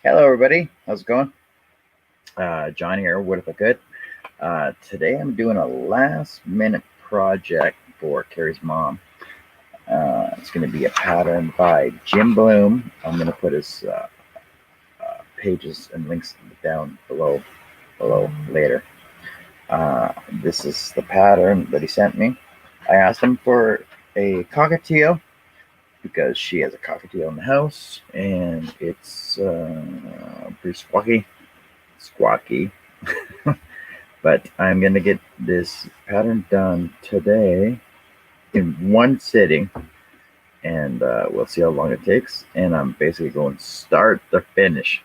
Hello, everybody. How's it going? John here. What if I could? Today I'm doing a last-minute project for Carrie's mom. It's going to be a pattern by Jim Blume. I'm going to put his pages and links down below later. This is the pattern that he sent me. I asked him for a cockatiel because she has a cockatiel in the house, and it's pretty squawky. But I'm going to get this pattern done today in one sitting, and we'll see how long it takes. And I'm basically going start to finish.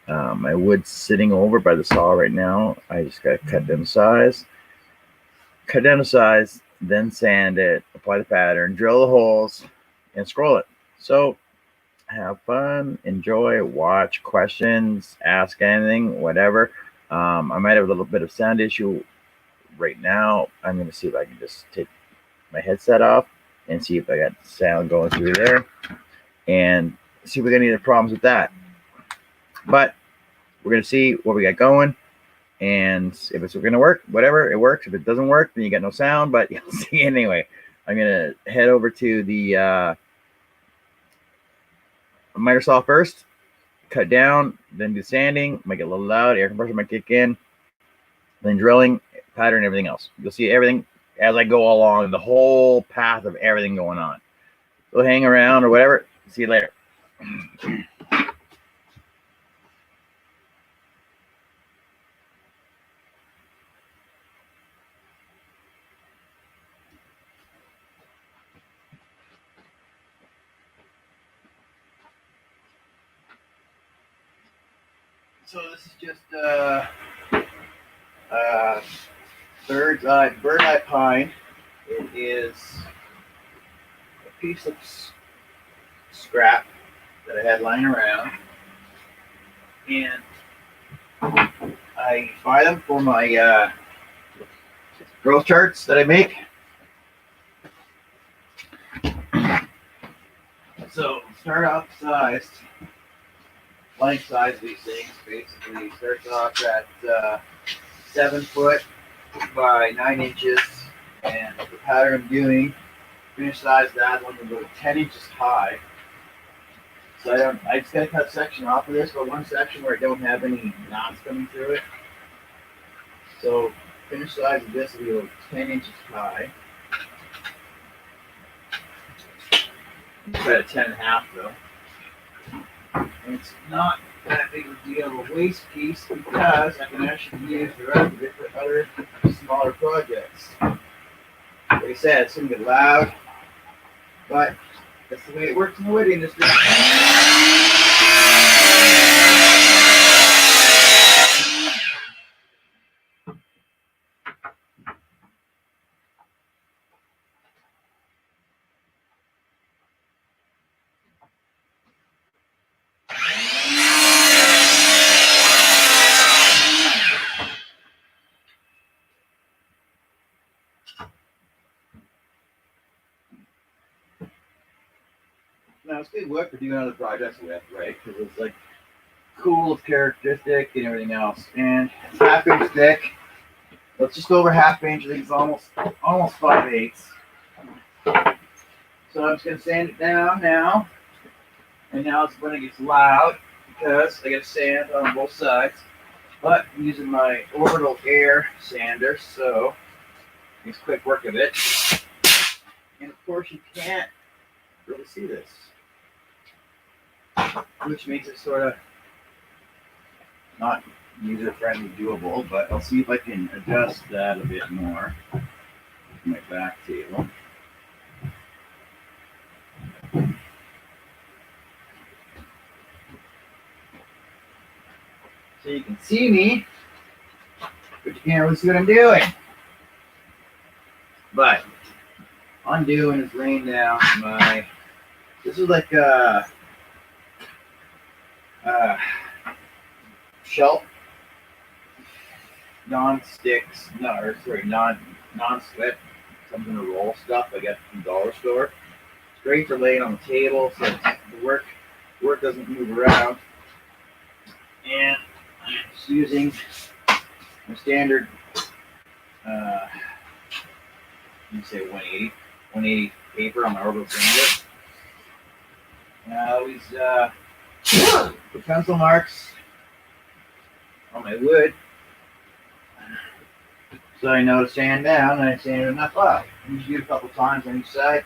My wood's sitting over by the saw right now. I just got to cut down the size, then sand it, apply the pattern, drill the holes, and scroll it. So have fun, enjoy, watch, questions, ask anything, whatever. I might have a little bit of sound issue right now. I'm going to see if I can just take my headset off and see if I got sound going through there and see if we got any other problems with that. But we're going to see what we got going. And if it's going to work, whatever, it works. If it doesn't work, then you got no sound, but you'll see anyway. I'm going to head over to the miter saw first, cut down, then do sanding. Might get a little loud, air compressor might kick in, then drilling, pattern, everything else. You'll see everything as I go along, the whole path of everything going on. So hang around or whatever. See you later. So this is just bird's eye pine. It is a piece of scrap that I had lying around, and I buy them for my growth charts that I make. So start off sized, length size of these things basically starts off at 7 foot by 9 inches, and the pattern I'm doing, finish size that one will go 10 inches high. So I just gotta cut a section off of this, but one section where I don't have any knots coming through it. So finish size of this will be 10 inches high. Try at 10.5 though. And it's not that big of a deal of a waste piece because I can actually use the rest of it for other smaller projects. Like I said, it's gonna get loud, but that's the way it works in the wood industry. Now it's good wood for doing other projects with, right? Because it's like cool, it's characteristic, and everything else. And it's half-inch thick. Let's just go over half-inch. I think it's almost 5/8. So I'm just gonna sand it down now. And now it's when it gets loud because I got sand on both sides. But I'm using my orbital air sander, so it's quick work of it. And of course you can't really see this, which makes it sort of not user-friendly doable, but I'll see if I can adjust that a bit more with my back table. So you can see me, but you can't really see what I'm doing. But all I'm doing is laying down my, this is like a shelf, non-sticks, no, or sorry, non-slip, something to roll stuff I got from the dollar store. It's great for laying on the table so the work doesn't move around. And I'm just using my standard, uh, you say 180 paper on my orbital sander. And I always put pencil marks on my wood so I know to sand down and I sand enough up. Usually do it a couple times on each side.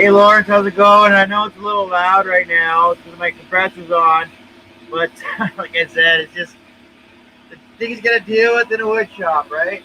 Hey Lawrence, how's it going? I know it's a little loud right now because my compressor's on, but like I said, it's just the thing he's got to deal with in a wood shop, right?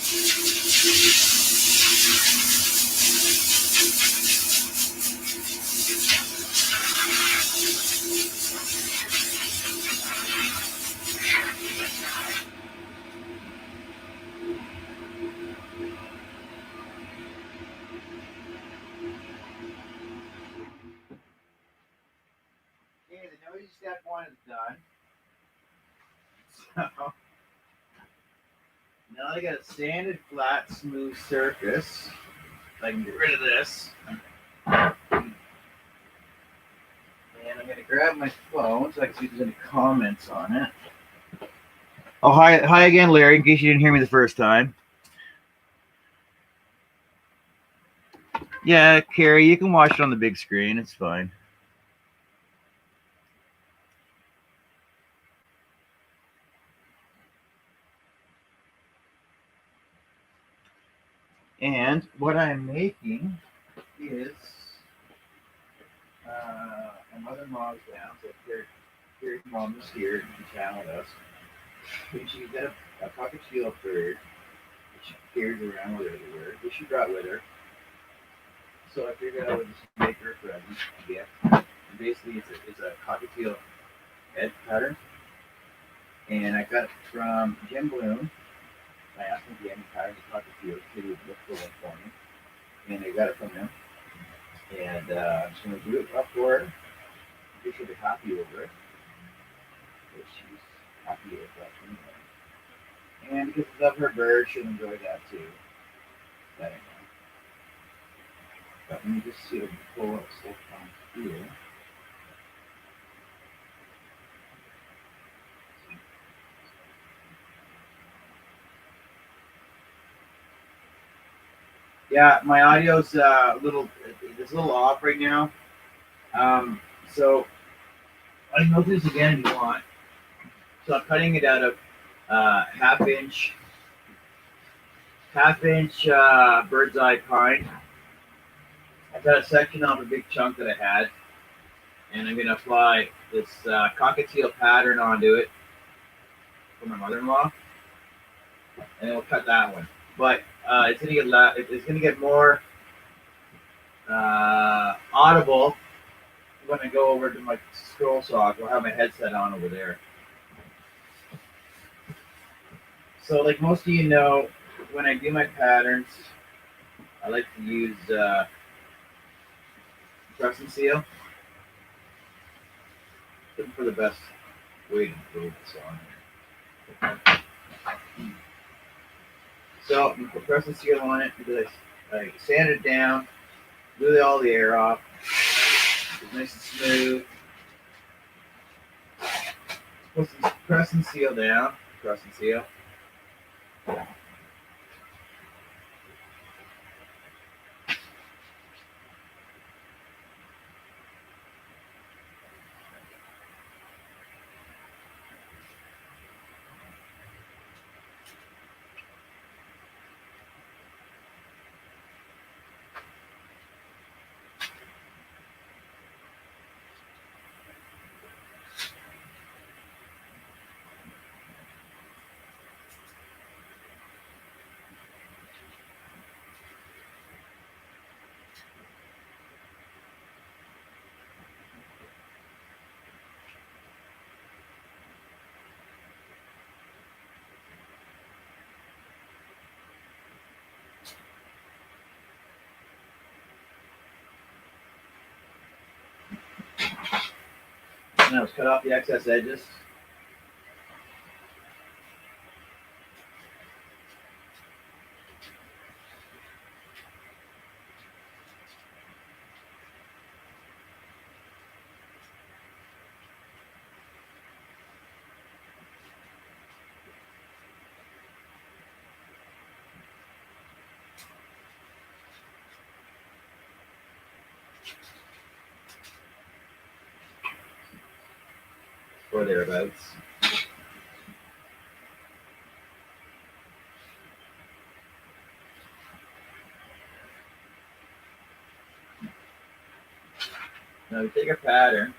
Okay, the noisy step one is done. So now I got a sanded, flat, smooth surface. I can get rid of this. And I'm going to grab my phone so I can see if there's any comments on it. Oh, hi again, Larry, in case you didn't hear me the first time. Yeah, Carrie, you can watch it on the big screen. It's fine. And what I'm making is my mother-in-law's down, so Carrie's mom is here and she channeled us. And she's got a cockatiel bird that she carries around with her everywhere, that she brought with her. So I figured I would just make her a present. Yeah. And basically, it's a cockatiel head pattern. And I got it from Jim Blume. I asked him if he had any patterns of cockatiels. He would look for one for me. And I got it from him. And I'm just going to do it up for her. She should be happy over it. But she's happy with that anyway. And because I love her bird, she'll enjoy that too. That anyway. But let me just see if I can pull up stuff on here. Yeah, my audio's it's a little off right now. So I can go through this again if you want. So I'm cutting it out of half-inch bird's eye pine. I cut a section off a big chunk that I had, and I'm gonna apply this cockatiel pattern onto it for my mother-in-law, and then we'll cut that one. But it's gonna get more audible when I go over to my scroll saw. I'll have my headset on over there. So, like most of you know, when I do my patterns, I like to use press and seal. Looking for the best way to glue this on here. So you put press and seal on it because I sand it down, glue all the air off. It's nice and smooth. Put some press and seal down. Press and seal. Now let's cut off the excess edges. Or thereabouts. Now we take our pattern.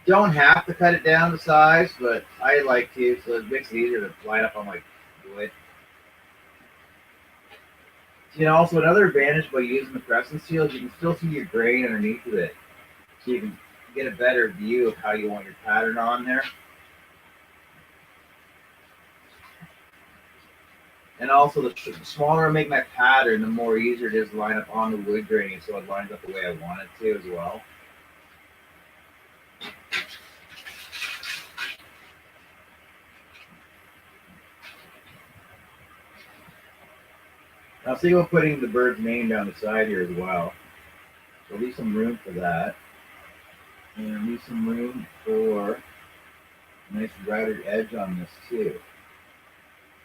Don't have to cut it down to size, but I like to, so it makes it easier to line up on my wood. You know, also another advantage by using the Crescent seal is you can still see your grain underneath of it, so you can get a better view of how you want your pattern on there. And also, the smaller I make my pattern, the more easier it is to line up on the wood grain, so it lines up the way I want it to as well. Now, see about putting the bird's name down the side here as well. So leave some room for that, and leave some room for a nice routed edge on this too.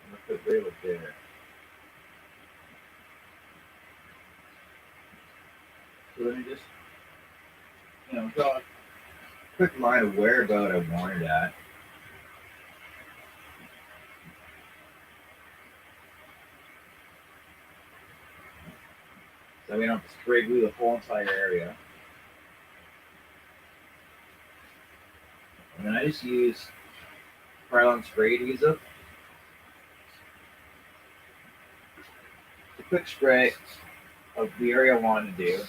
I'm gonna put right up there. So let me just, draw a quick line of where about I want it at. So we don't have to spray glue the whole entire area. And then I just use Krylon spray adhesive. A quick spray of the area I want to do.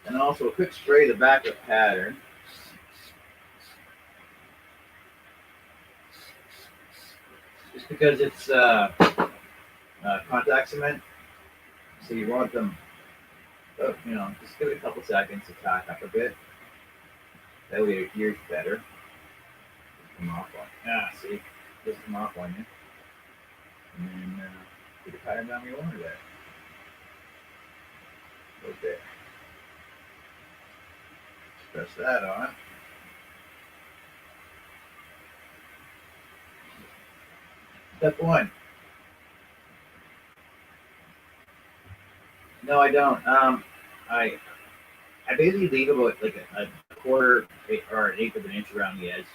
And also a quick spray of the back of the pattern. Just because it's contact cement, so you want them, just give it a couple seconds to tack up a bit. That way it adheres better. Come off on. See, just come off on you. And then put the pattern down where you want it at. Right there. Press that on. Step one. No, I don't. I basically leave about like a quarter or an eighth of an inch around the edge,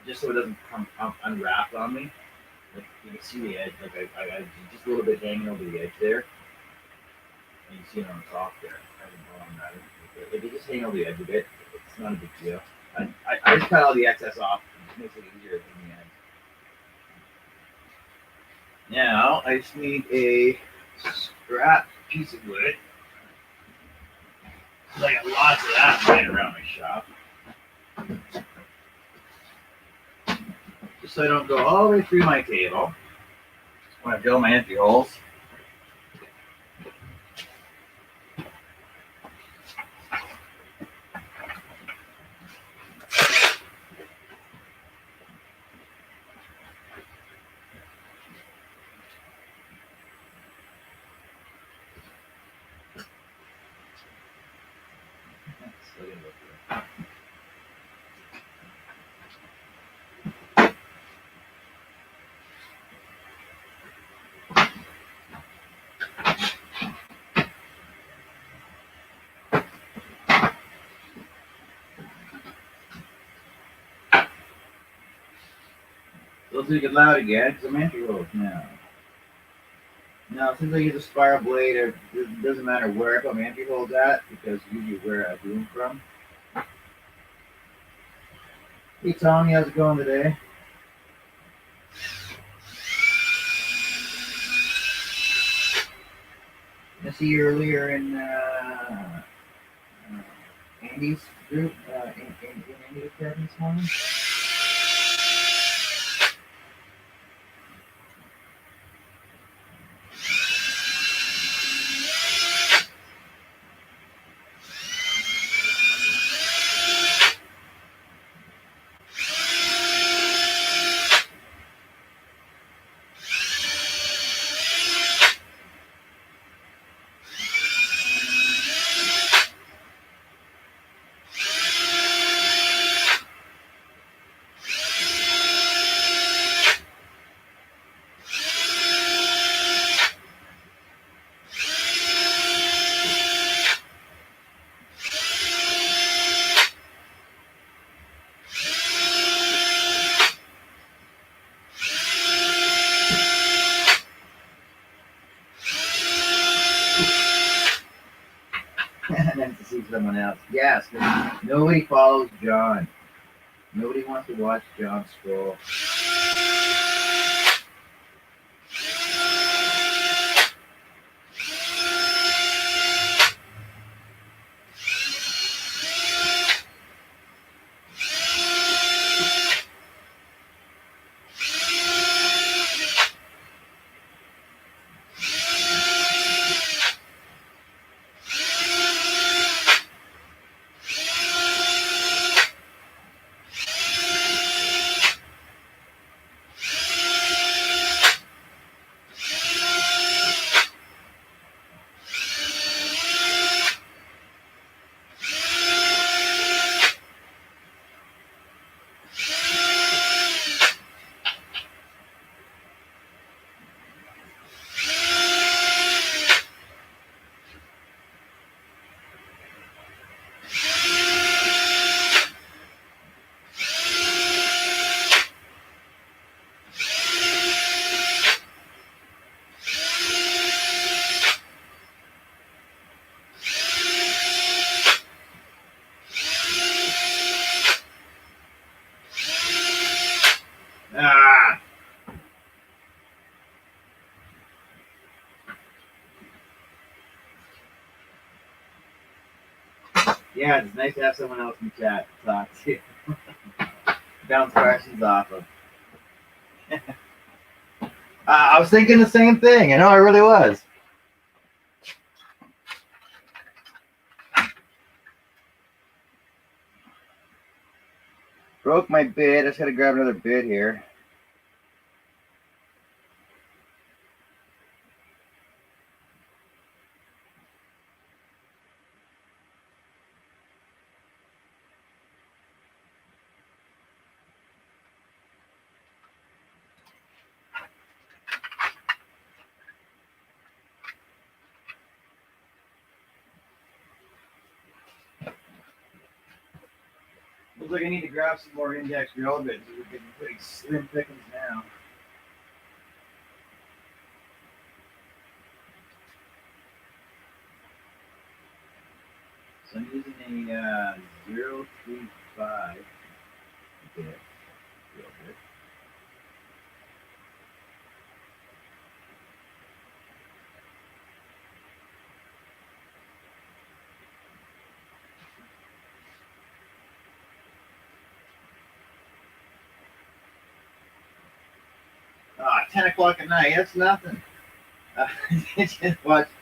just so it doesn't come unwrapped on me. Like you can see the edge, like I just a little bit hanging over the edge there, and you see it on the top there. I don't know on that. If you just hang over the edge a bit, it's not a big deal. I just cut all the excess off. It makes it easier in the end. Now I just need a scrap piece of wood. I got lots of that lying around my shop. Just so I don't go all the way through my table when I drill my empty holes. Let's make it loud again because I'm empty holes now. Now, since I use a spiral blade, it doesn't matter where I put my empty holes at because usually where I do them from. Hey Tommy, how's it going today? I see you earlier in Andy's group, in Andy's apartment this morning. Nice to see someone else. Yes, nobody follows John. Nobody wants to watch John scroll. Yeah, it's nice to have someone else in the chat to talk to. Bounce questions off of. I was thinking the same thing. I know I really was. Broke my bid. I just got to grab another bid here. Looks like I need to grab some more index drill bits. We're getting pretty slim pickings now. So I'm using a 035 bit. Real bit. Ah, 10 o'clock at night. That's nothing. Just watched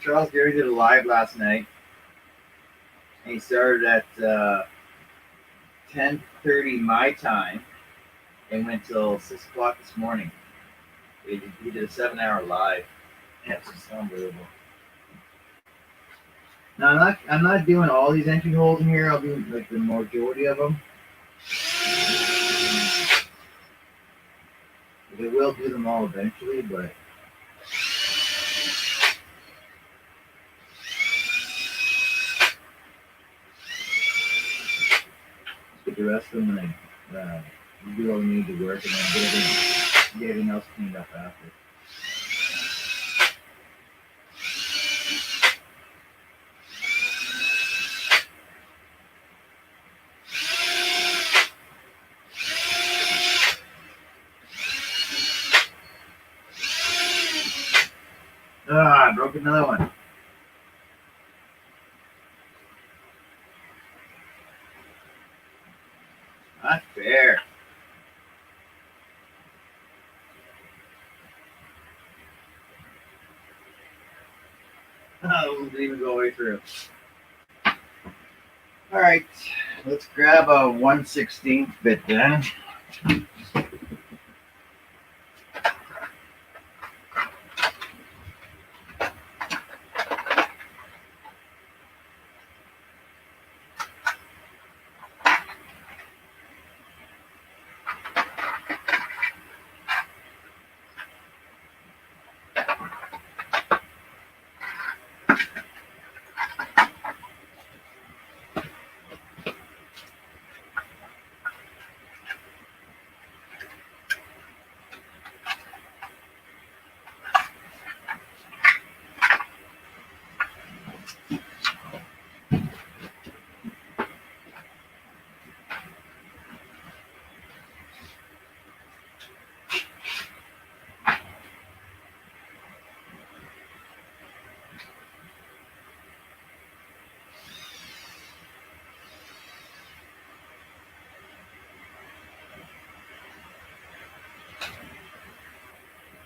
Charles Gary did a live last night. And he started at 10:30 my time and went till 6 o'clock this morning. He did a 7-hour live. Yeah, it's just unbelievable. Now I'm not doing all these entry holes in here. I'll do like the majority of them. I will do them all eventually, but get the rest of them when I do all we need to work and then get everything else cleaned up after. Ah, I broke another one. Not fair. Oh, didn't even go all the way through. All right, let's grab a 1/16 bit then.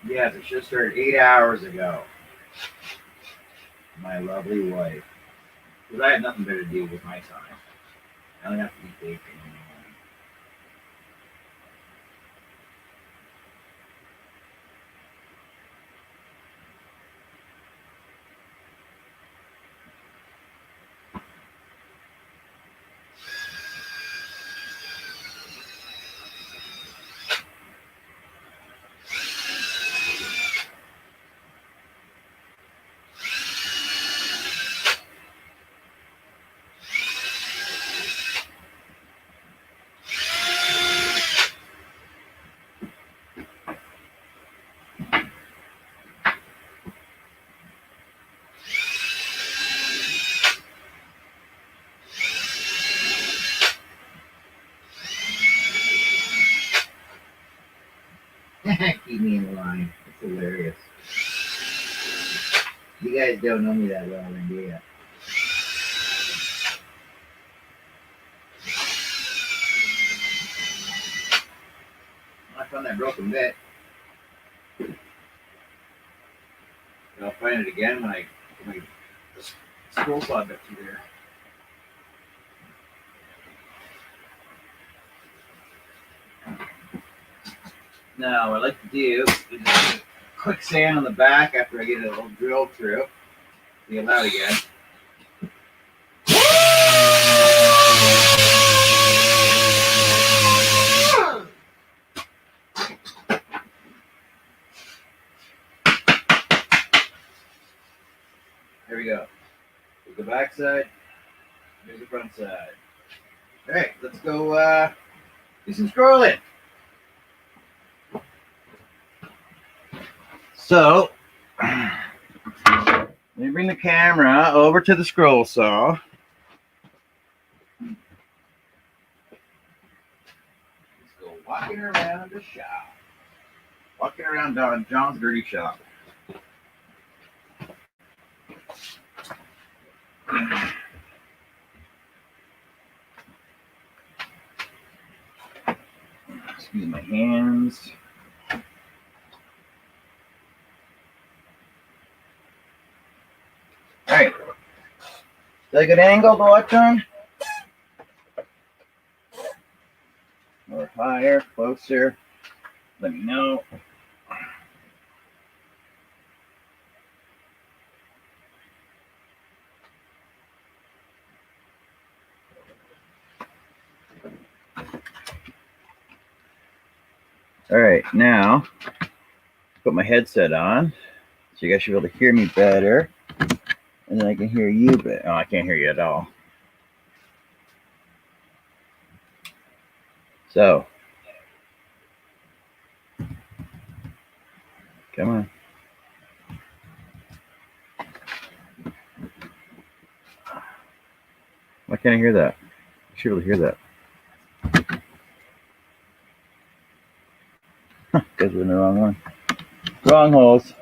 Yes, it should have started 8 hours ago. My lovely wife. Because I had nothing better to do with my time. I only have to eat bacon in the morning. Keep me in line. It's hilarious. You guys don't know me that well, then, do you? found that broken bit. I'll find it again when I get my scroll saw bit through there. Now, what I like to do is just put quick sand on the back after I get a little drill through. Get it out again. There we go. Here's the back side. Here's the front side. All right, let's go do some scrolling. So, let me bring the camera over to the scroll saw. Let's go walking around the shop. Walking around John's dirty shop. Excuse my hands. All right. Is that a good angle to watch on? Or higher, closer? Let me know. All right, now put my headset on so you guys should be able to hear me better. And then I can hear you better. Oh, I can't hear you at all. So, come on. Why can't I hear that? I should be able to hear that. Because we're in the wrong one. Wrong holes.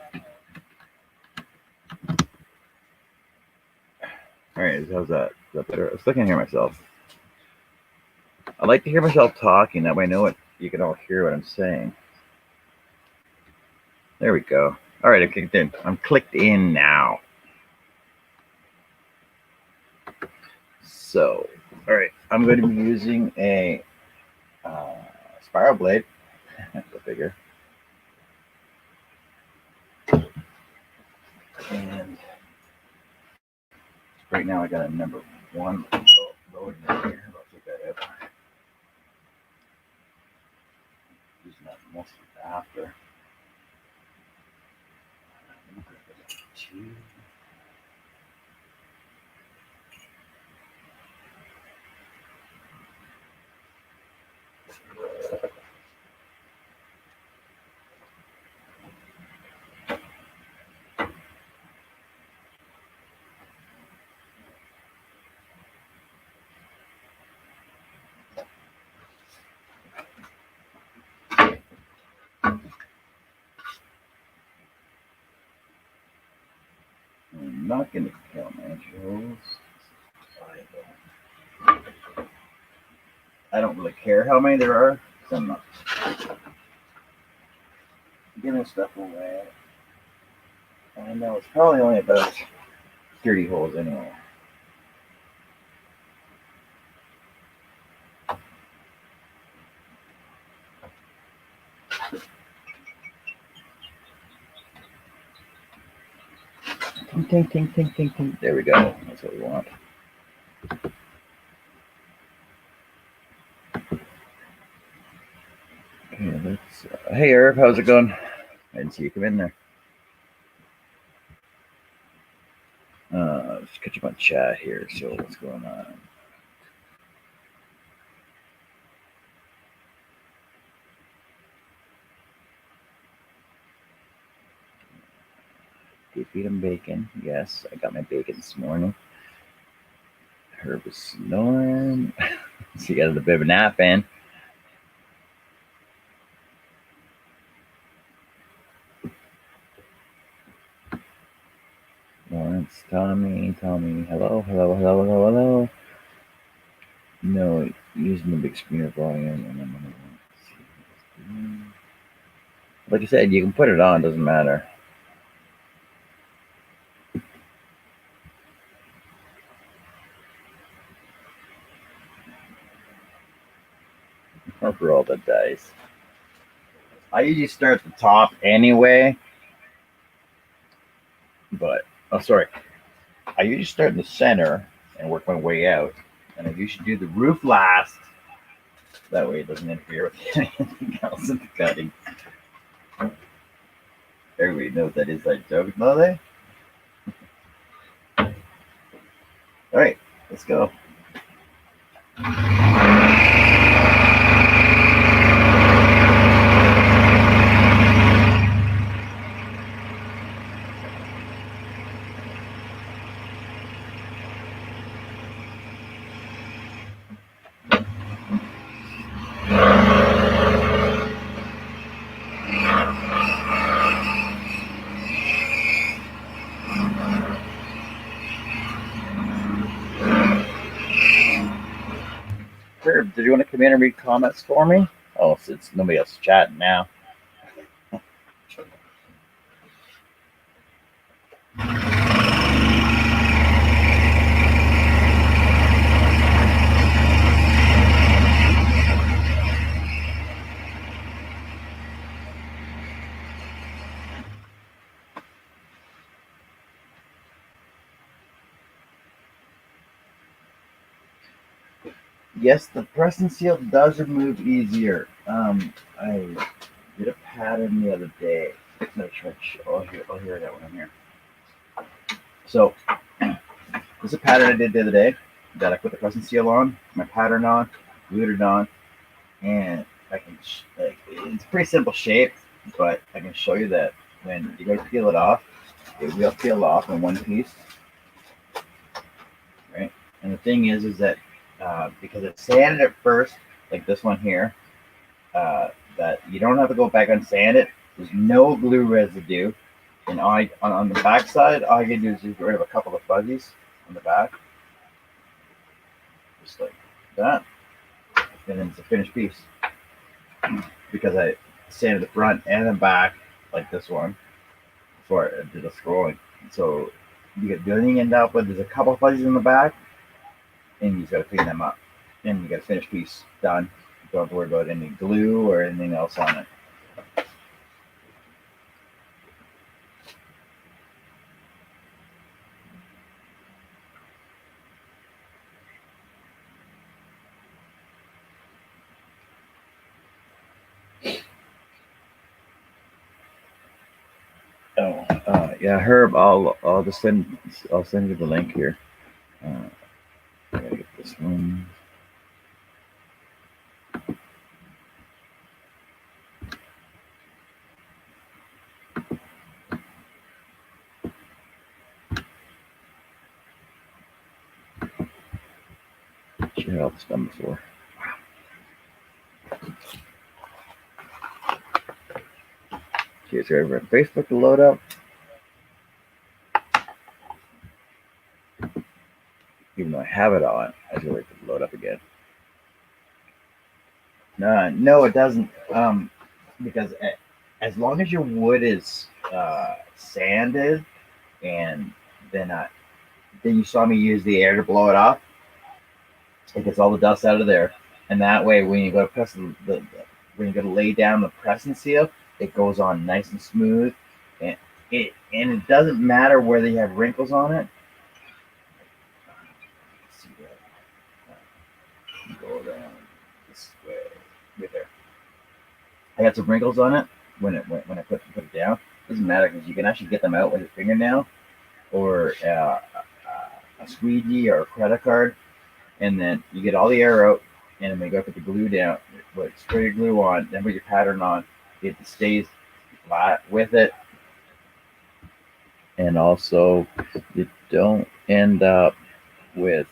All right, how's that? Is that better? I still can't hear myself. I like to hear myself talking. That way I know what you can all hear what I'm saying. There we go. All right, I'm clicked in. I'm clicked in now. So, all right, I'm going to be using a spiral blade. Go figure. And right now I got a number 1 loading here. I'll take that out. Using that mostly after. 2. I'm not going to count my holes. I don't really care how many there are, because I'm not giving stuff away. I know it's probably only about 30 holes anyway. Ting, ting, ting, ting, ting. There we go. That's what we want. Okay, let's. Hey, Herb, how's it going? I didn't see you come in there. Let's catch up on chat here. So, what's going on? Did feed him bacon? Yes, I got my bacon this morning. Herb was snoring. So, you got a bit of a nap in. Lawrence, Tommy, hello, hello, hello, hello, hello. No, using the big screen or volume, and I'm gonna see. like I said, you can put it on, doesn't matter. I'll roll the dice. I usually start at the top anyway, but sorry. I usually start in the center and work my way out, and I usually do the roof last. That way, it doesn't interfere with anything else in the cutting. Everybody knows that inside joke, don't they? All right, let's go. Herb, did you want to come in and read comments for me? Oh, since nobody else is chatting now. Yes, the press and seal does remove easier. I did a pattern the other day. I'll hear that when I'm here. So, this is a pattern I did the other day that I put the press and seal on, my pattern on, glued it on, and I can, like, it's a pretty simple shape, but I can show you that when you go to peel it off, it will peel off in one piece, right? And the thing is that because it's sanded at first, like this one here, that you don't have to go back and sand it. There's no glue residue. And on the back side, all I can do is just get rid of a couple of fuzzies on the back. Just like that. And then it's a finished piece. Because I sanded the front and the back like this one before I did the scrolling. So the only thing you end up with is a couple of fuzzies in the back, and you just gotta clean them up. And you got a finished piece done. You don't have to worry about any glue or anything else on it. Oh, yeah, Herb. I'll just send you the link here. I gotta get this one. Should have all this done before. Here's over on Facebook to load up. Even though I have it on, I have to wait for it to load up again. No, it doesn't. Because as long as your wood is sanded, and then you saw me use the air to blow it off, it gets all the dust out of there, and that way when you go to press when you go to lay down the press and seal, it goes on nice and smooth, and it doesn't matter whether you have wrinkles on it. Let's see that. Go around this way, right there. I got some wrinkles on it when I put it down. Doesn't matter because you can actually get them out with a fingernail or a squeegee or a credit card, and then you get all the air out, and then we go put the glue down, spray your glue on, then put your pattern on. It stays flat with it, and also you don't end up with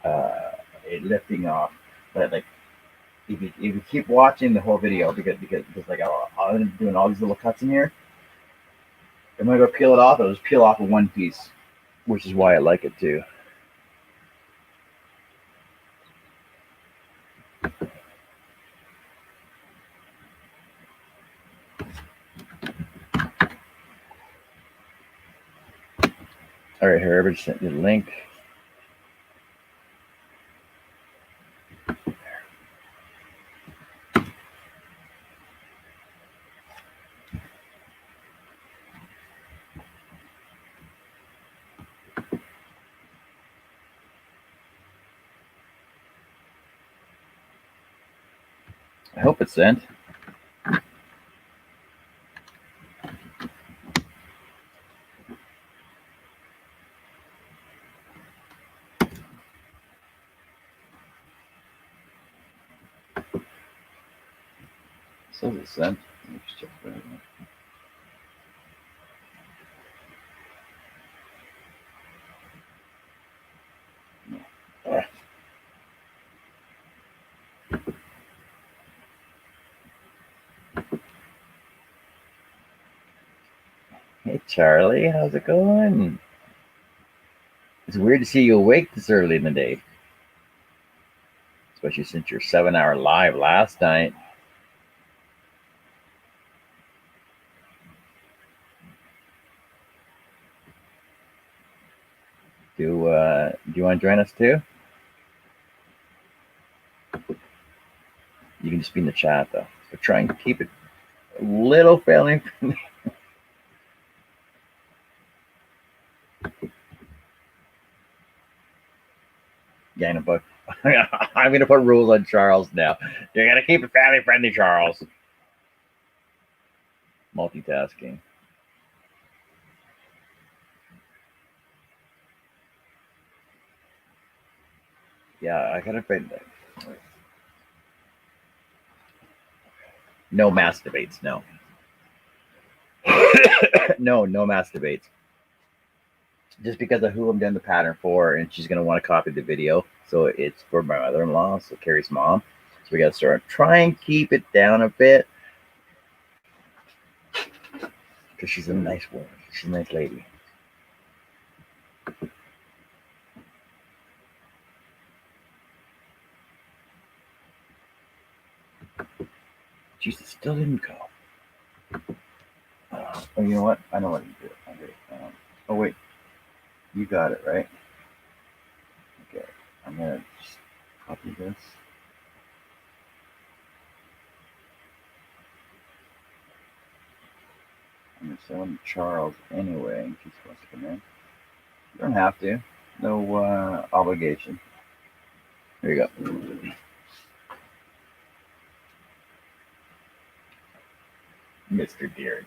it lifting off. But like if you keep watching the whole video, because like I'm doing all these little cuts in here, I'm gonna go peel it off. It'll just peel off in one piece, which is why I like it too. All right, Herb, I just sent you the link. I hope it's sent. Says it's sent. Let me just check that out. Hey, Charlie, how's it going? It's weird to see you awake this early in the day, especially since your 7-hour live last night. Do you want to join us too? You can just be in the chat though. But try and keep it a little family friendly. Yeah, but I'm gonna put rules on Charles now. You're gonna keep it family friendly, Charles. Multitasking. Yeah, I gotta find that. No mass debates. No. no mass debates. Just because of who I'm doing the pattern for, and she's gonna want to copy the video. So it's for my mother-in-law, so Carrie's mom. So we gotta start try and keep it down a bit. Because she's a nice woman. She's a nice lady. Jesus still didn't go. Oh, you know what? I know what to do. Oh, wait. You got it, right? Okay. I'm going to just copy this. I'm going to send one to Charles anyway in case he wants to come in. You don't have to. No obligation. There you go. Mr. Deere.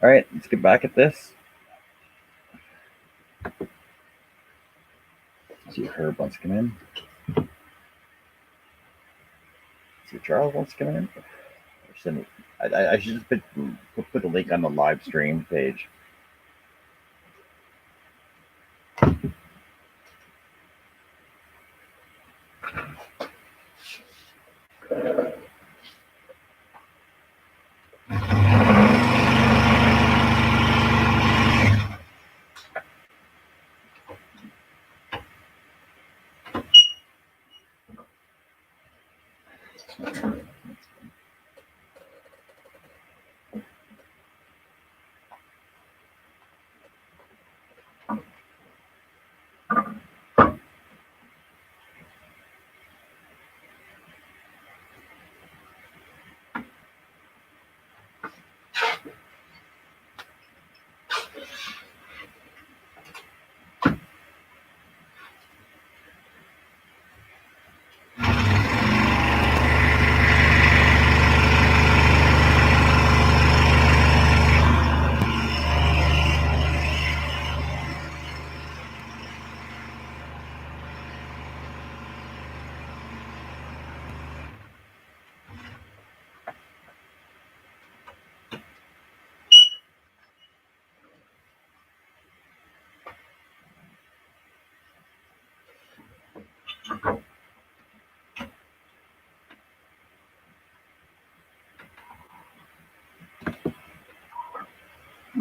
All right, let's get back at this. See if Herb wants to come in. See if Charles wants to come in. I should just put the link on the live stream page.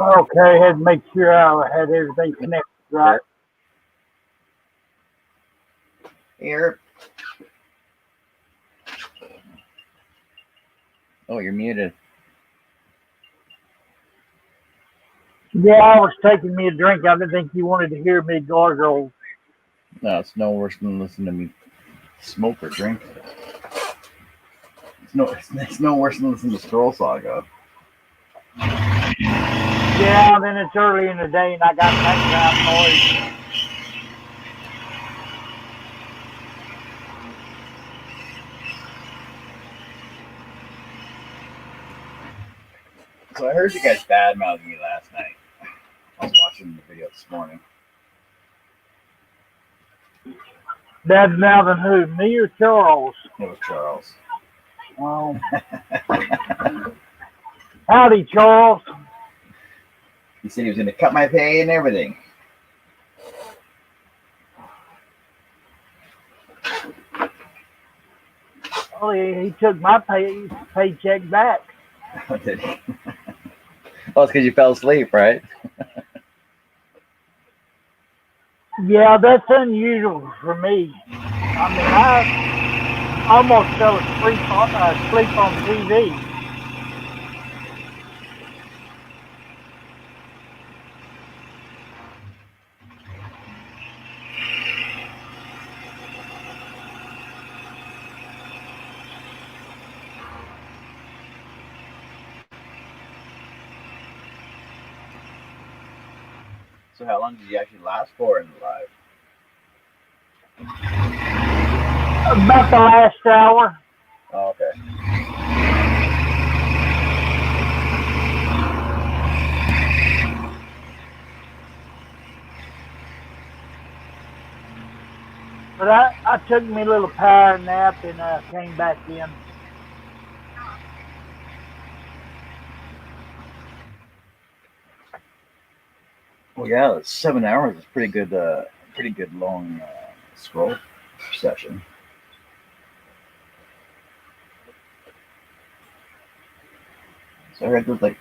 Okay, I had to make sure I had everything connected right. Here. Oh, you're muted. Yeah, I was taking me a drink. I didn't think you wanted to hear me gargle. No, it's no worse than listening to me smoke or drink. It's no worse than listening to Stroll Saga. Yeah, then it's early in the day and I got background noise. So I heard you guys badmouthing me last night. I was watching the video this morning. Dad Malvin who? Me or Charles? It was Charles. Well, howdy, Charles. He said he was going to cut my pay and everything. Oh, he took my paycheck back. Did he? Oh, it's because you fell asleep, right? Yeah, that's unusual for me. I mean, I almost fell asleep on TV. So how long did you actually last for in the live? About the last hour. Oh, okay. But I took me a little power nap and came back in. Well, yeah, 7 hours is pretty good long scroll session. So I heard there's like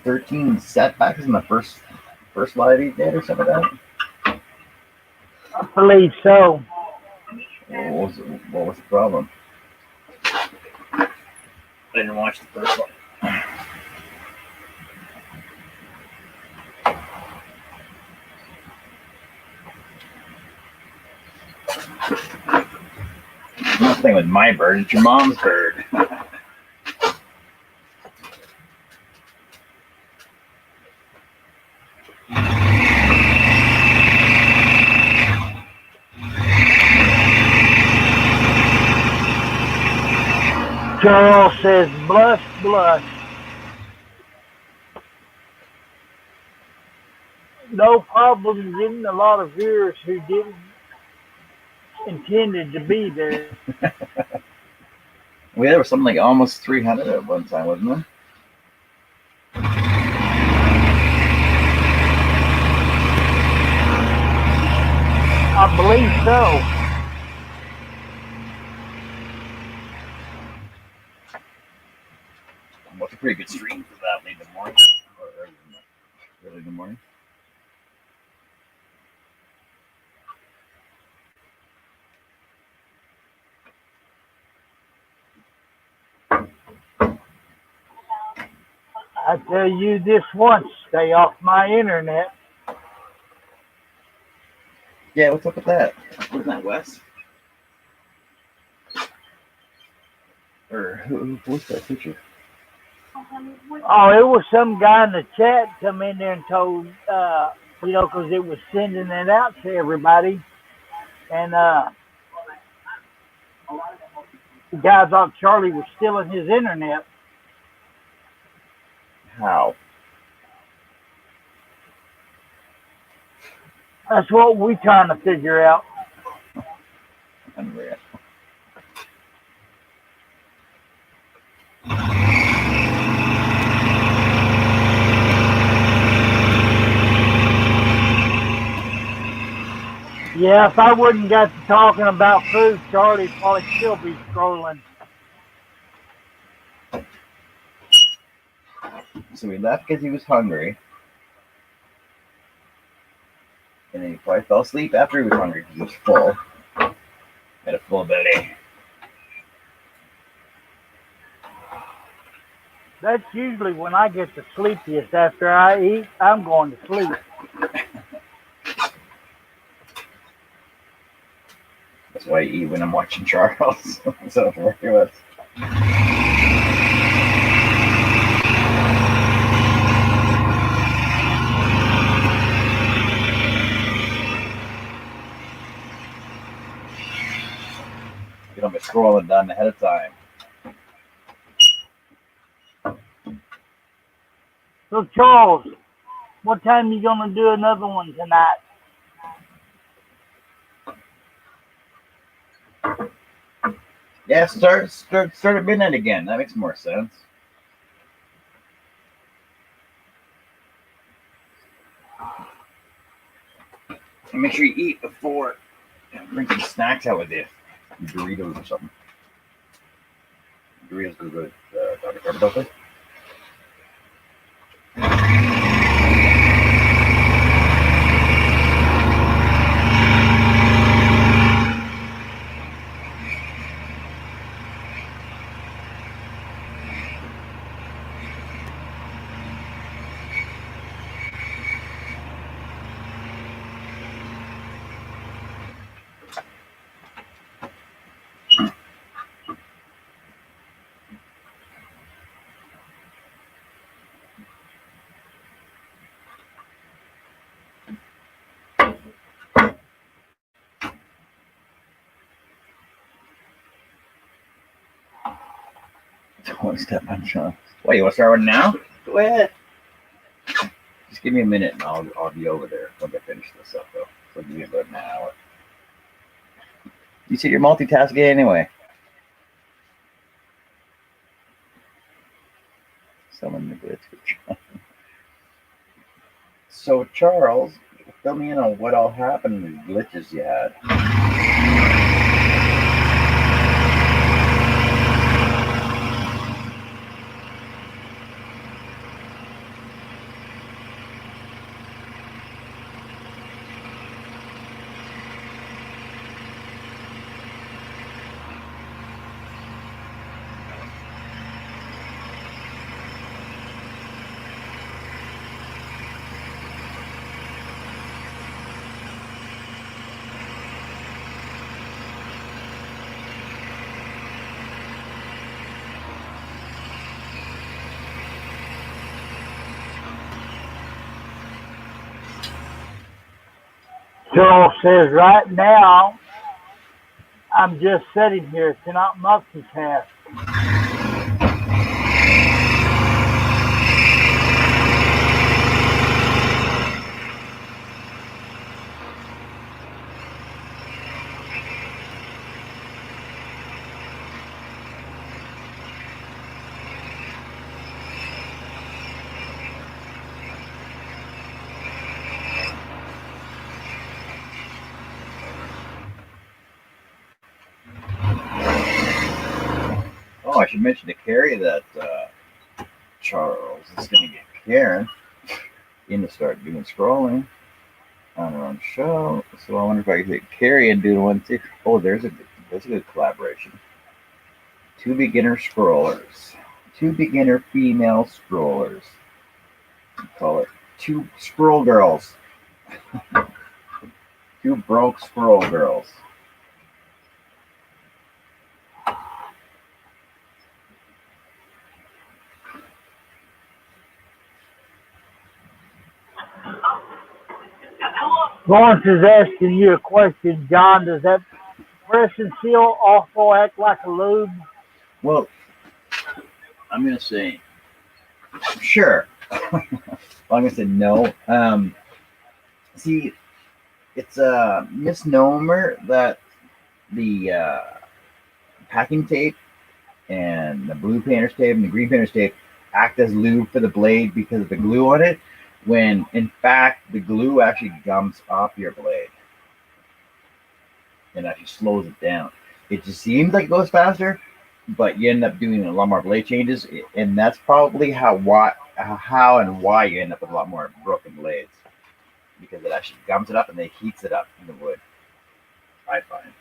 13 setbacks in the first live he did or something like that. I believe so. What was the problem? I didn't watch the first one. Nothing with my bird, it's your mom's bird. Charles says, blush, blush. No problem getting a lot of viewers who didn't intended to be there. Well, there was something like almost 300 at one time, wasn't there? I believe so. Well, it's a pretty good stream for that late in the morning or early in the morning. I tell you this once, stay off my internet. Yeah, what's up with that? Wasn't that Wes? Or who posted that picture? Oh, it was some guy in the chat come in there and told, because it was sending it out to everybody. And the guy thought Charlie was stealing his internet. How? That's what we're trying to figure out. Unreal. Yeah, if I wouldn't got to talking about food, Charlie'd probably still be scrolling. So he left because he was hungry. And then he probably fell asleep after he was hungry because he was full. Got a full belly. That's usually when I get the sleepiest. After I eat, I'm going to sleep. That's why I eat when I'm watching Charles. So for us. Get on my scrolling done ahead of time. So Charles, what time you gonna do another one tonight? Yeah, start at midnight again. That makes more sense. And make sure you eat before. Bring some snacks out with you. Doritos or something. Doritos go good. Dr. Pepper. Don't want to step on Sean. Wait, you want to start one now? Go ahead. Just give me a minute and I'll be over there once I finish this up, though. So give me about an hour. You said you're multitasking anyway. Someone in the glitch. So, Charles, fill me in on what all happened in the glitches you had. Charles says right now I'm just sitting here, cannot multitask. Oh, I should mention to Carrie that Charles is going to get Karen in to start doing scrolling on her own show. So I wonder if I could get Carrie and do one too. Oh, that's a good collaboration. Two beginner scrollers. Two beginner female scrollers. Call it two scroll girls. Two broke scroll girls. Lawrence is asking you a question, John. Does that pressing seal also act like a lube? Well, I'm going to say sure. I'm going to say no. See, it's a misnomer that the packing tape and the blue painter's tape and the green painter's tape act as lube for the blade because of the glue on it, when in fact the glue actually gums up your blade and actually slows it down. It just seems like it goes faster, but you end up doing a lot more blade changes, and that's probably how and why you end up with a lot more broken blades, because it actually gums it up and then heats it up in the wood, I find.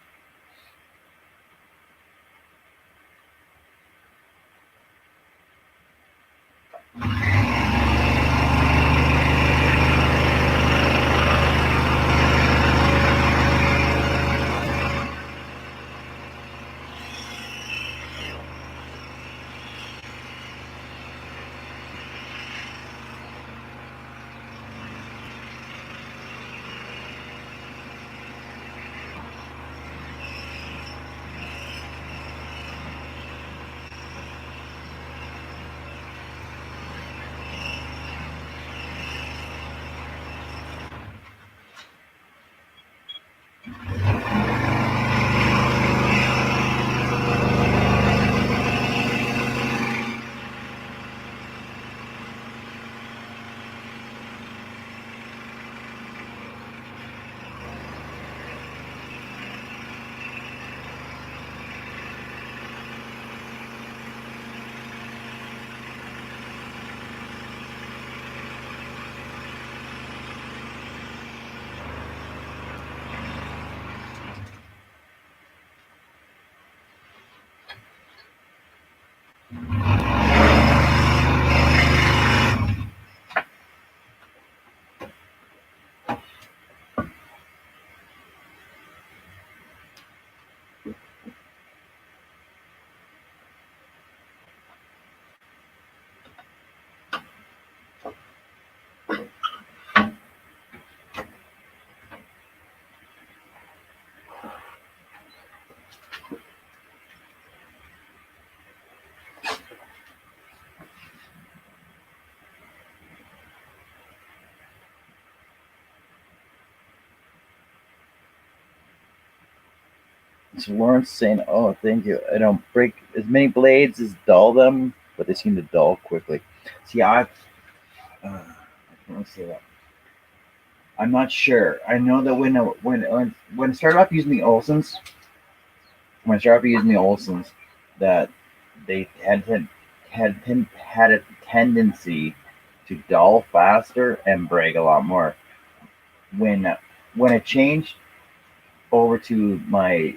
So Lawrence saying, "Oh, thank you. I don't break as many blades as dull them, but they seem to dull quickly." See, I can't really say that. I'm not sure. I know that when I started off using the Olsons, that they had a tendency to dull faster and break a lot more. When when I changed over to my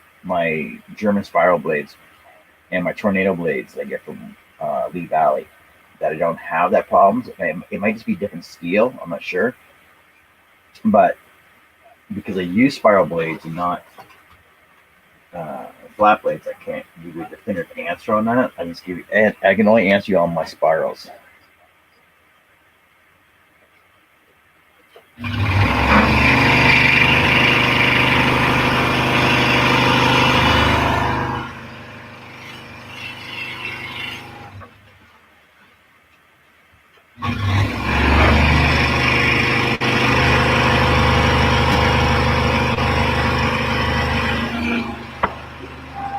German spiral blades and my tornado blades I get from Lee Valley, that I don't have that problem. It might just be different steel. I'm not sure, but because I use spiral blades and not uh, flat blades, I can't give you the definitive answer on that. I just give you, and I can only answer you on my spirals.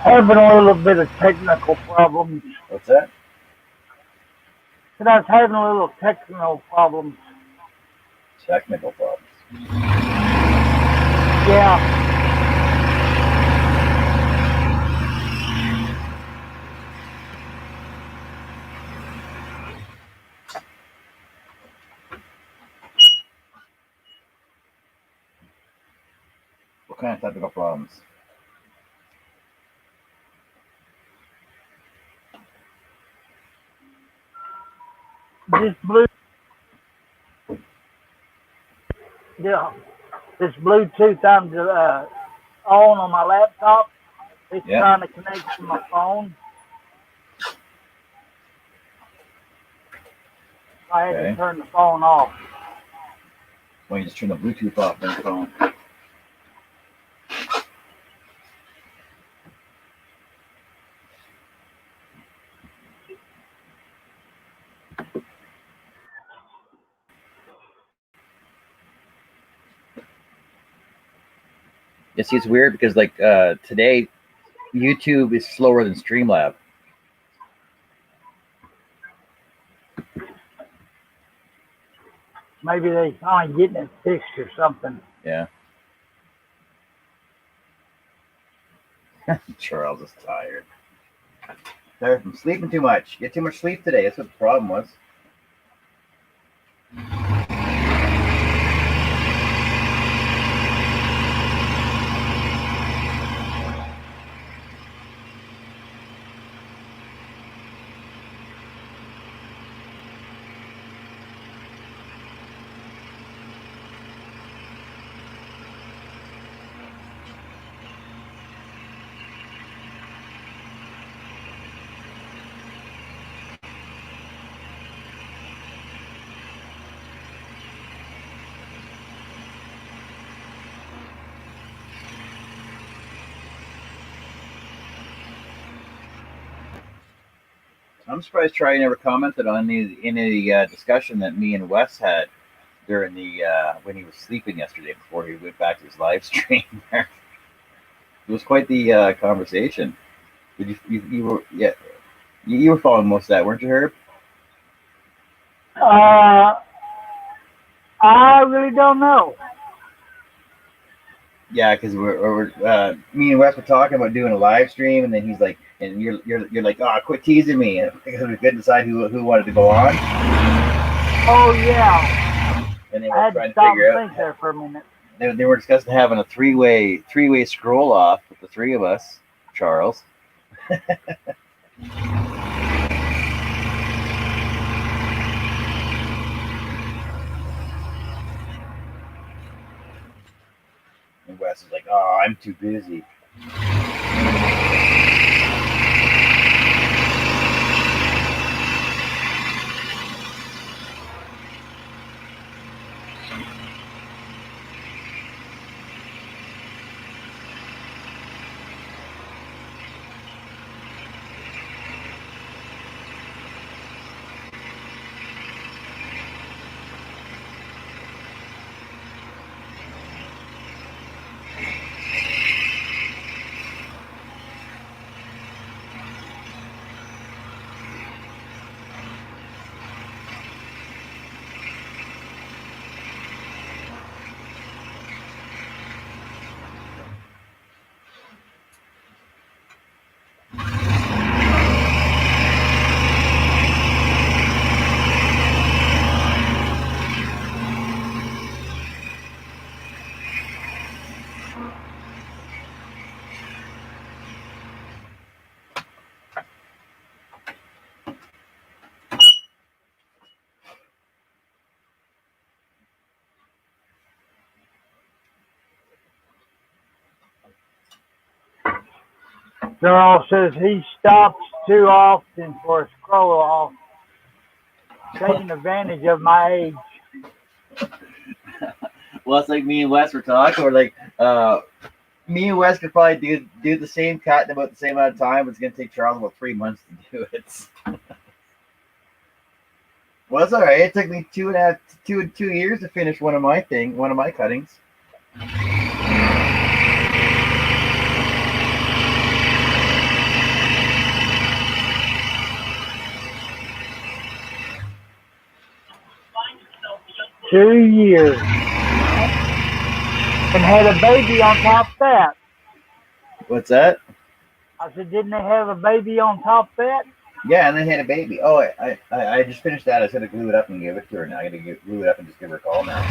Having a little bit of technical problems. What's that? And I was having a little technical problems. Technical problems. Yeah. What kind of technical problems? This blue, yeah, this Bluetooth on my laptop. It's Yeah. trying to connect to my phone. I had to Okay. turn the phone off. Well, you just turn the Bluetooth off on your phone. You see, it's weird because like today, YouTube is slower than Streamlab. Maybe they finally getting it fixed or something. Yeah. Charles is tired. Tired from sleeping too much. Get too much sleep today. That's what the problem was. I'm surprised Charlie never commented on any discussion that me and Wes had during the when he was sleeping yesterday before he went back to his live stream. There, it was quite the conversation. Did you were yeah you were following most of that, weren't you, Herb? Uh, I really don't know. Yeah, because me and Wes were talking about doing a live stream, and then he's like, and you're like, oh, quit teasing me, and we couldn't decide who wanted to go on, Oh yeah, and they I were had to trying to stop and figure think out. there for a minute. They were discussing having a three-way scroll off with the three of us, Charles. And Wes is like, oh, I'm too busy. Charles says he stops too often for a scroll off, taking advantage of my age. Well, it's like me and Wes were talking, or like me and Wes could probably do the same cut in about the same amount of time. But it's gonna take Charles about 3 months to do it. Well, it's all right. It took me 2 years to finish one of my cuttings. 2 years. And had a baby on top of that. What's that? I said, didn't they have a baby on top of that? Yeah, and they had a baby. Oh, I just finished that. I was gonna glue it up and give it to her. Now I gotta glue it up and just give her a call now.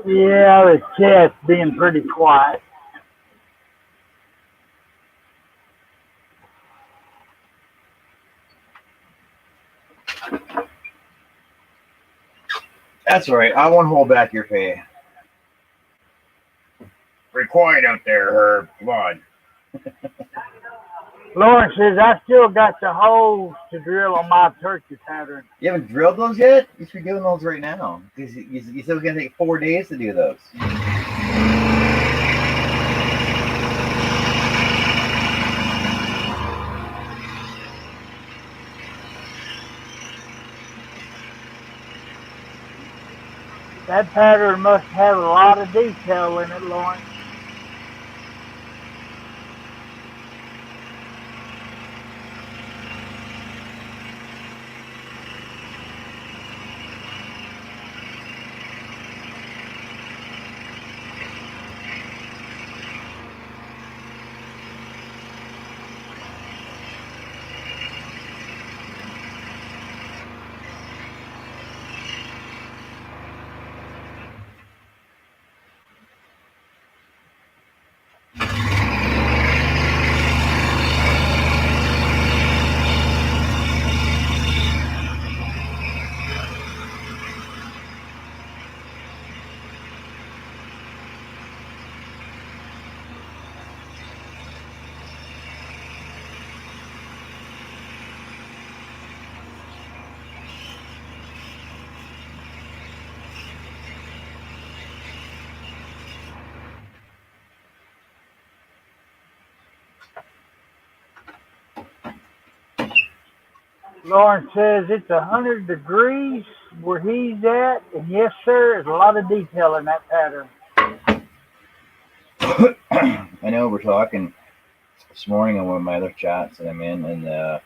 Yeah, the cat's being pretty quiet. That's all right. I won't hold back your pay. Pretty quiet out there, Herb. Come on. Lauren says, I still got the holes to drill on my turkey pattern. You haven't drilled those yet? You should be doing those right now. Because you said it was going to take 4 days to do those. That pattern must have a lot of detail in it, Lauren. Lauren says it's 100 degrees where he's at, and yes, sir, there's a lot of detail in that pattern. I know we're talking this morning on one of my other chats that I'm in, and the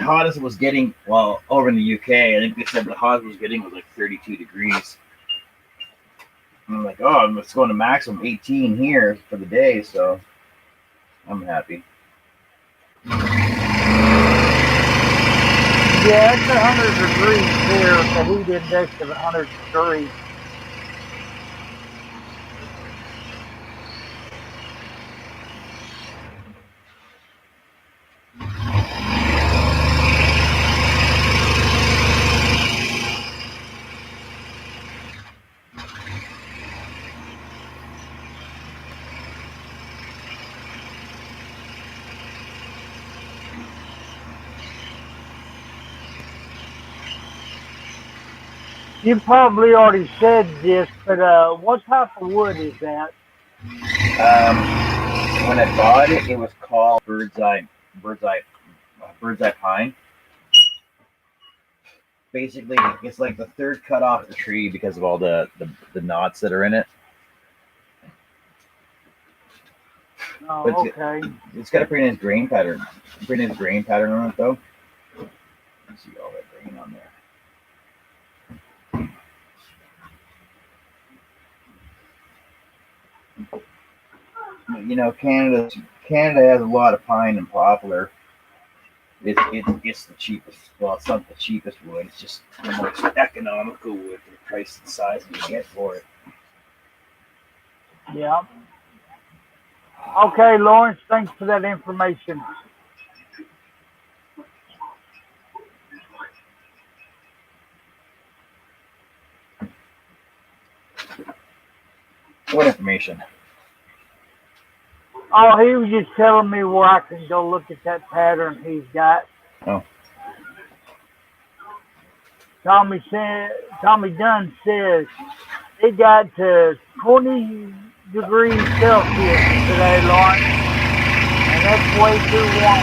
hottest it was getting, well, over in the UK, I think they said the hottest it was getting was like 32 degrees. And I'm like, oh, it's going to maximum 18 here for the day, so I'm happy. Yeah, it's 100 degrees here with the heat index of 103. You probably already said this, but what type of wood is that? When I bought it, it was called bird's eye, bird's eye pine. Basically, it's like the third cut off the tree because of all the knots that are in it. Oh, okay. It's got a pretty nice grain pattern. Pretty nice grain pattern on it, though. Let's see all that grain on there. You know, Canada has a lot of pine and poplar. It's the cheapest. Well, it's not the cheapest wood. It's just the most economical wood for the price and size you get for it. Yeah. Okay, Lawrence, thanks for that information. What information? Oh, he was just telling me where I can go look at that pattern he's got. Oh. Tommy Dunn says it got to 20 degrees Celsius today, Lawrence, and that's way too warm.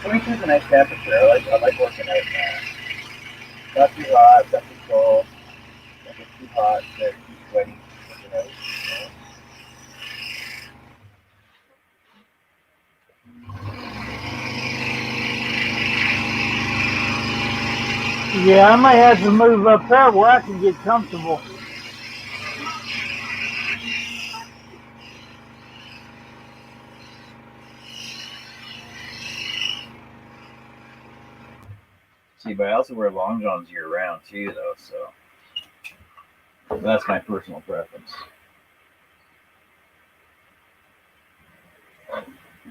22 is a nice temperature. I like working out now. Not too hot, not too cold. Not too hot, not too sweaty. Working out. Yeah, I may have to move up there where I can get comfortable. See, but I also wear long johns year round too, though. So that's my personal preference.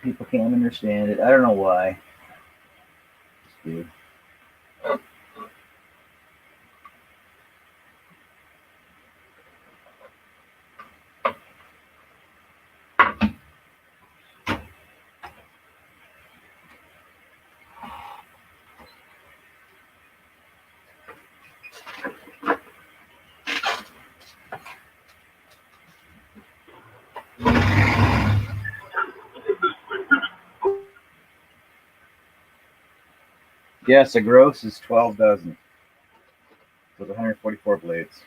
People can't understand it. I don't know why. It's weird. Yes, a gross is 12 dozen with 144 blades.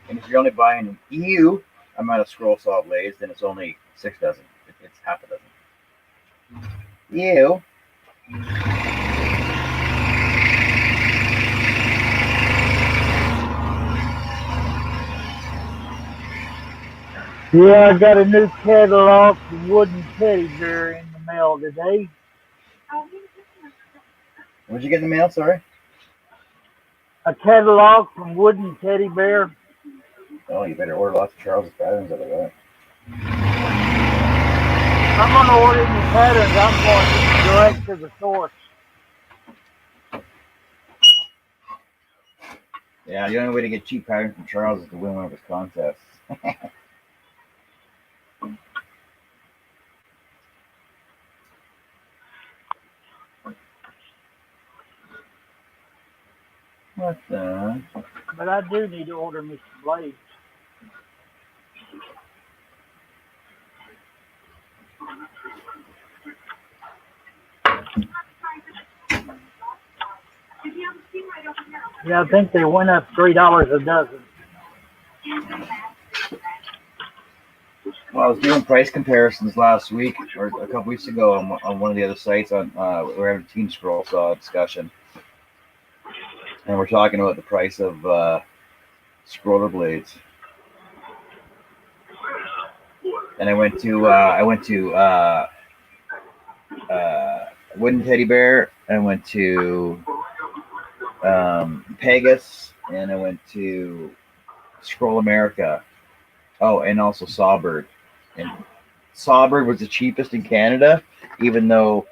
And if you're only buying an EU amount of scroll saw blades, then it's only 6 dozen. It's half a dozen. EU. Yeah, I got a new catalog for Wooden Teddy Bear in the mail today. What'd you get in the mail? Sorry. A catalog from Wooden Teddy Bear. Oh, you better order lots of Charles patterns out of that. I'm going to order any patterns. I'm going direct to the source. Yeah, the only way to get cheap patterns from Charles is to win one of his contests. What the? But I do need to order me some blades. Yeah, I think they went up $3 a dozen. Well, I was doing price comparisons last week or a couple weeks ago on one of the other sites. We're having a team scroll saw discussion, and we're talking about the price of scroller blades. And I went to Wooden Teddy Bear. I went to Pegasus, and I went to Scroll America. Oh, and also Sawbird. And Sawbird was the cheapest in Canada, even though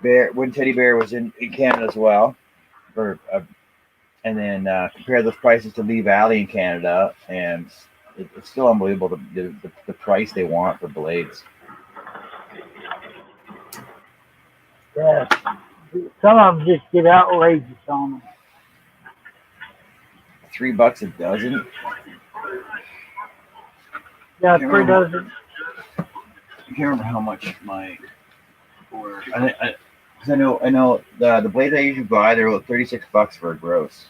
Wooden Teddy Bear was in Canada as well. And then compare those prices to Lee Valley in Canada, and it's still unbelievable the price they want for blades. Yeah. Some of them just get outrageous on them. $3 a dozen. Yeah, Can't 3 dozen. I can't remember how much my order. Cause I know the blades I usually buy, they're about $36 for a gross.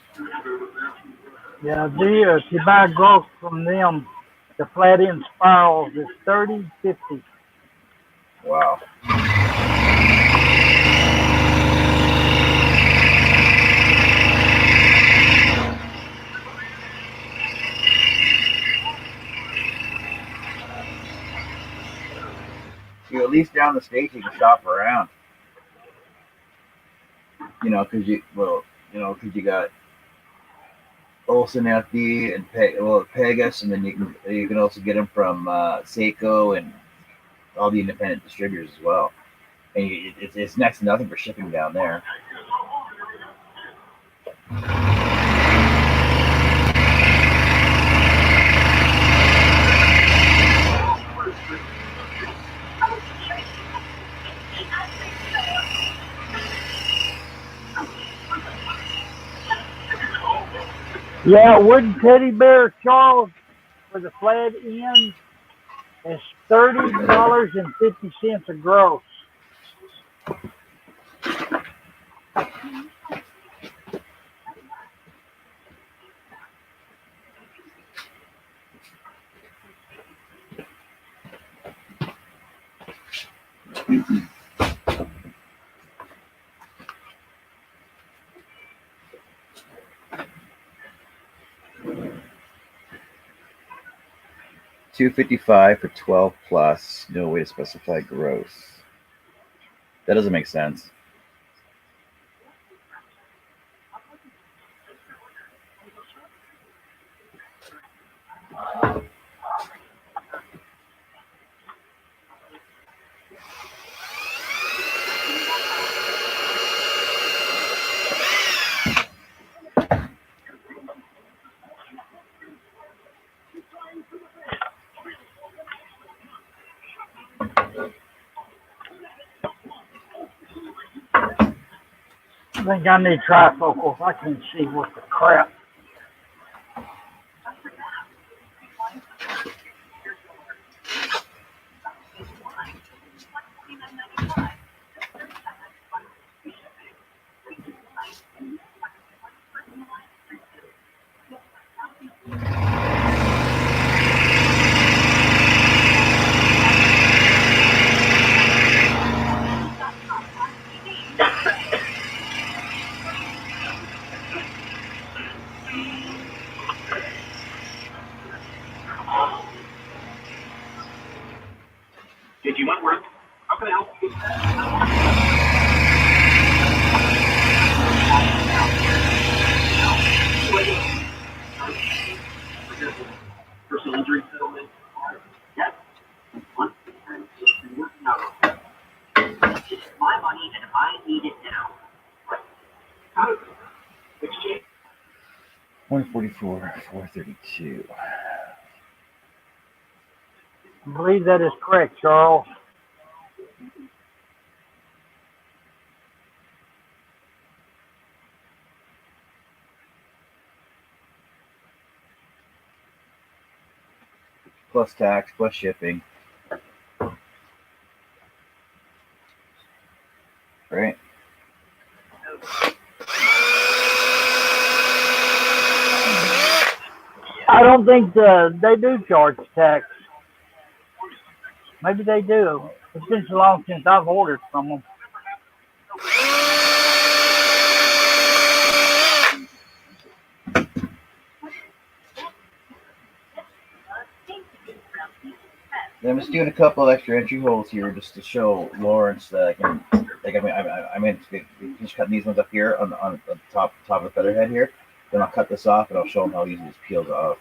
Yeah, if you buy growth from them, the flat end spirals is 30, 50. Wow. You at least down the state you can shop around. Because you got Olsen FD and Pegasus, and then you can also get them from Seiko and all the independent distributors as well. And it's next to nothing for shipping down there. Yeah, wooden teddy bear, Charles, for the flat end is $30.50 a gross. $255 for 12 plus. No way to specify gross. That doesn't make sense. I think I need trifocals. I can't see what the crap. Did you want work? How can I help you? Personal injury settlement? Yes. One. No. It's my money and I need it now. How does exchange? 144, 432. I believe that is correct, Charles. Plus tax, plus shipping. Right? I don't think they do charge tax. Maybe they do. It's been so long since I've ordered from them. I'm just doing a couple extra entry holes here just to show Lawrence that I can. Like I mean, just cutting these ones up here on the top of the feather head here. Then I'll cut this off and I'll show him how easy this peels off.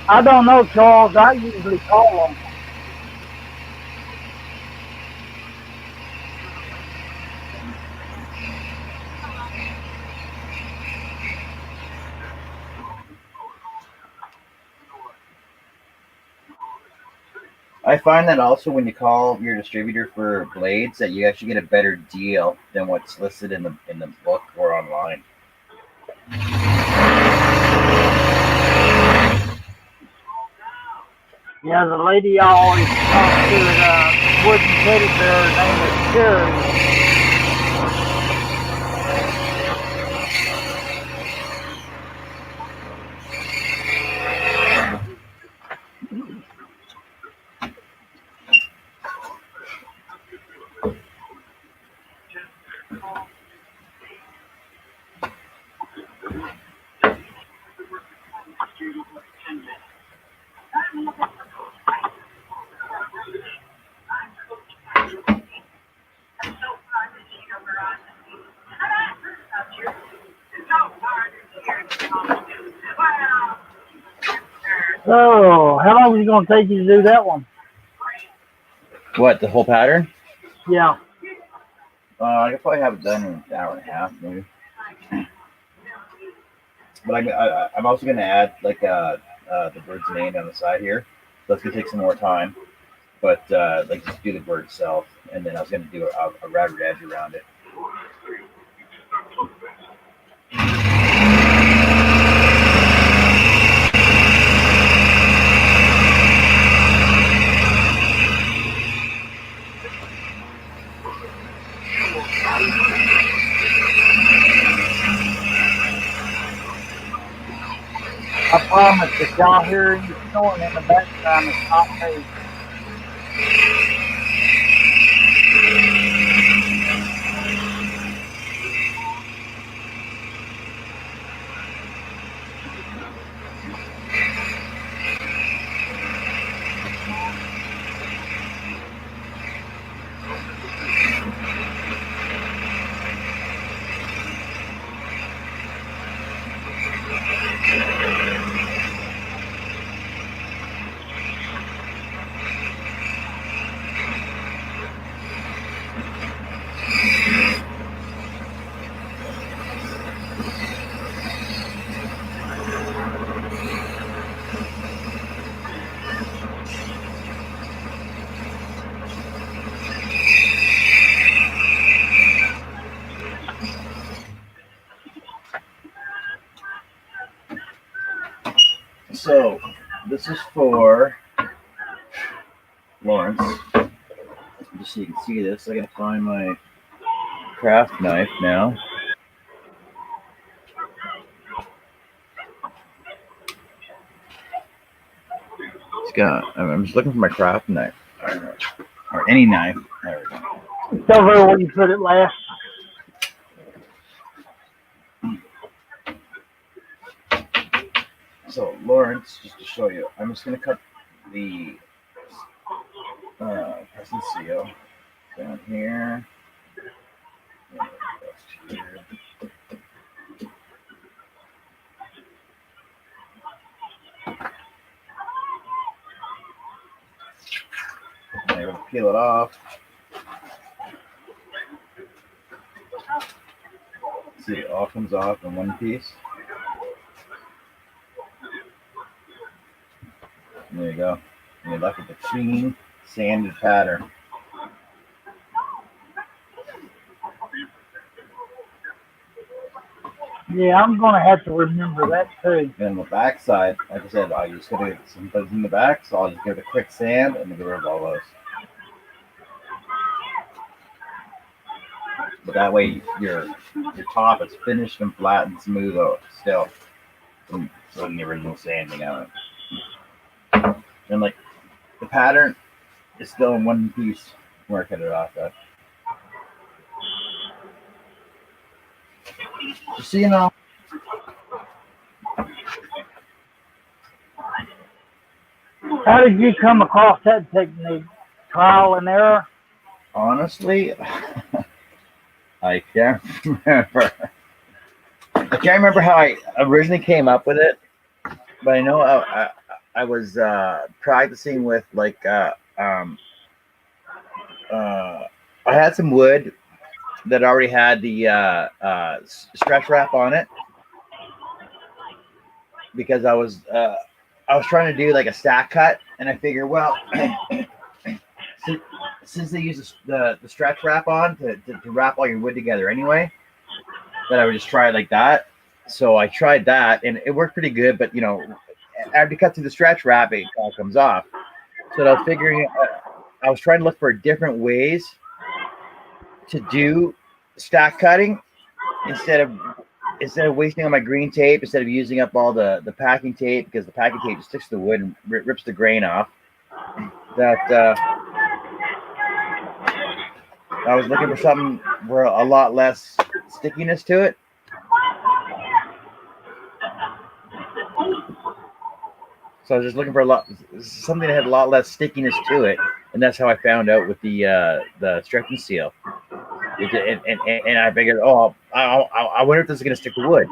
I don't know, Charles. I usually call them. I find that also when you call your distributor for blades, that you actually get a better deal than what's listed in the book or online. Yeah, the lady I always talk to at Wooden Teddy Bear, her name is Sherry. So, how long is it going to take you to do that one? What, the whole pattern? Yeah. I could probably have it done in an hour and a half, maybe. But I'm also going to add like the bird's name on the side here. So that's going to take some more time. But like just do the bird itself, and then I was going to do a routed edge around it. I promise if y'all hear any snoring in the background, it's not me. So this is for Lawrence. Just so you can see this, I gotta find my craft knife now. I'm just looking for my craft knife. Or any knife. There we go. It's over there where you put it last. So Lawrence, just to show you, I'm just gonna cut the press and seal down here. I'm able to peel it off. See, it all comes off in one piece. And there you go. And you're left with a clean, sanded pattern. Yeah, I'm going to have to remember that too. And the back side, like I said, I just gotta get some fuzz in the back, so I'll just give it a quick sand and then get rid of all those. But that way your top is finished and flat and smooth still from the original sanding on it. And like the pattern is still in one piece where I cut it off at. Just so you know. How did you come across that technique? Trial and error? Honestly, I can't remember. I can't remember how I originally came up with it, but I know I was practicing with like I had some wood that already had the stretch wrap on it because I was trying to do like a stack cut, and I figured, well, since they use the stretch wrap on to wrap all your wood together anyway, that I would just try it like that. So I tried that, and it worked pretty good. But after you cut through the stretch wrap, it all comes off. So I was figuring, I was trying to look for different ways to do stack cutting instead of wasting all my green tape, instead of using up all the packing tape, because the packing tape just sticks to the wood and rips the grain off. That I was looking for something where a lot less stickiness to it. So I was just looking for something that had a lot less stickiness to it, and that's how I found out with the stretching seal. And I figured, oh, I wonder if this is gonna stick to wood.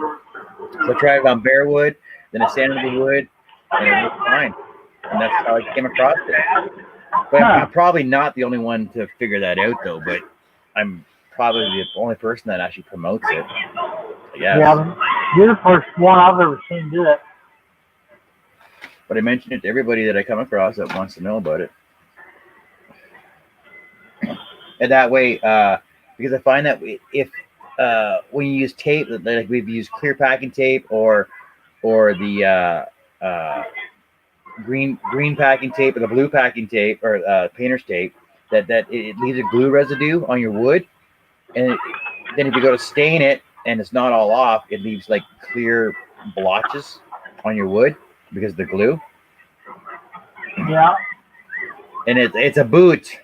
So I tried it on bare wood, then I sanded the wood, and it worked fine. And that's how I came across it. But I'm probably not the only one to figure that out, though. But I'm probably the only person that actually promotes it. Yeah, you're the first one I've ever seen do it. But I mentioned it to everybody that I come across that wants to know about it. And that way, because I find that if when you use tape, like we've used clear packing tape or the green packing tape or the blue packing tape or painter's tape, that it leaves a glue residue on your wood, and then if you go to stain it and it's not all off, it leaves like clear blotches on your wood because of the glue. Yeah. And it's a boot.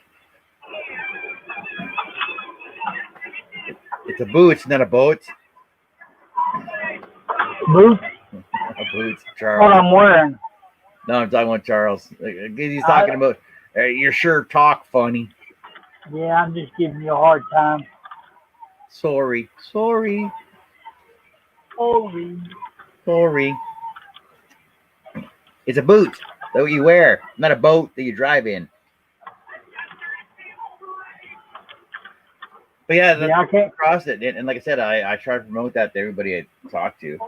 It's a boot, it's not a boat. Boot? A boot, Charles. What I'm wearing. No, I'm talking about Charles. He's talking about your shirt talk funny. Yeah, I'm just giving you a hard time. Sorry. It's a boot that you wear, not a boat that you drive in. But yeah, I came across it, and like I said, I try to promote that to everybody I talk to.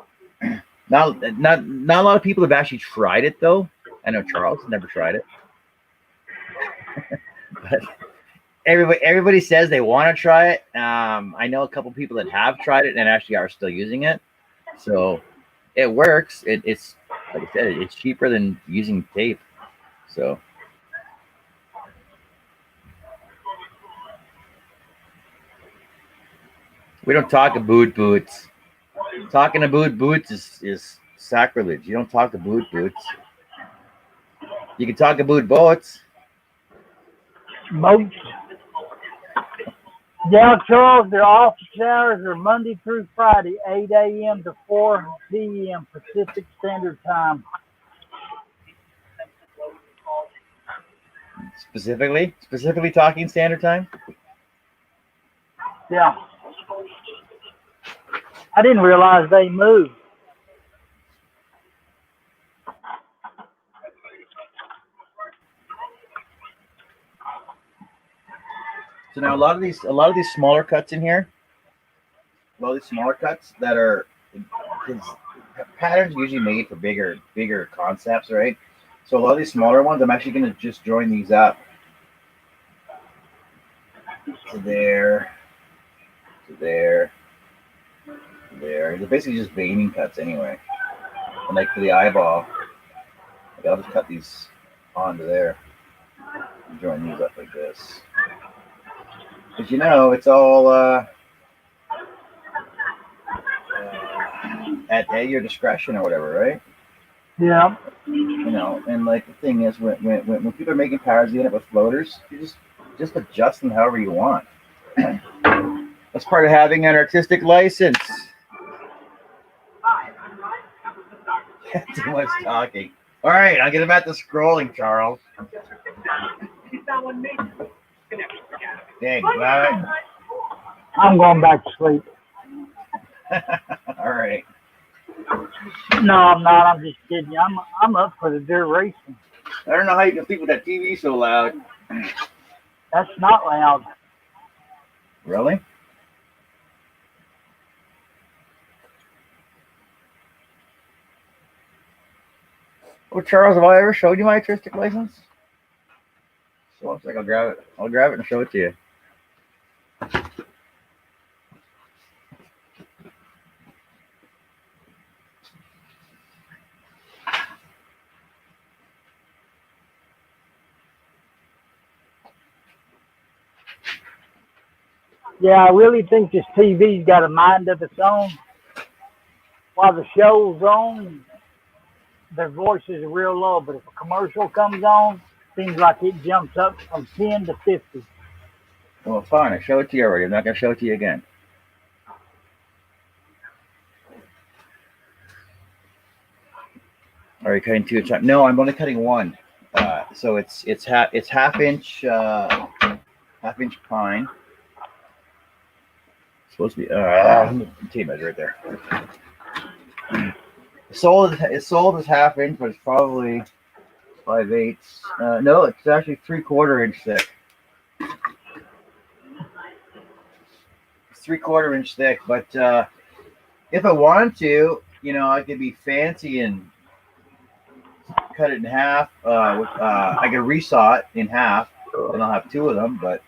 Not a lot of people have actually tried it though. I know Charles never tried it, but everybody says they want to try it. I know a couple people that have tried it and actually are still using it, so it works. It's like I said, it's cheaper than using tape, so. We don't talk about boots. Talking about boots is sacrilege. You don't talk about boots. You can talk about boats. Boats. Yeah, Charles, their office hours are Monday through Friday, 8 a.m. to 4 p.m. Pacific Standard Time. Specifically talking Standard Time? Yeah. I didn't realize they moved. So now a lot of these smaller cuts in here, a lot of these smaller cuts that are, because patterns are usually made for bigger concepts, right? So a lot of these smaller ones, I'm actually going to just join these up to there, to there, to there. They're basically just veining cuts anyway. And like for the eyeball, I'll just cut these onto there and join these up like this. Because it's all at your discretion or whatever, right? Yeah. And like the thing is, when people are making patterns, you end up with floaters, you just adjust them however you want. That's part of having an artistic license. Too much talking. All right, I'll get back to scrolling, Charles. Dang, glad. I'm going back to sleep. All right. No, I'm not. I'm just kidding you. I'm up for the dirt racing. I don't know how you can sleep with that TV so loud. That's not loud. Really? Oh, Charles, have I ever showed you my artistic license? So looks like I'll grab it. I'll grab it and show it to you. Yeah, I really think this TV's got a mind of its own. While the show's on, their voices are real low, but if a commercial comes on, seems like it jumps up from 10 to 50. Well, fine. I showed it to you already. I'm not going to show it to you again. Are you cutting two at a time? No, I'm only cutting one. So it's half inch pine. It's supposed to be tape measure right there. It's sold as half inch, but it's probably 5/8. No, it's actually 3/4 inch thick. It's 3/4 inch thick, but if I wanted to, I could be fancy and cut it in half. I could resaw it in half, and I'll have two of them. But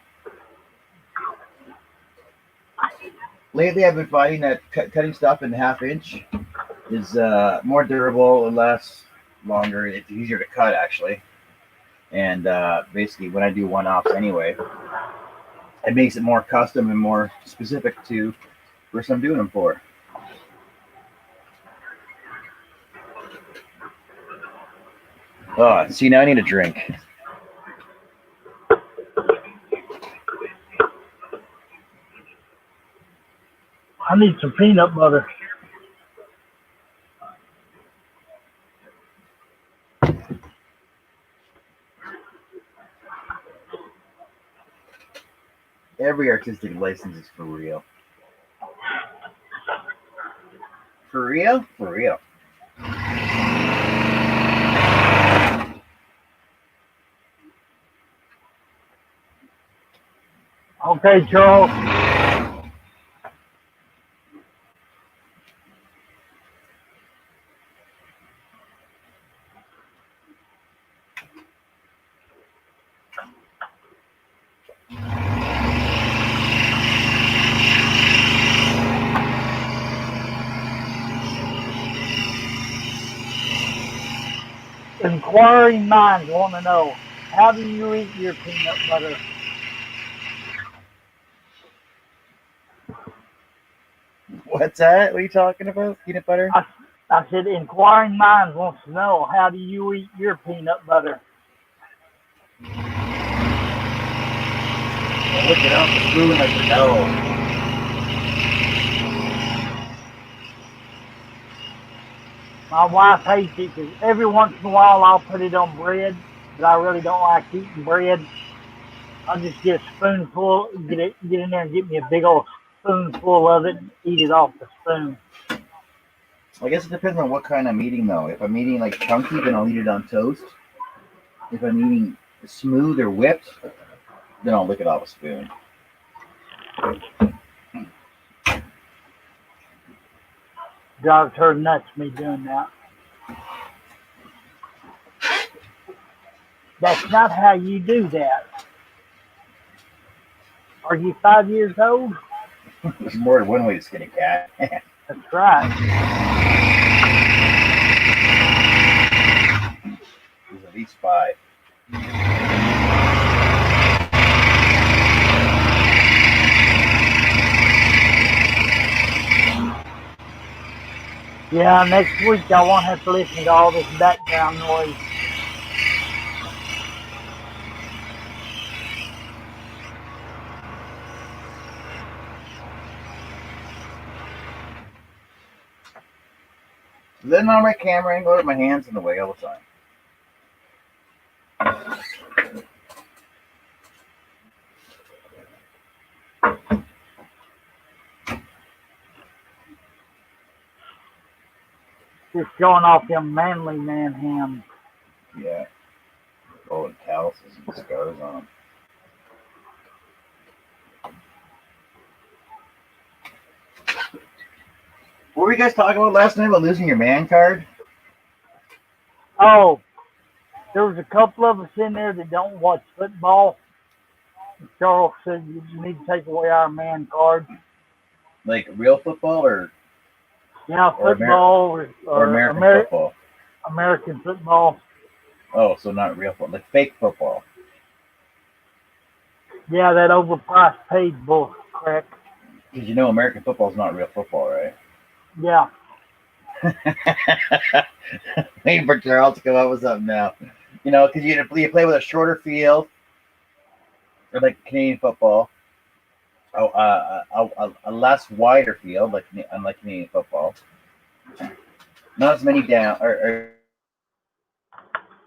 lately, I've been finding that cutting stuff in half inch is more durable and lasts longer. It's easier to cut actually, and basically when I do one-offs anyway, it makes it more custom and more specific to person I'm doing them for. Oh, see, now I need a drink. I need some peanut butter. Every artistic license is for real. For real? For real. Okay, Charles. Inquiring minds want to know, how do you eat your peanut butter? What's that? What are you talking about? Peanut butter? I said, inquiring minds wants to know, how do you eat your peanut butter? Well, look it up. The spoon like the no. My wife hates it because every once in a while I'll put it on bread, but I really don't like eating bread. I'll just get a spoonful, get in there and get me a big old spoonful of it and eat it off the spoon. I guess it depends on what kind I'm eating, though. If I'm eating like chunky, then I'll eat it on toast. If I'm eating smooth or whipped, then I'll lick it off a spoon. Drives her nuts me doing that. That's not how you do that. Are you 5 years old? There's more than one way to skin a cat. That's right. There's at least 5. Yeah, next week I won't have to listen to all this background noise. Then on my camera angle, with my hands in the way all the time. Just showing off them manly man hams. Yeah. Oh, and calluses and scars on them. What were you guys talking about last night about losing your man card? Oh, there was a couple of us in there that don't watch football. Charles said you need to take away our man card. Like real football or Yeah, or, football or or American football? American football. Oh, so not real football, like fake football. Yeah, that overpriced paid bull crap. Because you know American football is not real football, right? Yeah. Waiting for Charles to come up with something now. You know, because you play with a shorter field, or like Canadian football. A less wider field, unlike Canadian football. Not as many down, or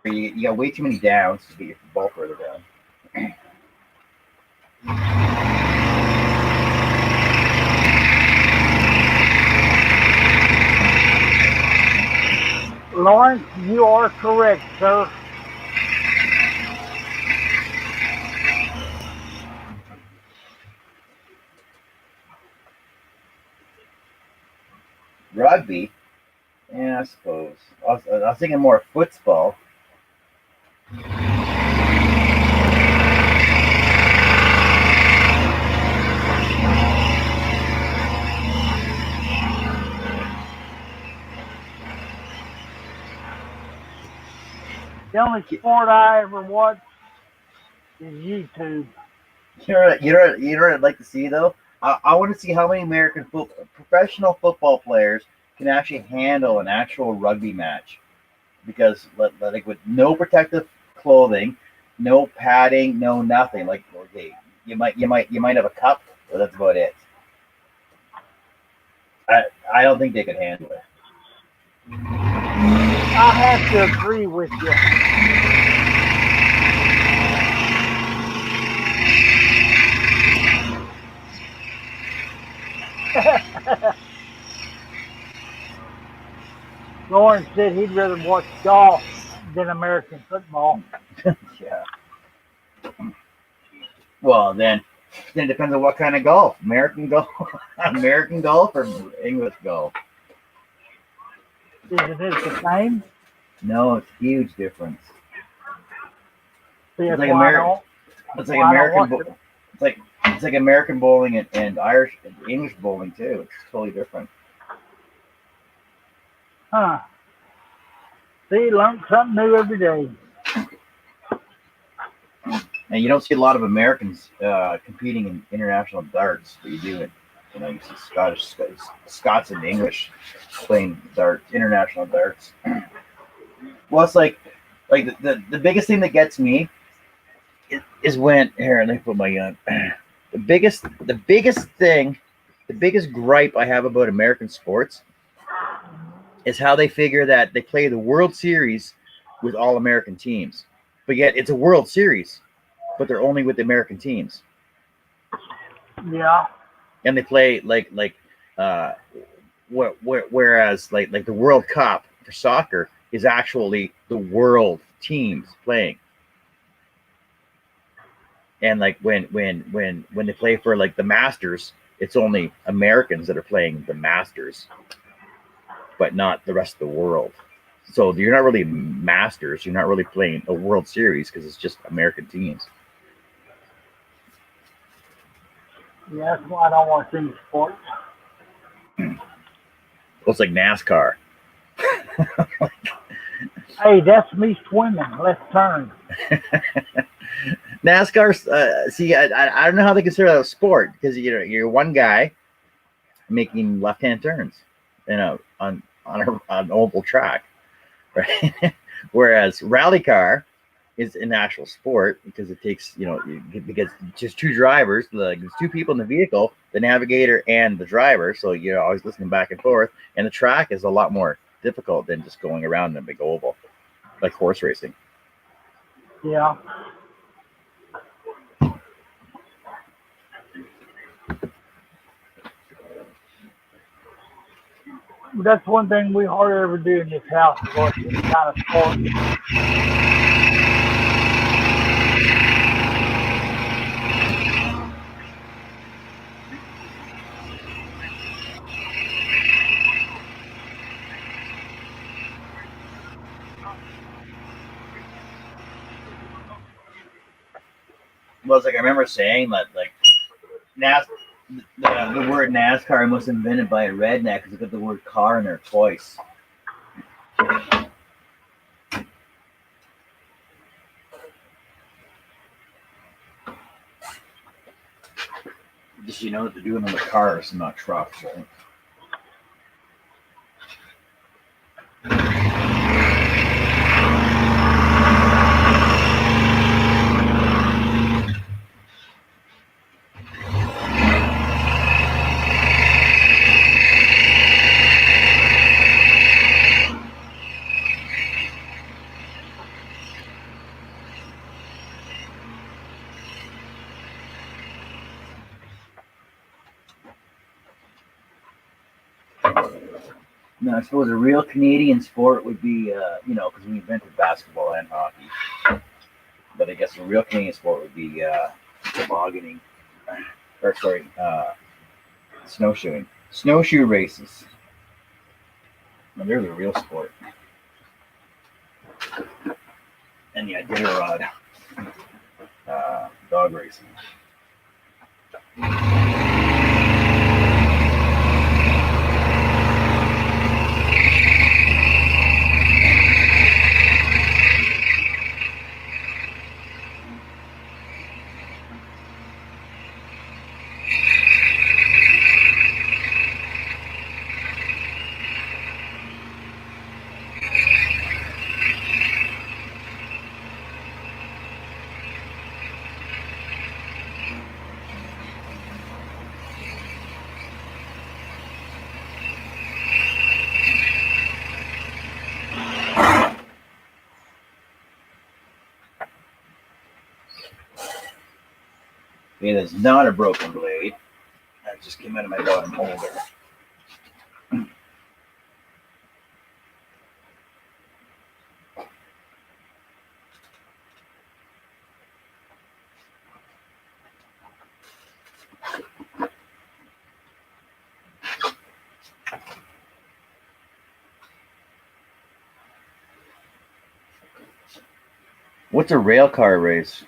you got way too many downs to get your ball further down. Lawrence, you are correct, sir. Rugby, yeah, I suppose. I was thinking more football. The only sport I ever watch is YouTube. You know what I'd like to see though. I want to see how many professional football players can actually handle an actual rugby match, because like with no protective clothing, no padding, no nothing. Like, okay, you might have a cup, but that's about it. I don't think they could handle it. I have to agree with you. Lawrence said he'd rather watch golf than American football. Yeah. Well, then it depends on what kind of golf. American golf, American golf, or English golf. Isn't it the same? No, it's a huge difference. See, It's that's like why I American. don't. It's like Why I don't American. watch it. It's like American bowling and Irish, English bowling too. It's totally different. Huh. See, learn something new every day. And you don't see a lot of Americans competing in international darts, but you do it. You know, you see Scots and English playing darts, international darts. Well, it's like the biggest thing that gets me is when here. Let me put my the biggest thing, the biggest gripe I have about American sports is how they figure that they play the World Series with all American teams, but yet it's a World Series, but they're only with the American teams. Yeah. And they play whereas like the World Cup for soccer is actually the world teams playing. And like when they play for like the Masters, it's only Americans that are playing the Masters, but not the rest of the world. So you're not really Masters. You're not really playing a World Series because it's just American teams. Yeah, that's why I don't watch any sports. Well, it's like NASCAR. Hey, that's me swimming. Let's turn. NASCAR. See, I don't know how they consider that a sport, because you're one guy making left-hand turns, on an oval track, right? Whereas rally car is an actual sport, because it takes because just two drivers, like there's two people in the vehicle, the navigator and the driver, so you're always listening back and forth, and the track is a lot more difficult than just going around in a big oval, like horse racing. Yeah. That's one thing we hardly ever do in this house is watch any kind of sport. Well, it's like I remember saying that, like the word NASCAR was invented by a redneck because they put the word car in their twice. Just you know what they're doing on the cars and not trucks, right? No, I suppose a real Canadian sport would be, because we invented basketball and hockey. But I guess a real Canadian sport would be tobogganing, or sorry, snowshoeing, snowshoe races. Now, there's a real sport. And yeah, Iditarod, dog racing. It is not a broken blade. That just came out of my bottom holder. What's a rail car race?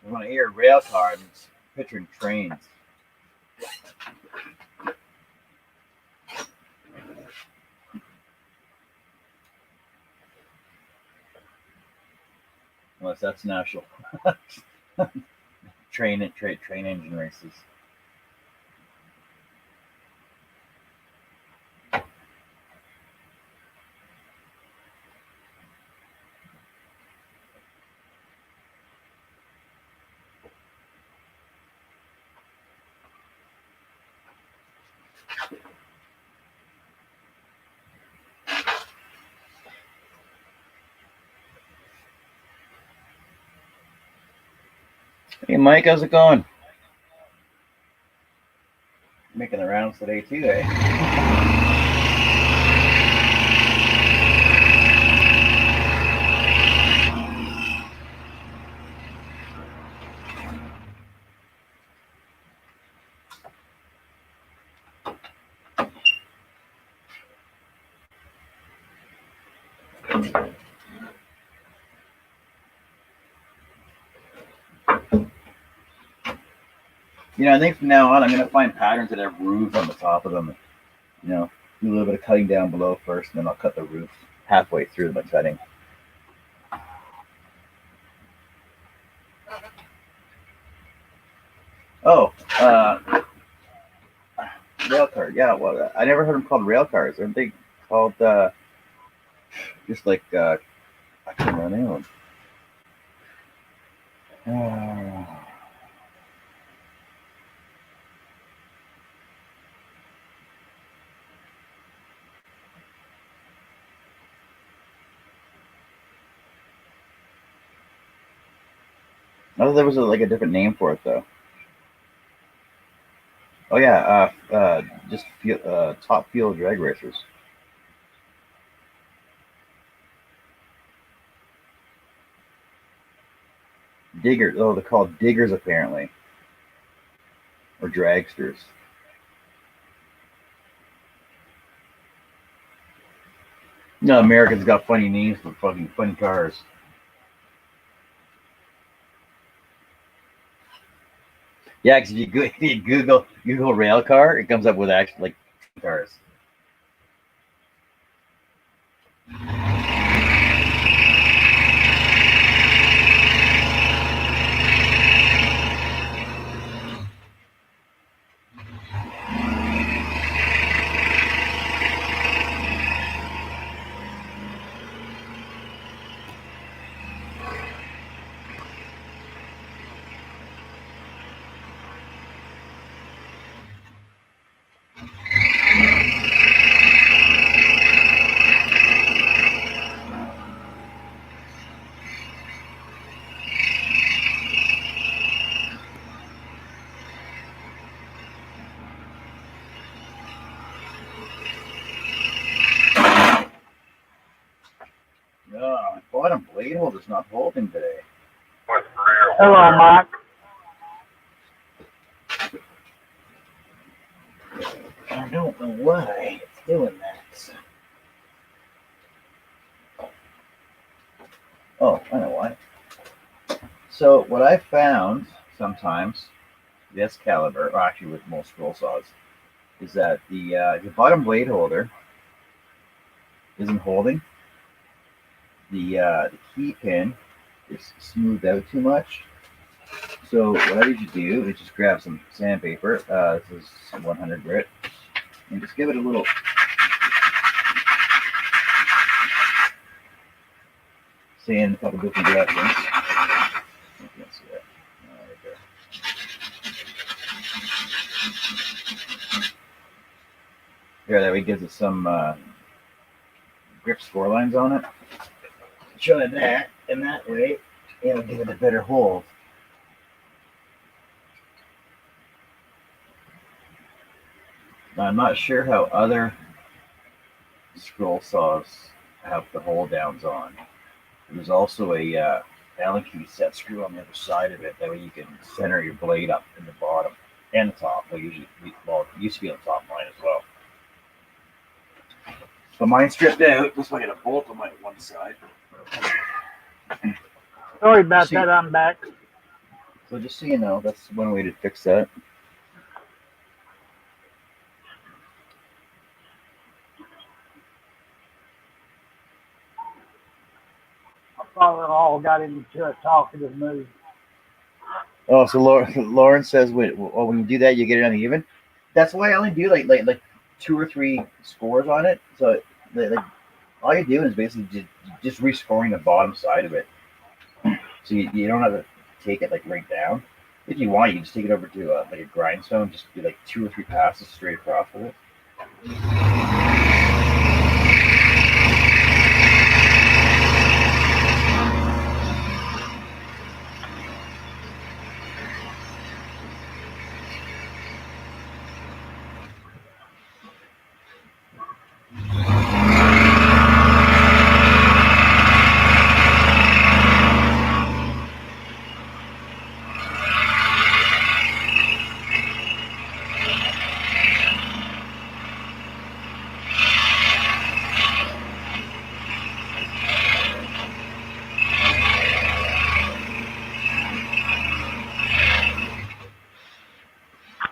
When I hear rail car, I'm picturing trains. Unless that's national. train engine races. Hey Mike, how's it going? Making the rounds today too, eh? I think from now on I'm gonna find patterns that have roofs on the top of them. Do a little bit of cutting down below first, and then I'll cut the roof. halfway through my cutting. Oh, rail car. Yeah, well, I never heard them called rail cars. Aren't they called just like I can't remember the name of them. I thought there was like a different name for it though. Oh yeah, just top fuel drag racers. Diggers. Oh, they're called diggers apparently, or dragsters. No, Americans got funny names for fucking funny cars. Yeah, because if you Google rail car, it comes up with actually like cars. My bottom blade holder's not holding today. Hello, Mike. I don't know why it's doing that. Oh, I know why. So what I found sometimes, this caliber, or actually with most scroll saws, is that the bottom blade holder isn't holding. The key pin is smoothed out too much. So what I usually do is just grab some sandpaper. This is 100 grit, and just give it a little. Sand a couple different directions. You can't see that. Right there. Here, that way gives it some grip score lines on it. Show it that, and that way it'll give it a better hold. Now, I'm not sure how other scroll saws have the hold downs on. There's also a Allen key set screw on the other side of it. That way you can center your blade up in the bottom and the top. Well, it used to be on the top line as well. But mine's stripped out. This way I got a bolt on my one side. Sorry about that. I'm back. So just so you know, that's one way to fix that. My father-in-law got into a talkative mood. Oh, so Lauren says when you do that, you get it uneven. That's why I only do like 2 or 3 scores on it. So like all you're doing is basically just rescoring the bottom side of it. So you don't have to take it like right down. If you want, you can just take it over to like a grindstone. Just do like 2 or 3 passes straight across with it.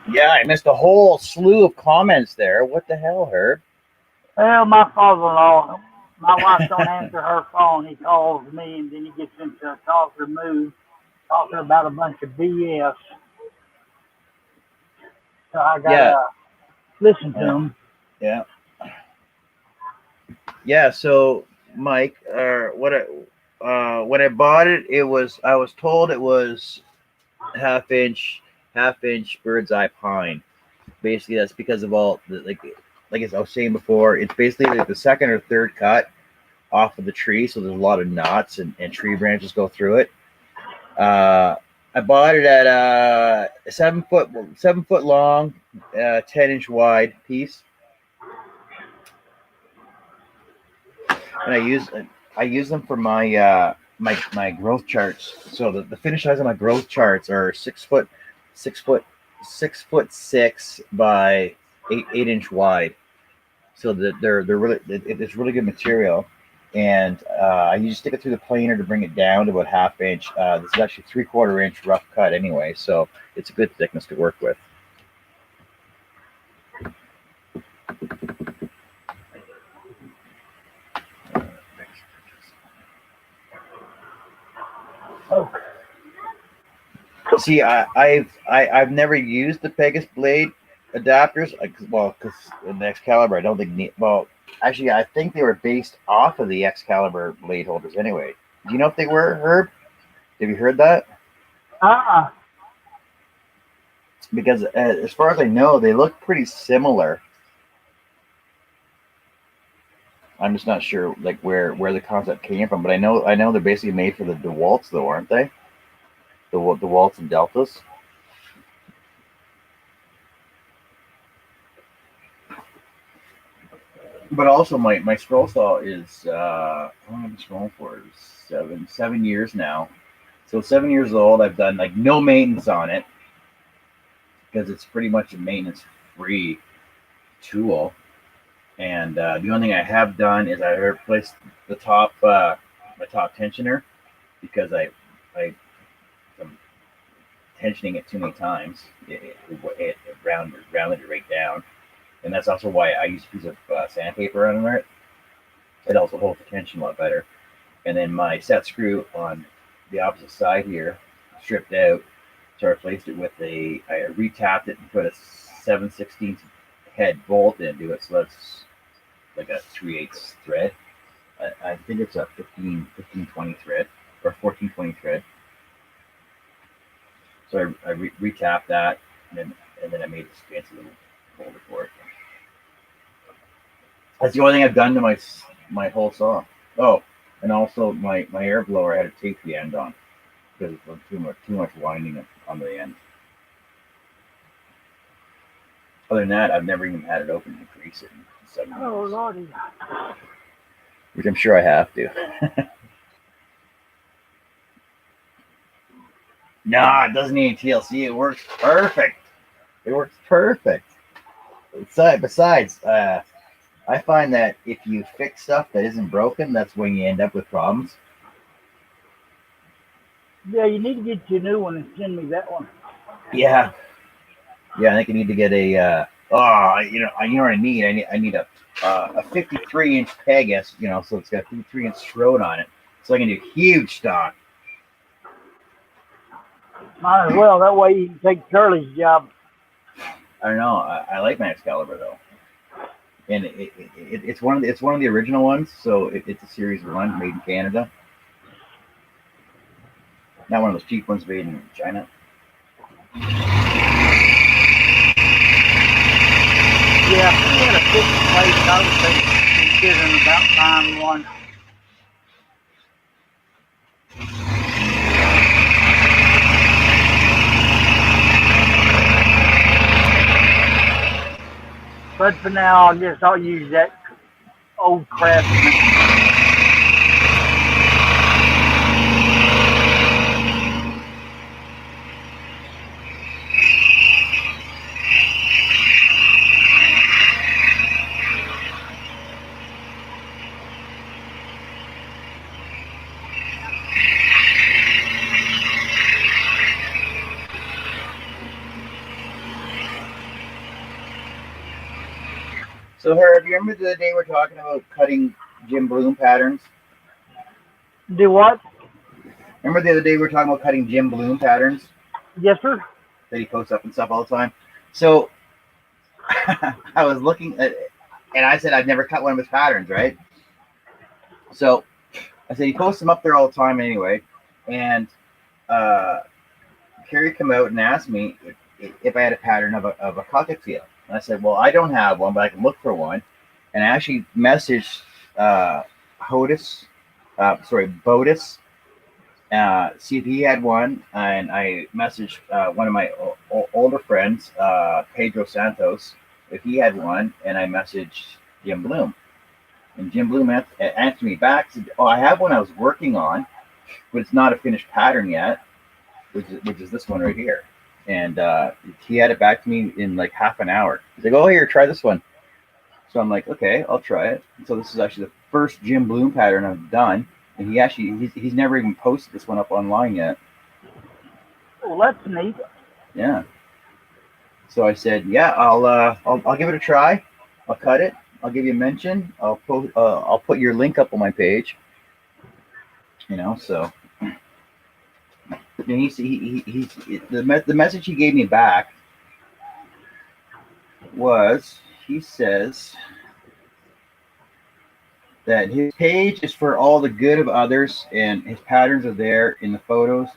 Yeah, I missed a whole slew of comments there. What the hell, Herb? Well, my father-in-law, My wife don't answer her phone. He calls me, and then he gets into a talker mood, talking about a bunch of BS. So I Yeah, gotta listen to yeah, him. yeah, yeah. So, Mike, when I bought it, I was told it was half inch bird's eye pine. Basically, that's because of all the, like as I was saying before, it's basically like the second or third cut off of the tree, so there's a lot of knots and tree branches go through it. I bought it at a 7 foot long, 10-inch wide piece, and I use them for my growth charts. So the finish size of my growth charts are 6 foot, 6 foot, 6 foot 6 by 8 inch wide. So that they're really it's really good material. And I usually stick it through the planer to bring it down to about half inch. This is actually 3/4 inch rough cut anyway, so it's a good thickness to work with. Oh, See, I've never used the Pegasus blade adapters. Because the Excalibur, I don't think well, actually, I think they were based off of the Excalibur blade holders anyway. Do you know if they were, Herb? Have you heard that? uh-uh. Because as far as I know, they look pretty similar. I'm just not sure like where the concept came from, but I know they're basically made for the DeWalt's though, aren't they? The DeWalt's and Deltas. But also my scroll saw is how long have I been scrolling for? Seven years now. So 7 years old. I've done like no maintenance on it because it's pretty much a maintenance free tool. And the only thing I have done is I replaced the top my top tensioner because I am tensioning it too many times. It rounded it right down, and that's also why I use a piece of sandpaper under it. It also holds the tension a lot better. And then my set screw on the opposite side here stripped out, so I replaced it with I retapped it and put a 7/16 head bolt into it, so that's like a 3/8 thread. I think it's a 1520 thread or 1420 thread. So I retapped that, and then I made this fancy little holder for it. That's the only thing I've done to my whole saw. Oh, and also my air blower I had to tape the end on because it was too much winding on the end. Other than that, I've never even had it open to grease it in 7 Oh, years, Lordy. which I'm sure I have to. Nah, it doesn't need TLC. It works perfect. It works perfect. Besides, I find that if you fix stuff that isn't broken, that's when you end up with problems. Yeah, you need to get you a new one and send me that one. Yeah, yeah. I think I need to get a. You know what I need. I need a 53-inch Pegasus. You know, so it's got a 53-inch throat on it, so I can do huge stock. Might as well. That way you can take Curly's job. I don't know. I like my Excalibur though, and it's one of the original ones. So it's a series one made in Canada. Not one of those cheap ones made in China. Yeah, if we had a fixed place, I would say considering about buying one. But for now, I guess I'll use that old Craftsman. So, Herb, you remember the day we're talking about cutting Jim Blume patterns? Do what? Remember the other day we were talking about cutting Jim Blume patterns Yes, sir. that he posts up and stuff all the time? So I was looking at, and I said I've never cut one of his patterns, right? So I said he posts them up there all the time anyway, and Carrie come out and asked me if I had a pattern of a cockatiel. And I said, well, I don't have one, but I can look for one. And I actually messaged Bodis, see if he had one. And I messaged one of my older friends, Pedro Santos, if he had one. And I messaged Jim Bloom. And Jim Bloom answered me back, said, oh, I have one I was working on, but it's not a finished pattern yet, which is this one right here. And he had it back to me in like half an hour. He's like, oh, here, try this one. So I'm like, okay, I'll try it. And so this is actually the first Jim Bloom pattern I've done. And he's never even posted this one up online yet. Well, that's neat. Yeah. So I said, yeah, I'll give it a try. I'll cut it. I'll give you a mention. I'll put your link up on my page. So the message he gave me back was, he says that his page is for all the good of others, and his patterns are there in the photos.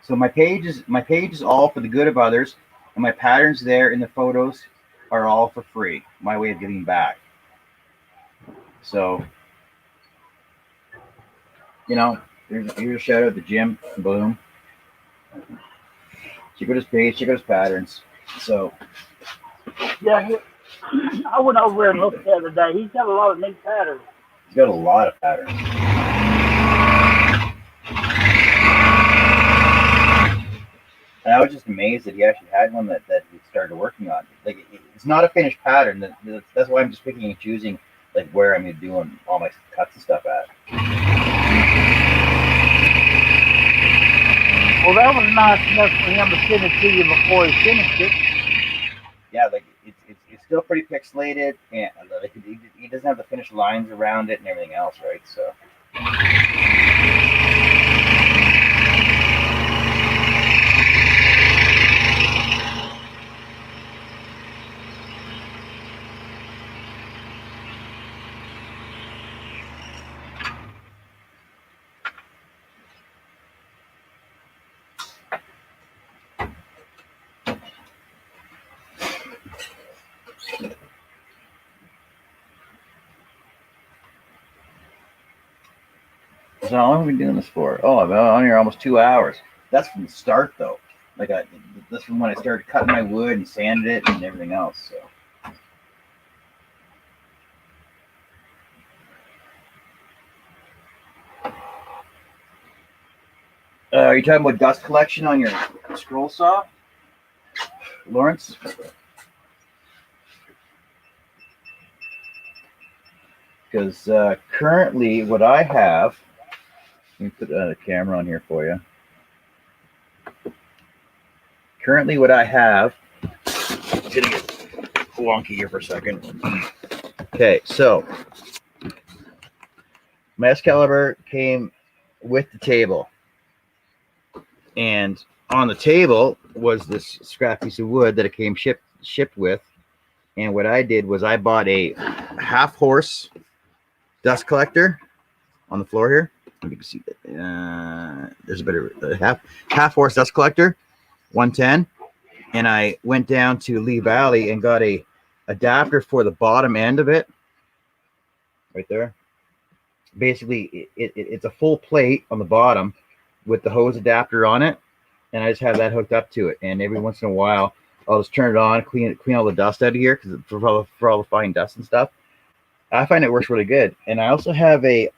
So my page is all for the good of others, and my patterns there in the photos are all for free. My way of giving back. So, here's a shout out to Jim Bloom. Check out his page, check out his patterns. So, Yeah, I went over there and looked the other day. He's got a lot of neat patterns. he's got a lot of patterns. And I was just amazed that he actually had one that he started working on. Like, it's not a finished pattern. That's why I'm just picking and choosing like where I'm doing all my cuts and stuff at. Well, that was nice enough for him to send it to you before he finished it. Yeah, like it's still pretty pixelated, and like, he doesn't have the finished lines around it and everything else, right? So. So how long have we been doing this for? Oh, I've been on here almost 2 hours. That's from the start, though. That's from when I started cutting my wood and sanded it and everything else. So. Are you talking about dust collection on your scroll saw, Lawrence? Because currently what I have, let me put a camera on here for you. Currently what I have, I'm going to get wonky here for a second. Okay, so my Excalibur came with the table. And on the table was this scrap piece of wood that it came shipped with. And what I did was I bought a half horse dust collector on the floor here. You can see that. There's a better half horse dust collector, 110. And I went down to Lee Valley and got a adapter for the bottom end of it, right there. Basically, it's a full plate on the bottom with the hose adapter on it, and I just have that hooked up to it. And every once in a while, I'll just turn it on, clean all the dust out of here because for all the fine dust and stuff. I find it works really good. And I also have an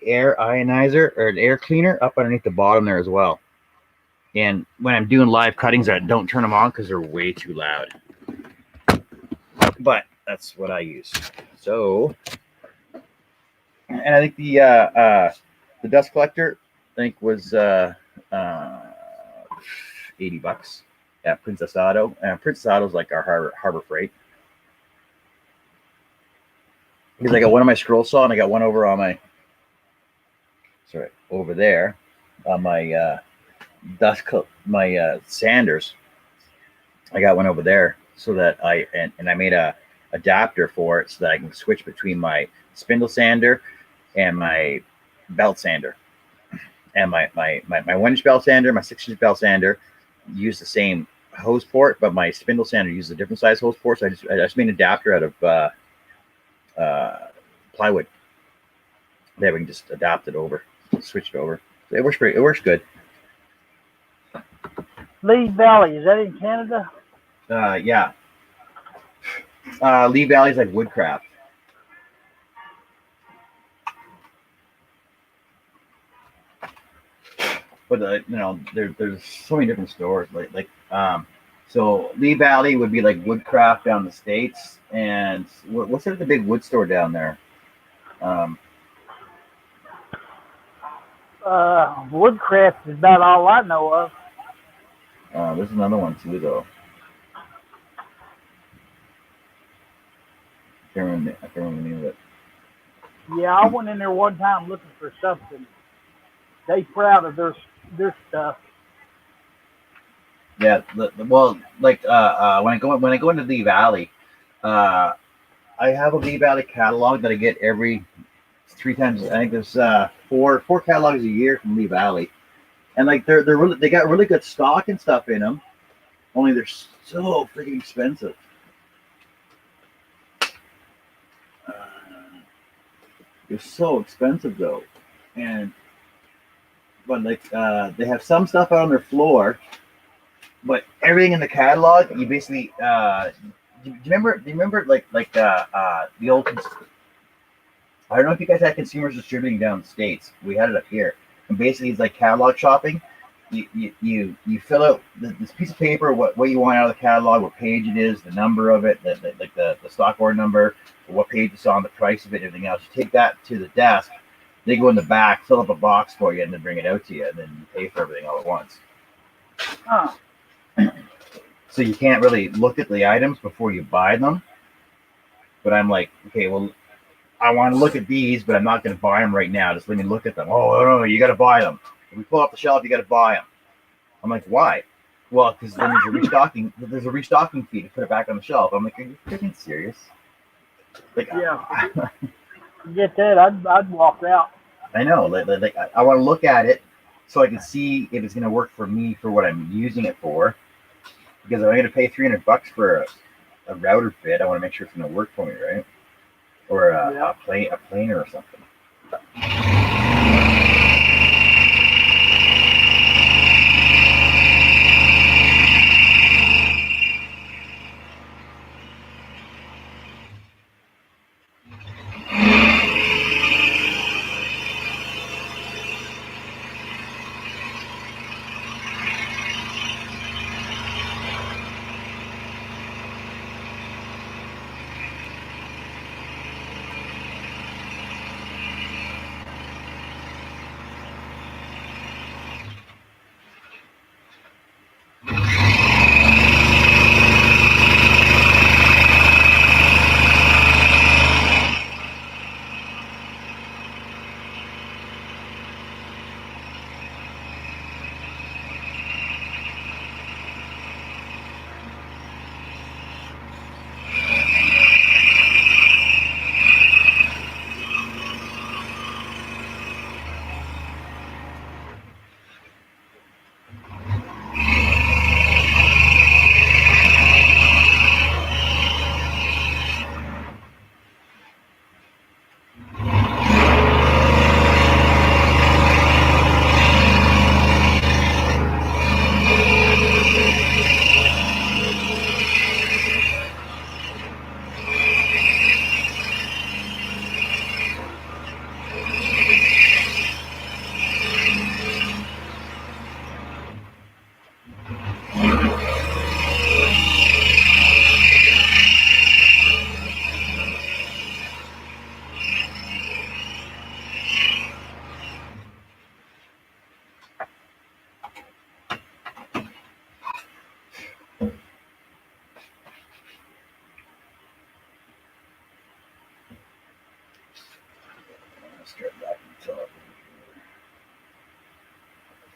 air ionizer or an air cleaner up underneath the bottom there as well. And when I'm doing live cuttings, I don't turn them on because they're way too loud. But that's what I use. So, and I think the dust collector, I think was $80 at Princess Auto. Princess Auto is like our Harbor Freight. because I got one on my scroll saw and I got one over on my over there on my my sanders. I got one over there so that and I made a adapter for it so that I can switch between my spindle sander and my belt sander. And my 1 inch belt sander, my 6 inch belt sander use the same hose port, but my spindle sander uses a different size hose port. So I just made an adapter out of plywood. That we can just adapt it over, switch it over. It works great. It works good. Lee Valley, is that in Canada? Yeah. Lee Valley's like woodcraft. But there's so many different stores. So Lee Valley would be like woodcraft down in the States, and what's the big wood store down there? Woodcraft is about all I know of. There's another one too, though. I can't remember the name of it. Yeah, I went in there one time looking for something. They proud of their stuff. Yeah, well, like when I go into Lee Valley, I have a Lee Valley catalog that I get every 3 times. I think there's four catalogs a year from Lee Valley, and like they got really good stock and stuff in them. Only they're so freaking expensive. They're so expensive though, but like they have some stuff out on their floor, but everything in the catalog you basically do you remember like the old. I don't know if you guys had consumers distributing down the States. We had it up here, and basically it's like catalog shopping. You fill out this piece of paper, what you want out of the catalog, what page it is, the number of it, the stock order number, what page it's on, the price of it, everything else. You take that to the desk. They go in the back, fill up a box for you, and then bring it out to you, and then you pay for everything all at once. Huh. So you can't really look at the items before you buy them. But I'm like, okay, well, I want to look at these, but I'm not going to buy them right now. Just let me look at them. Oh, no, you got to buy them. If we pull off the shelf, you got to buy them. I'm like, why? Well, because then there's a restocking. There's a restocking fee to put it back on the shelf. I'm like, are you freaking serious? Like, yeah. Get that? I'd walk out. I know. Like I want to look at it so I can see if it's going to work for me for what I'm using it for. Because if I'm going to pay $300 for a router bit, I want to make sure it's going to work for me, right? Or a planer or something.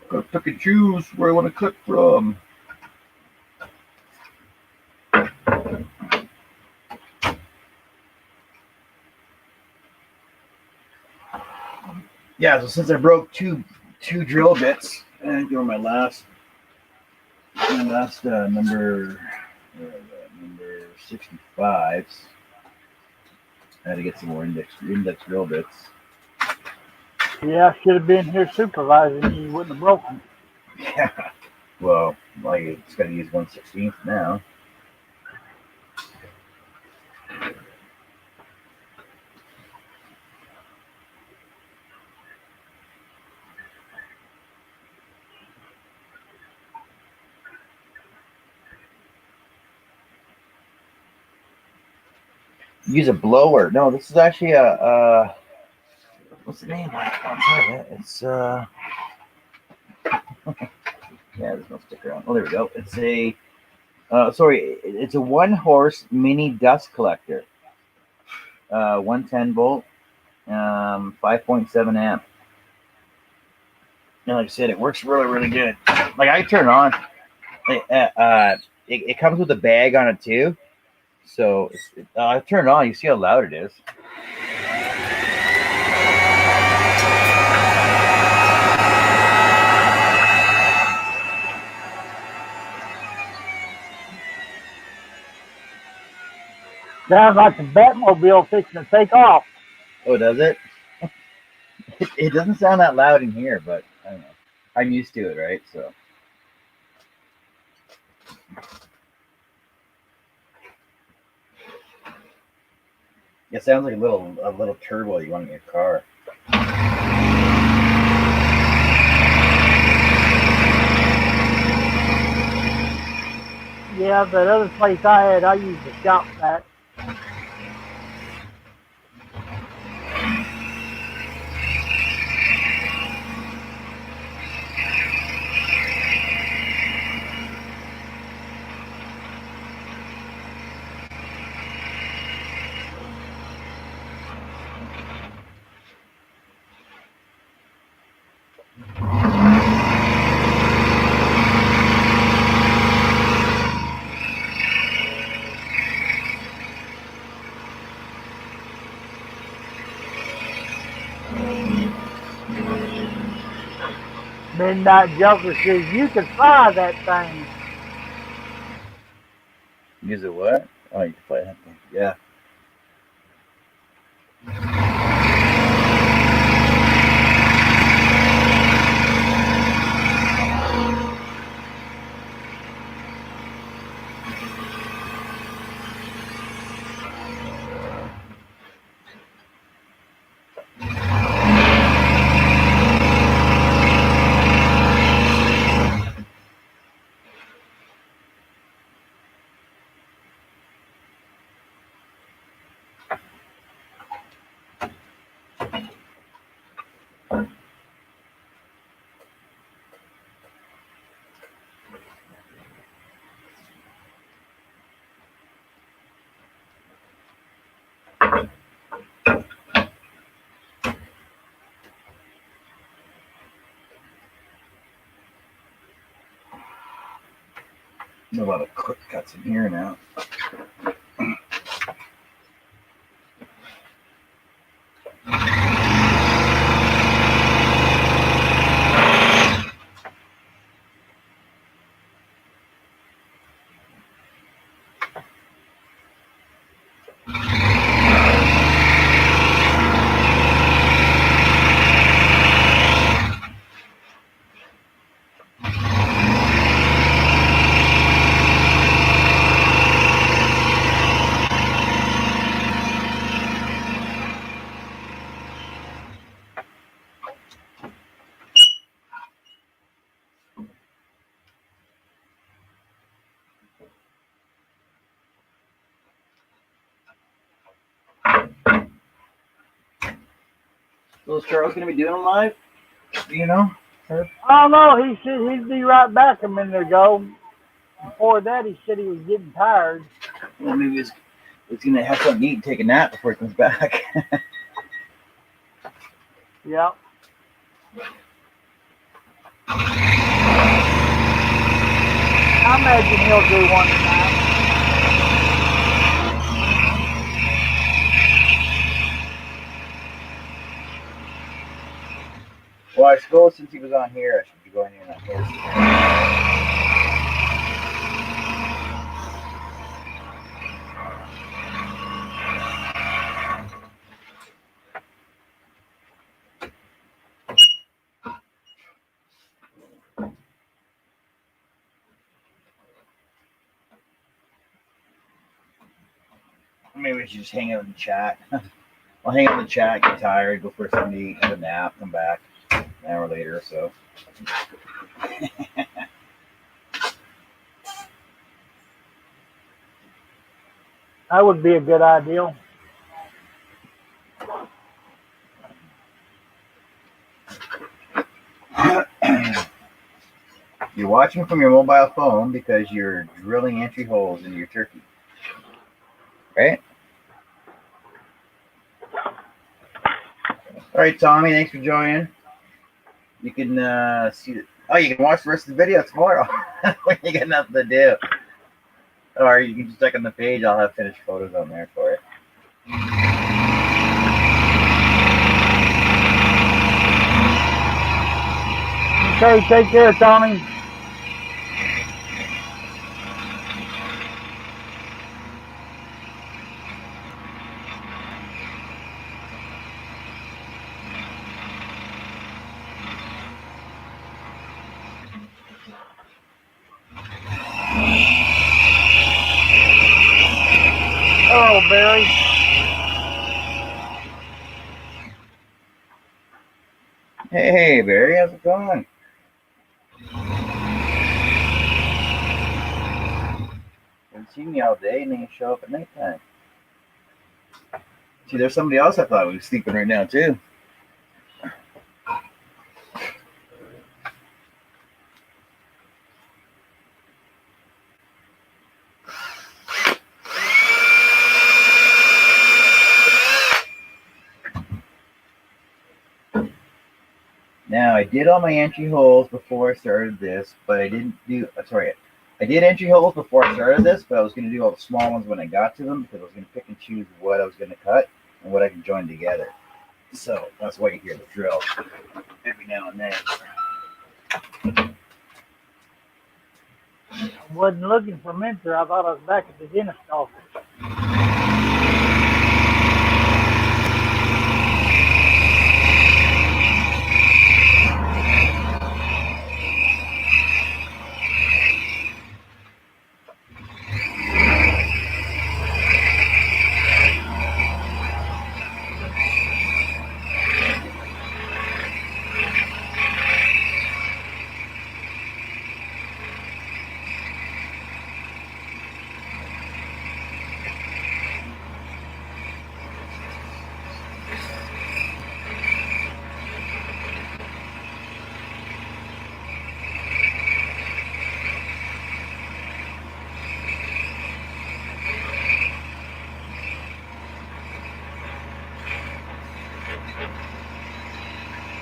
Gotta pick and choose where I want to click from. Yeah, so since I broke two drill bits, and they were my last number 65s. I had to get some more index drill bits. Yeah, I should have been here supervising you. You wouldn't have broken. Yeah. Well, I just got to use 1/16 now. Use a blower. No, this is actually a what's the name? I'll tell you. It's yeah, there's no sticker on. Oh, there we go. It's a it's a 1-horse mini dust collector. 110 volt, 5.7 amp. And like I said, it works really, really good. Like I turn it on. It comes with a bag on it too. So I turn it on. You see how loud it is. Sounds like the Batmobile fixing to take off. Oh, does it? It doesn't sound that loud in here, but I don't know. I'm used to it, right? So. It sounds like a little turbo you want in your car. Yeah, that other place I had, I used the shop vac. Midnight Joker says you can fly that thing. Use it what? Oh, you can play that thing. Yeah. There's a lot of quick cuts in here now. So is Charles going to be doing them live? Do you know? I don't know. He said he'd be right back a minute ago. Before that, he said he was getting tired. Well, maybe he's going to have something to eat and take a nap before he comes back. Yep. I imagine he'll do one tonight. Well, I suppose since he was on here, I should be going in on his. Maybe we should just hang out in the chat. I'll hang out in the chat, get tired, go for something to eat, have a nap, come back an hour later or so. That would be a good idea. You're watching from your mobile phone because you're drilling entry holes into your turkey. Right? All right, Tommy, thanks for joining. You can see it. Oh, you can watch the rest of the video tomorrow when you got nothing to do. Or you can just check on the page. I'll have finished photos on there for it. Okay, take care, Tommy. Hello, Barry. Hey, Barry, how's it going? Haven't seen you all day, and then you show up at nighttime. See, there's somebody else I thought was sleeping right now, too. Now, I did all my entry holes before I started this, but I didn't do, sorry, I did entry holes before I started this, but I was going to do all the small ones when I got to them because I was going to pick and choose what I was going to cut and what I can join together. So that's why you hear the drill every now and then. I wasn't looking for Mentor. I thought I was back at the dentist office.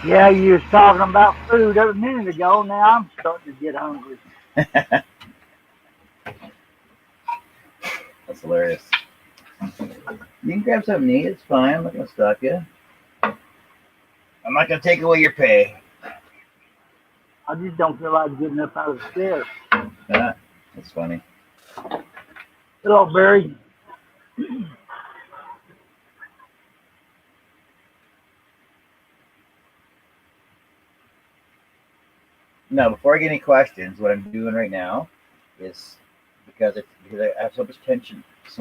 Yeah, you was talking about food a minute ago. Now I'm starting to get hungry. That's hilarious. You can grab something to eat. It's fine. I'm not going to stop you. I'm not going to take away your pay. I just don't feel like getting up out of the chair. That's funny. Hello, Barry. Now, before I get any questions, what I'm doing right now is because I have so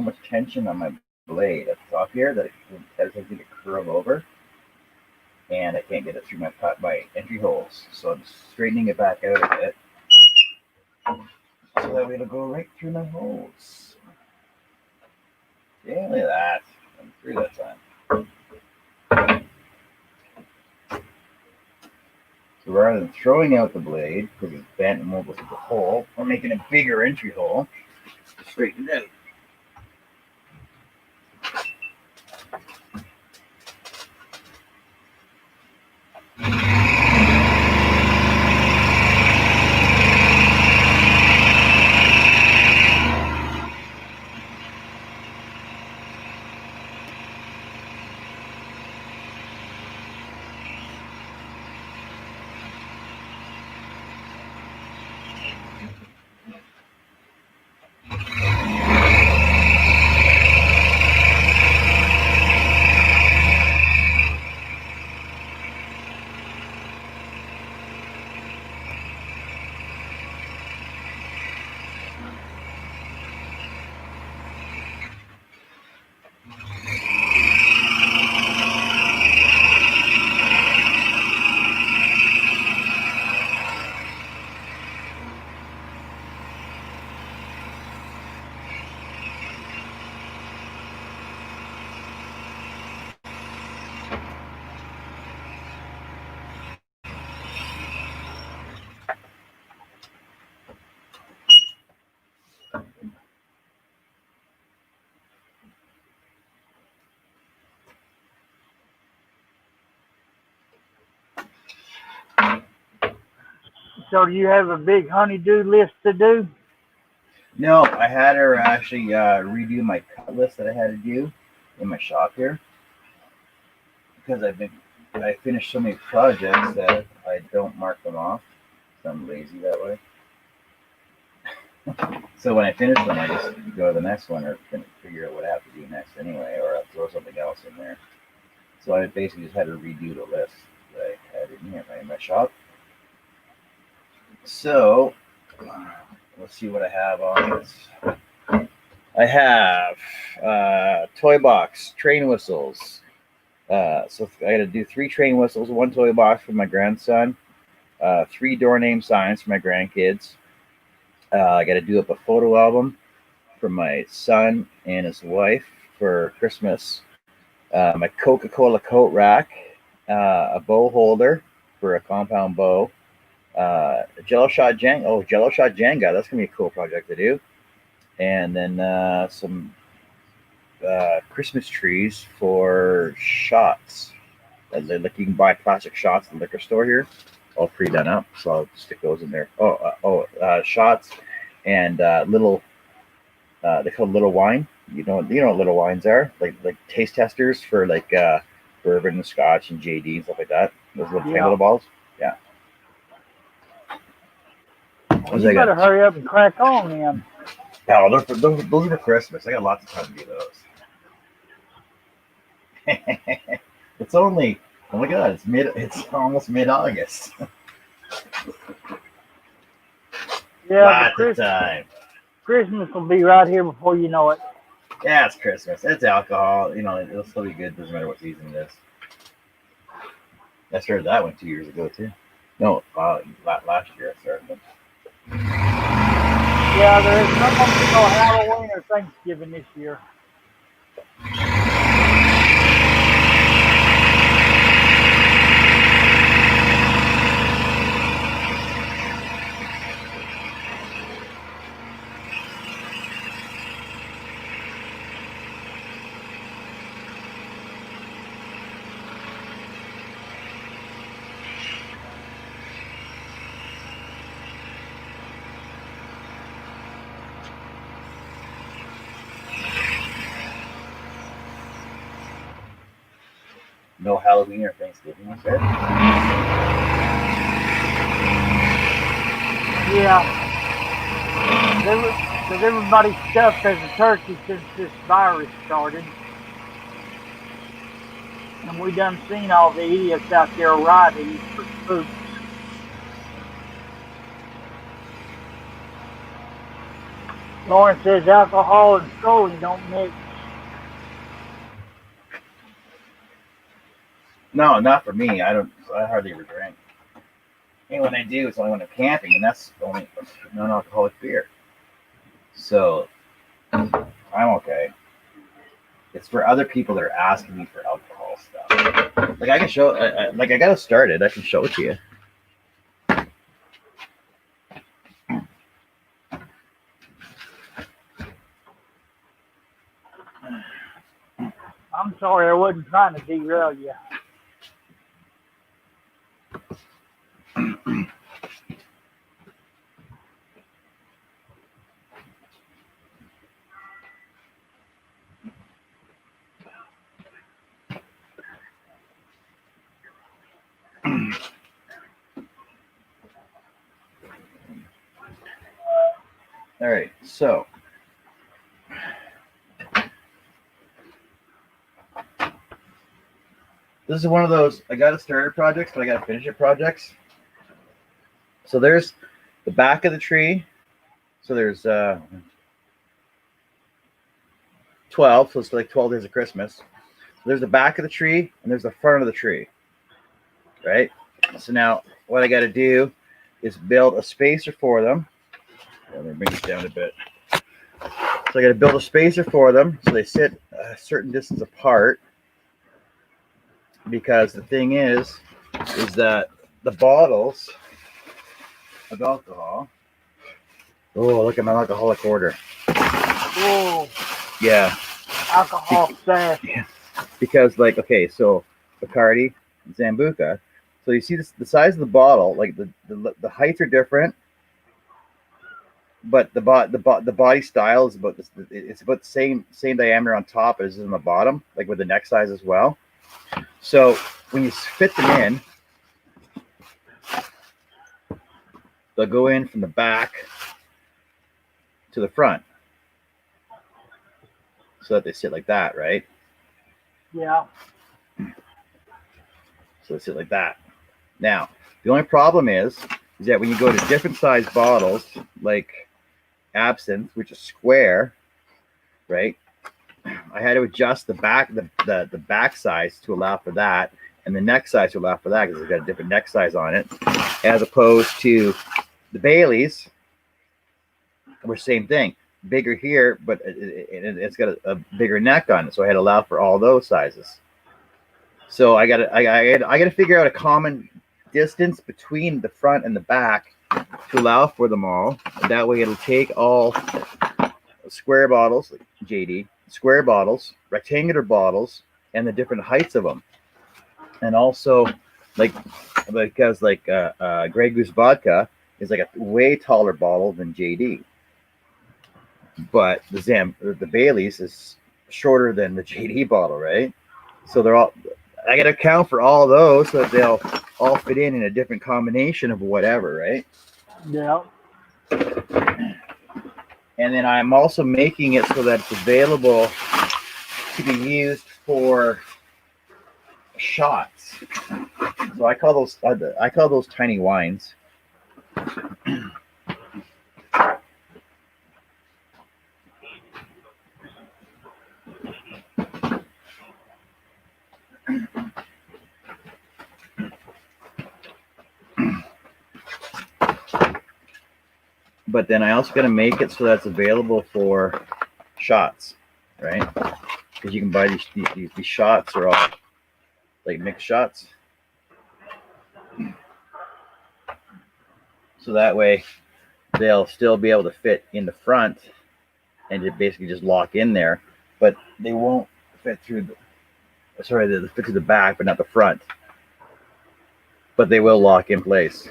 much tension on my blade at the top here that it tends to curl over, and I can't get it through my entry holes. So I'm straightening it back out a bit, so that way it'll go right through my holes. Yeah, look at that. I'm through that time. So rather than throwing out the blade because it's bent and won't go through the hole, we're making a bigger entry hole to straighten it out. So do you have a big honeydew list to do? No, I had her actually redo my cut list that I had to do in my shop here because I finished so many projects that I don't mark them off. So I'm lazy that way. So when I finish them, I just go to the next one or figure out what I have to do next anyway, or I'll throw something else in there. So I basically just had to redo the list that I had in here in my shop. So let's see what I have on this. I have toy box, train whistles. So I got to do 3 train whistles, 1 toy box for my grandson, 3 door name signs for my grandkids. I got to do up a photo album for my son and his wife for Christmas. My Coca-Cola coat rack, a bow holder for a compound bow, Jello shot Jenga. Oh, Jello shot Jenga. That's gonna be a cool project to do. And then some Christmas trees for shots. Like you can buy plastic shots at the liquor store here, all pre-done up. So I'll stick those in there. Shots and little. They call little wine. You know what little wines are? Like taste testers for like bourbon and scotch and JD and stuff like that. Those little tiny little balls. Yeah. Well, you better hurry up and crack on then. Oh, those are for Christmas. I got lots of time to do those. It's only, oh my God, it's almost mid-August. Yeah, lots of time. Christmas will be right here before you know it. Yeah, it's Christmas. It's alcohol. You know, it'll still be good. Doesn't matter what season it is. I started that one 2 years ago too. No, last year I started them. Yeah, there is no Halloween or Thanksgiving this year. No Halloween or Thanksgiving, you said? Yeah. Because everybody's stuffed as a turkey since this virus started. And we done seen all the idiots out there riding for spooks. Lauren says alcohol and strolling don't mix. No, not for me. I hardly ever drink. And when I do, it's only when I'm camping, and that's only non-alcoholic beer. So I'm okay. It's for other people that are asking me for alcohol stuff. Like I can show, like I got it started. I can show it to you. I'm sorry, I wasn't trying to derail you. All right, so this is one of those I got it started projects, but I got to finish it projects. So there's the back of the tree. So there's 12, so it's like 12 days of Christmas. So there's the back of the tree and there's the front of the tree, right? So now what I got to do is build a spacer for them. Let me bring this down a bit. So I got to build a spacer for them so they sit a certain distance apart. Because the thing is that the bottles of alcohol. Oh, look at my alcoholic order. Whoa. Yeah. Alcohol stash. Yeah. Because, like, okay, so Bacardi, Zambuca, So you see this, the size of the bottle, like the heights are different, but the body style is about this. It's about the same diameter on top as on the bottom, like with the neck size as well. So when you fit them in, they'll go in from the back to the front, so that they sit like that, right? Yeah. So they sit like that. Now, the only problem is that when you go to different size bottles, like absinthe, which is square, right? I had to adjust the back size to allow for that, and the neck size to allow for that because it's got a different neck size on it, as opposed to the Baileys, which same thing, bigger here, but it's got a bigger neck on it, so I had to allow for all those sizes. So I got to figure out a common distance between the front and the back to allow for them all. And that way, it'll take all square bottles, like JD, square bottles, rectangular bottles, and the different heights of them. And also, because Grey Goose vodka is like a way taller bottle than JD, but the Bailey's is shorter than the JD bottle, right? So they're all. I got to account for all those so that they'll all fit in a different combination of whatever, right? Yeah. And then I'm also making it so that it's available to be used for shots. So I call those tiny wines. But then I also got to make it so that's available for shots, right? Because you can buy these shots are all like mixed shots. So that way they'll still be able to fit in the front and basically just lock in there, but they won't fit through they'll fit through the back, but not the front. But they will lock in place.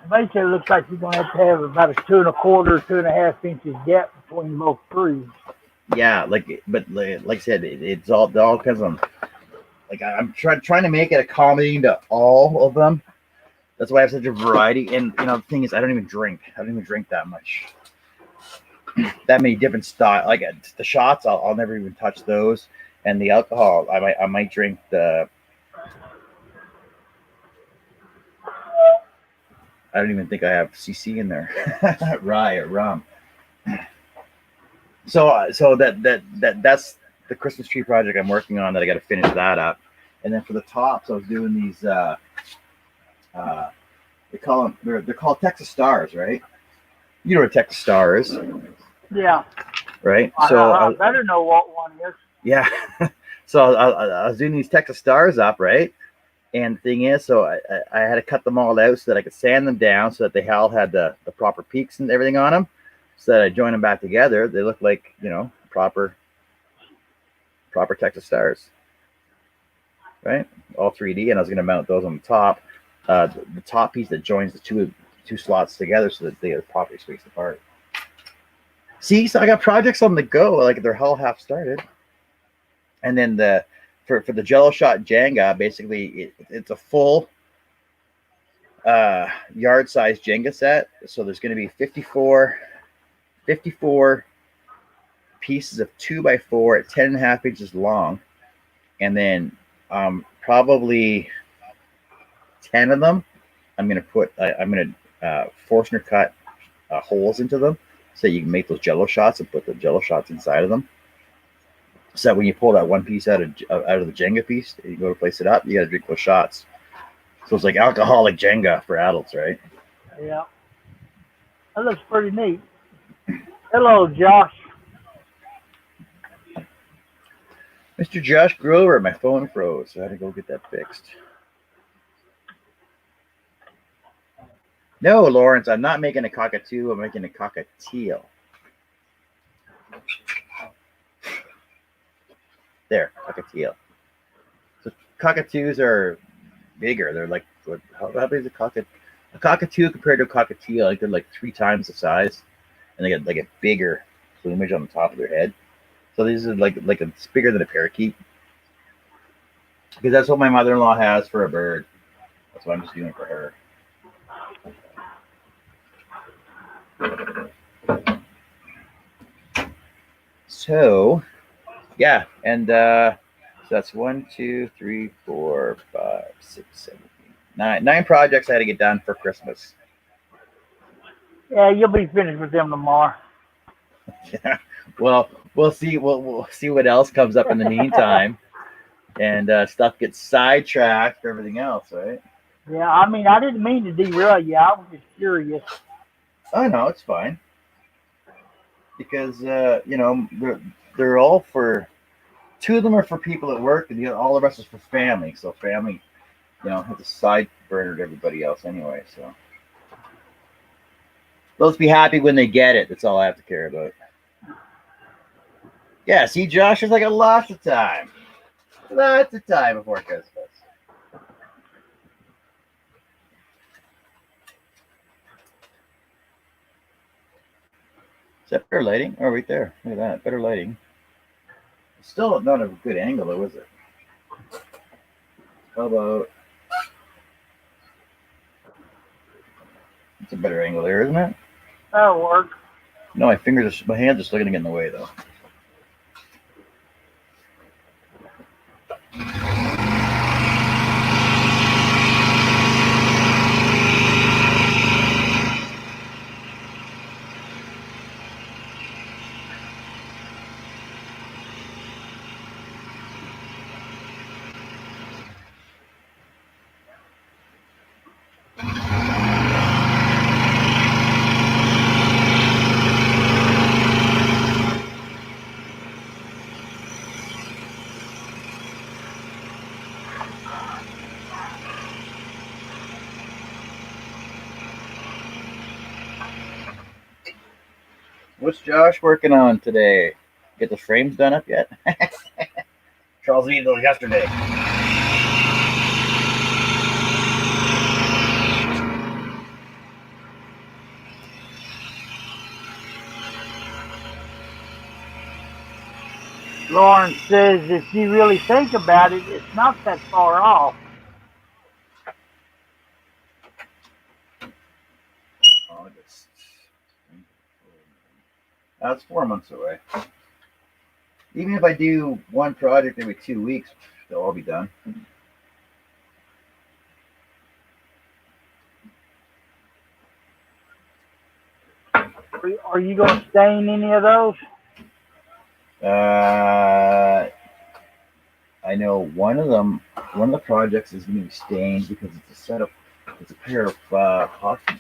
Basically, it looks like you're going to have about a 2¼ 2½ inches gap between both trees. Yeah, like I said, it all depends on. Like I'm trying to make it accommodating to all of them. That's why I have such a variety. And the thing is, I don't even drink that much. That many different styles. Like the shots, I'll never even touch those. And the alcohol, I might drink the. I don't even think I have CC in there. Rye or rum. So that's the Christmas tree project I'm working on. That I got to finish that up. And then for the tops, I was doing these. They call them. They're called Texas Stars, right? You know what a Texas Star is, Yeah. right? I better know what one is. Yeah. So I was doing these Texas Stars up, right? And the thing is, so I had to cut them all out so that I could sand them down so that they all had the proper peaks and everything on them. So that I join them back together, they look like proper Texas Stars, right? All 3D, and I was going to mount those on the top, the top piece that joins the two slots together so that they are properly spaced apart. See, so I got projects on the go, like they're all half started. And then for the Jello shot Jenga, basically it's a full yard size Jenga set. So there's going to be 54 pieces of 2x4 at 10.5 inches long, and then probably 10 of them I'm going to Forstner cut holes into them so you can make those Jello shots and put the Jello shots inside of them. So when you pull that one piece out of the Jenga piece, you go to place it up, you got to drink those shots. So it's like alcoholic Jenga for adults, right? Yeah. That looks pretty neat. Hello, Josh. Mr. Josh Grover, my phone froze, so I had to go get that fixed. No, Lawrence, I'm not making a cockatoo. I'm making a cockatiel. There, cockatiel. So cockatoos are bigger. They're like how big is a cockatiel compared to a cockatiel? Like they're like 3 times the size, and they get like a bigger plumage on the top of their head. So these are like it's bigger than a parakeet because that's what my mother-in-law has for a bird. That's what I'm just doing for her. So yeah, and so that's 1, 2, 3, 4, 5, 6, 7, 8, 9 projects I had to get done for Christmas. Yeah, you'll be finished with them tomorrow. Well, we'll see. We'll see what else comes up in the meantime, and stuff gets sidetracked for everything else, right? Yeah, I mean, I didn't mean to derail you. I was just curious. Oh no, it's fine because they're all for 2 of them are for people at work, and all the rest is for family. So family, has a side burner to everybody else anyway. So let's be happy when they get it. That's all I have to care about. Yeah, see, Josh, there's like a lots of time. Lots of time before Christmas. Is that better lighting? Oh, right there. Look at that. Better lighting. Still not a good angle, though, is it? How about... It's a better angle there, isn't it? That'll work. No, my hands are still going to get in the way, though. What's Josh working on today? Get the frames done up yet? Charles needed those yesterday. Lauren says if you really think about it, it's not that far off. August. That's 4 months away. Even if I do one project every 2 weeks, they'll all be done. Are you going to stain any of those? I know one of the projects is going to be stained because it's a setup. It's a pair of hockey.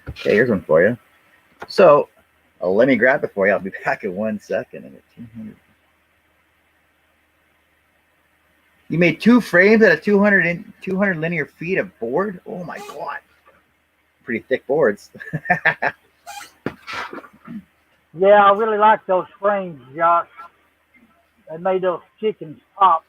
Okay, here's one for you. So let me grab it for you. I'll be back in 1 second. And 200. You made 2 frames out of 200 linear feet of board. Oh my god, pretty thick boards. Yeah, I really like those frames, Josh. They made those chickens pop.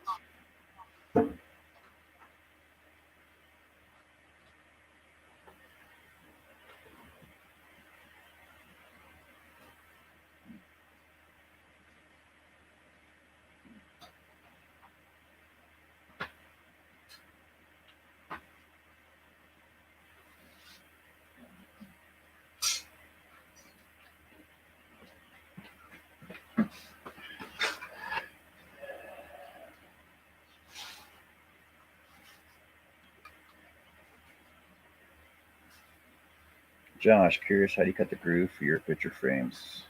Josh, curious, how do you cut the groove for your picture frames?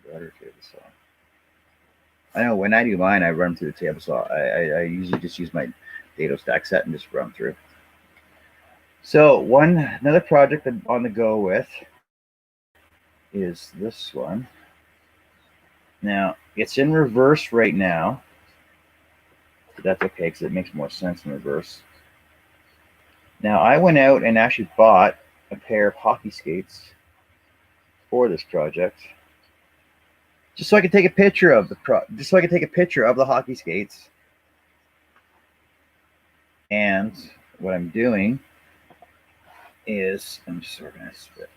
Better table saw. I know when I do mine, I run through the table saw. I usually just use my dado stack set and just run through. So another project I'm on the go with is this one. Now it's in reverse right now, but that's okay because it makes more sense in reverse. Now I went out and actually bought a pair of hockey skates for this project, just so I could take a picture of the hockey skates. And what I'm doing is I'm just organizing it.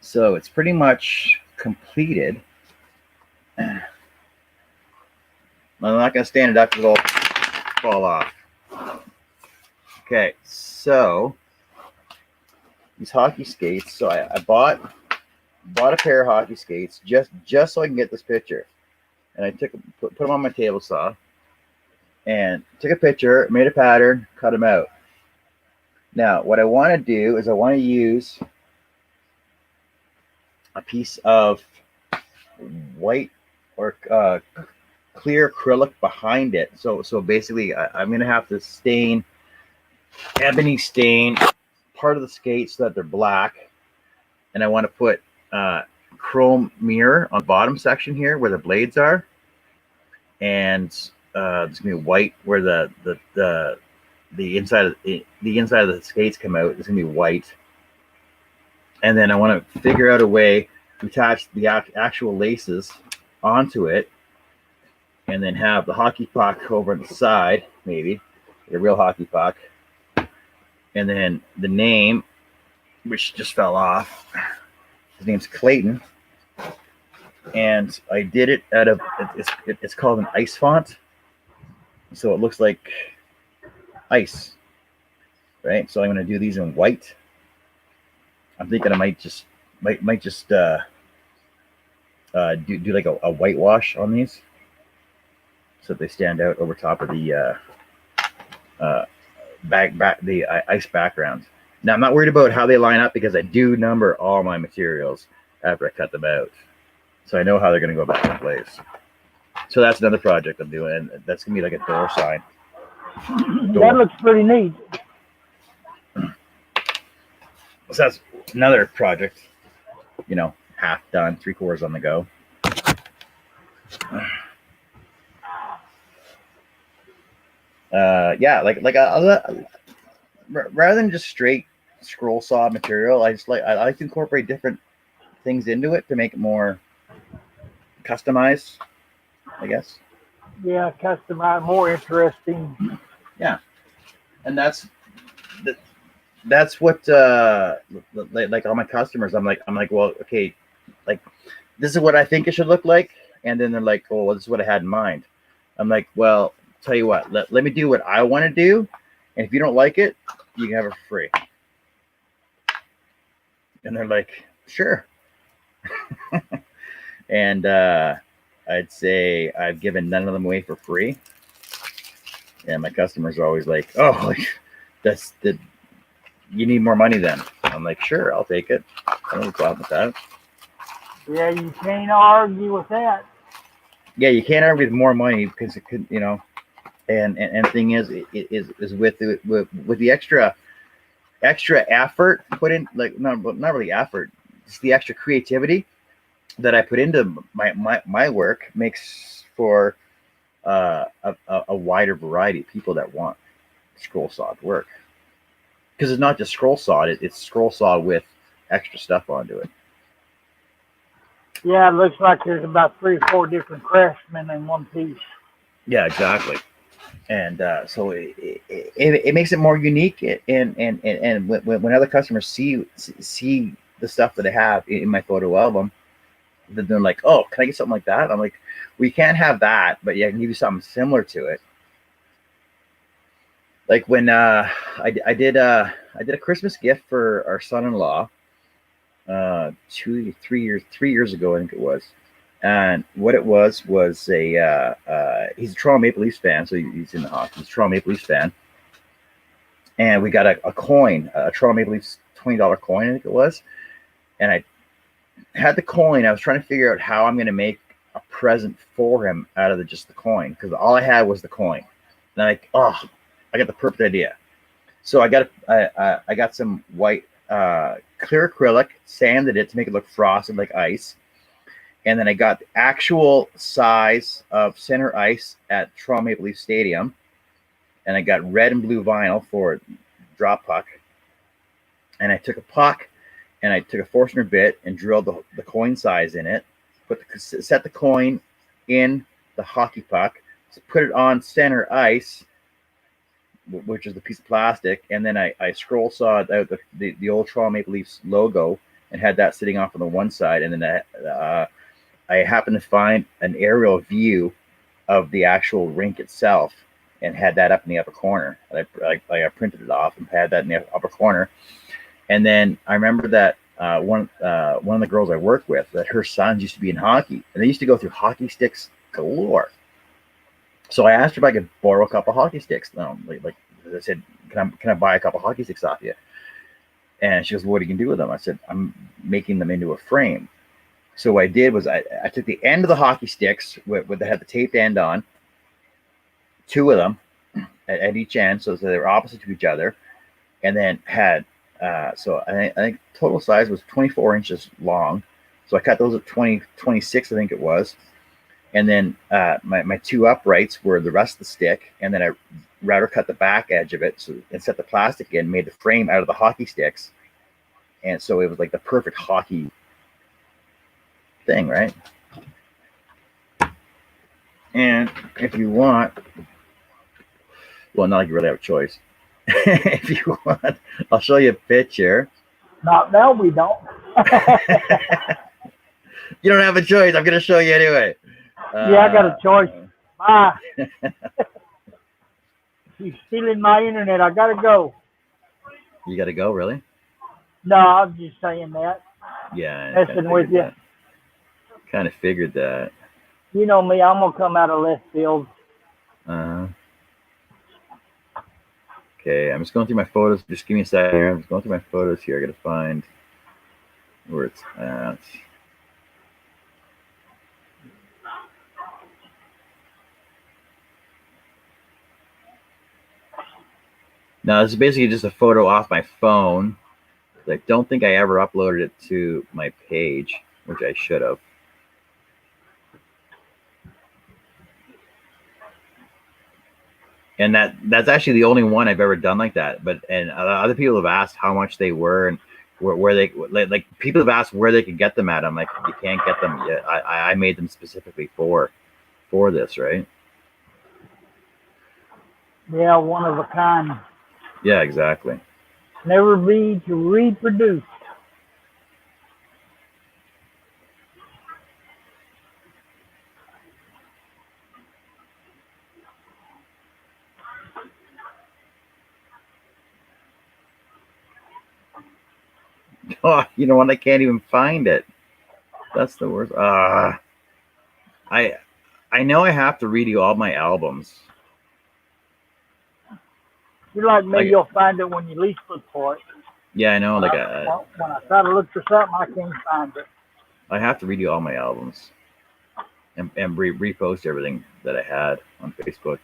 So it's pretty much completed. I'm not going to stand it up because it'll fall off. Okay, so these hockey skates. So I bought a pair of hockey skates just so I can get this picture, and I put them on my table saw, and took a picture, made a pattern, cut them out. Now what I want to do is I want to use a piece of white or clear acrylic behind it. So basically, I'm gonna have to ebony stain part of the skates so that they're black, and I want to put chrome mirror on the bottom section here where the blades are, and there's gonna be white where the inside of the skates come out. It's gonna be white, and then I want to figure out a way to attach the actual laces onto it, and then have the hockey puck over on the side, maybe a real hockey puck, and then the name, which just fell off. His name's Clayton, and I did it out of it's called an ice font, so it looks like ice, right? So I'm going to do these in white. I'm thinking I might just do like a whitewash on these, so they stand out over top of the ice background. Now I'm not worried about how they line up because I do number all my materials after I cut them out, so I know how they're going to go back in place. So that's another project I'm doing. That's going to be like a door sign. That looks pretty neat. So that's another project, half done, 3/4 on the go. Yeah, rather than just straight scroll saw material, I like to incorporate different things into it to make it more customized, I guess. Yeah, customized, more interesting. Yeah, and that's what like all my customers. I'm like, well, okay, like this is what I think it should look like, and then they're like, oh, well, this is what I had in mind. I'm like, well, tell you what, let me do what I want to do, and if you don't like it, you can have it for free. And they're like, sure. And I'd say I've given none of them away for free. And my customers are always like, oh, you need more money then. I'm like, sure, I'll take it. I don't have a problem with that. Yeah, you can't argue with that. Yeah, you can't argue with more money because it could, and thing is with the extra effort put in, like not really effort, just the extra creativity that I put into my work makes for a wider variety of people that want scroll sawed work, because it's not just scroll sawed, it's scroll saw with extra stuff onto it. Yeah, it looks like there's about 3 or 4 different craftsmen in one piece. Yeah, exactly. And so it makes it more unique, and when other customers see the stuff that I have in my photo album, then they're like, oh, can I get something like that? I'm like, we can't have that, but yeah, I can give you something similar to it. Like when I did a Christmas gift for our son-in-law 3 years ago, I think it was. And what it was a he's a Toronto Maple Leafs fan, so he's in the hockey. He's a Toronto Maple Leafs fan, and we got a coin, a Toronto Maple Leafs $20 coin, I think it was. And I had the coin. I was trying to figure out how I'm going to make a present for him out of just the coin, because all I had was the coin. And I'm like, oh, I got the perfect idea. So I got some white clear acrylic, sanded it to make it look frosted like ice. And then I got the actual size of center ice at Toronto Maple Leaf Stadium. And I got red and blue vinyl for drop puck. And I took a puck and I took a Forstner bit and drilled the coin size in it. Set the coin in the hockey puck put it on center ice, which is the piece of plastic, and then I scroll sawed out the old Toronto Maple Leafs logo and had that sitting off on the one side, and then I happened to find an aerial view of the actual rink itself and had that up in the upper corner. I printed it off and had that in the upper corner. And then I remember that one of the girls I worked with, that her sons used to be in hockey, and they used to go through hockey sticks galore. So I asked her if I could borrow a couple hockey sticks. Like I said, can I buy a couple hockey sticks off you? And she goes, "What are you gonna do with them?" I said, "I'm making them into a frame." So what I did was I took the end of the hockey sticks with that had the taped end on, two of them at each end, so they were opposite to each other, and then had so I think total size was 24 inches long. So I cut those at 26, I think it was. And then my two uprights were the rest of the stick, and then I router cut the back edge of it and set the plastic in, made the frame out of the hockey sticks, and so it was like the perfect hockey thing, right? And if you want, well, not like you really have a choice. If you want, I'll show you a picture. Not now, we don't. You don't have a choice. I'm gonna show you anyway. Yeah, I got a choice. Bye. You're stealing my internet. I gotta go. You gotta go, really? No, I'm just saying that. Yeah. Messing with you. Kind of figured that. You know me, I'm gonna come out of left field. Okay, I'm just going through my photos. Just give me a second here. I'm just going through my photos here. I gotta find where it's at. Now, this is basically just a photo off my phone. I don't think I ever uploaded it to my page, which I should have. And that's actually the only one I've ever done like that. And other people have asked how much they were and where they like people have asked where they could get them at. I'm like, you can't get them yet. I made them specifically for this, right? Yeah, one of a kind. Yeah, exactly. Never be to reproduce. Oh, you know what? I can't even find it. That's the worst. I know I have to redo all my albums. You're like me, you'll find it when you least look for it. Yeah, I know. When I try to look for something, I can't find it. I have to redo all my albums and repost everything that I had on Facebook.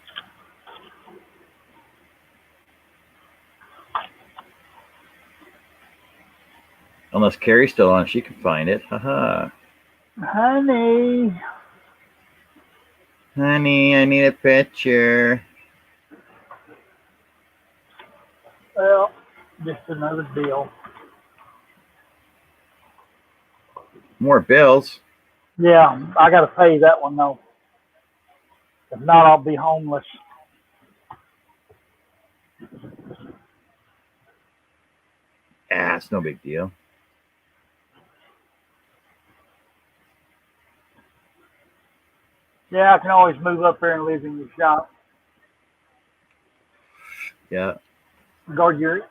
Unless Carrie's still on, she can find it. Haha. Honey, I need a picture. well, just another bill. More bills. Yeah, I got to pay that one though. If not, I'll be homeless. It's no big deal. Yeah, I can always move up there and live in your shop. Yeah. Guard your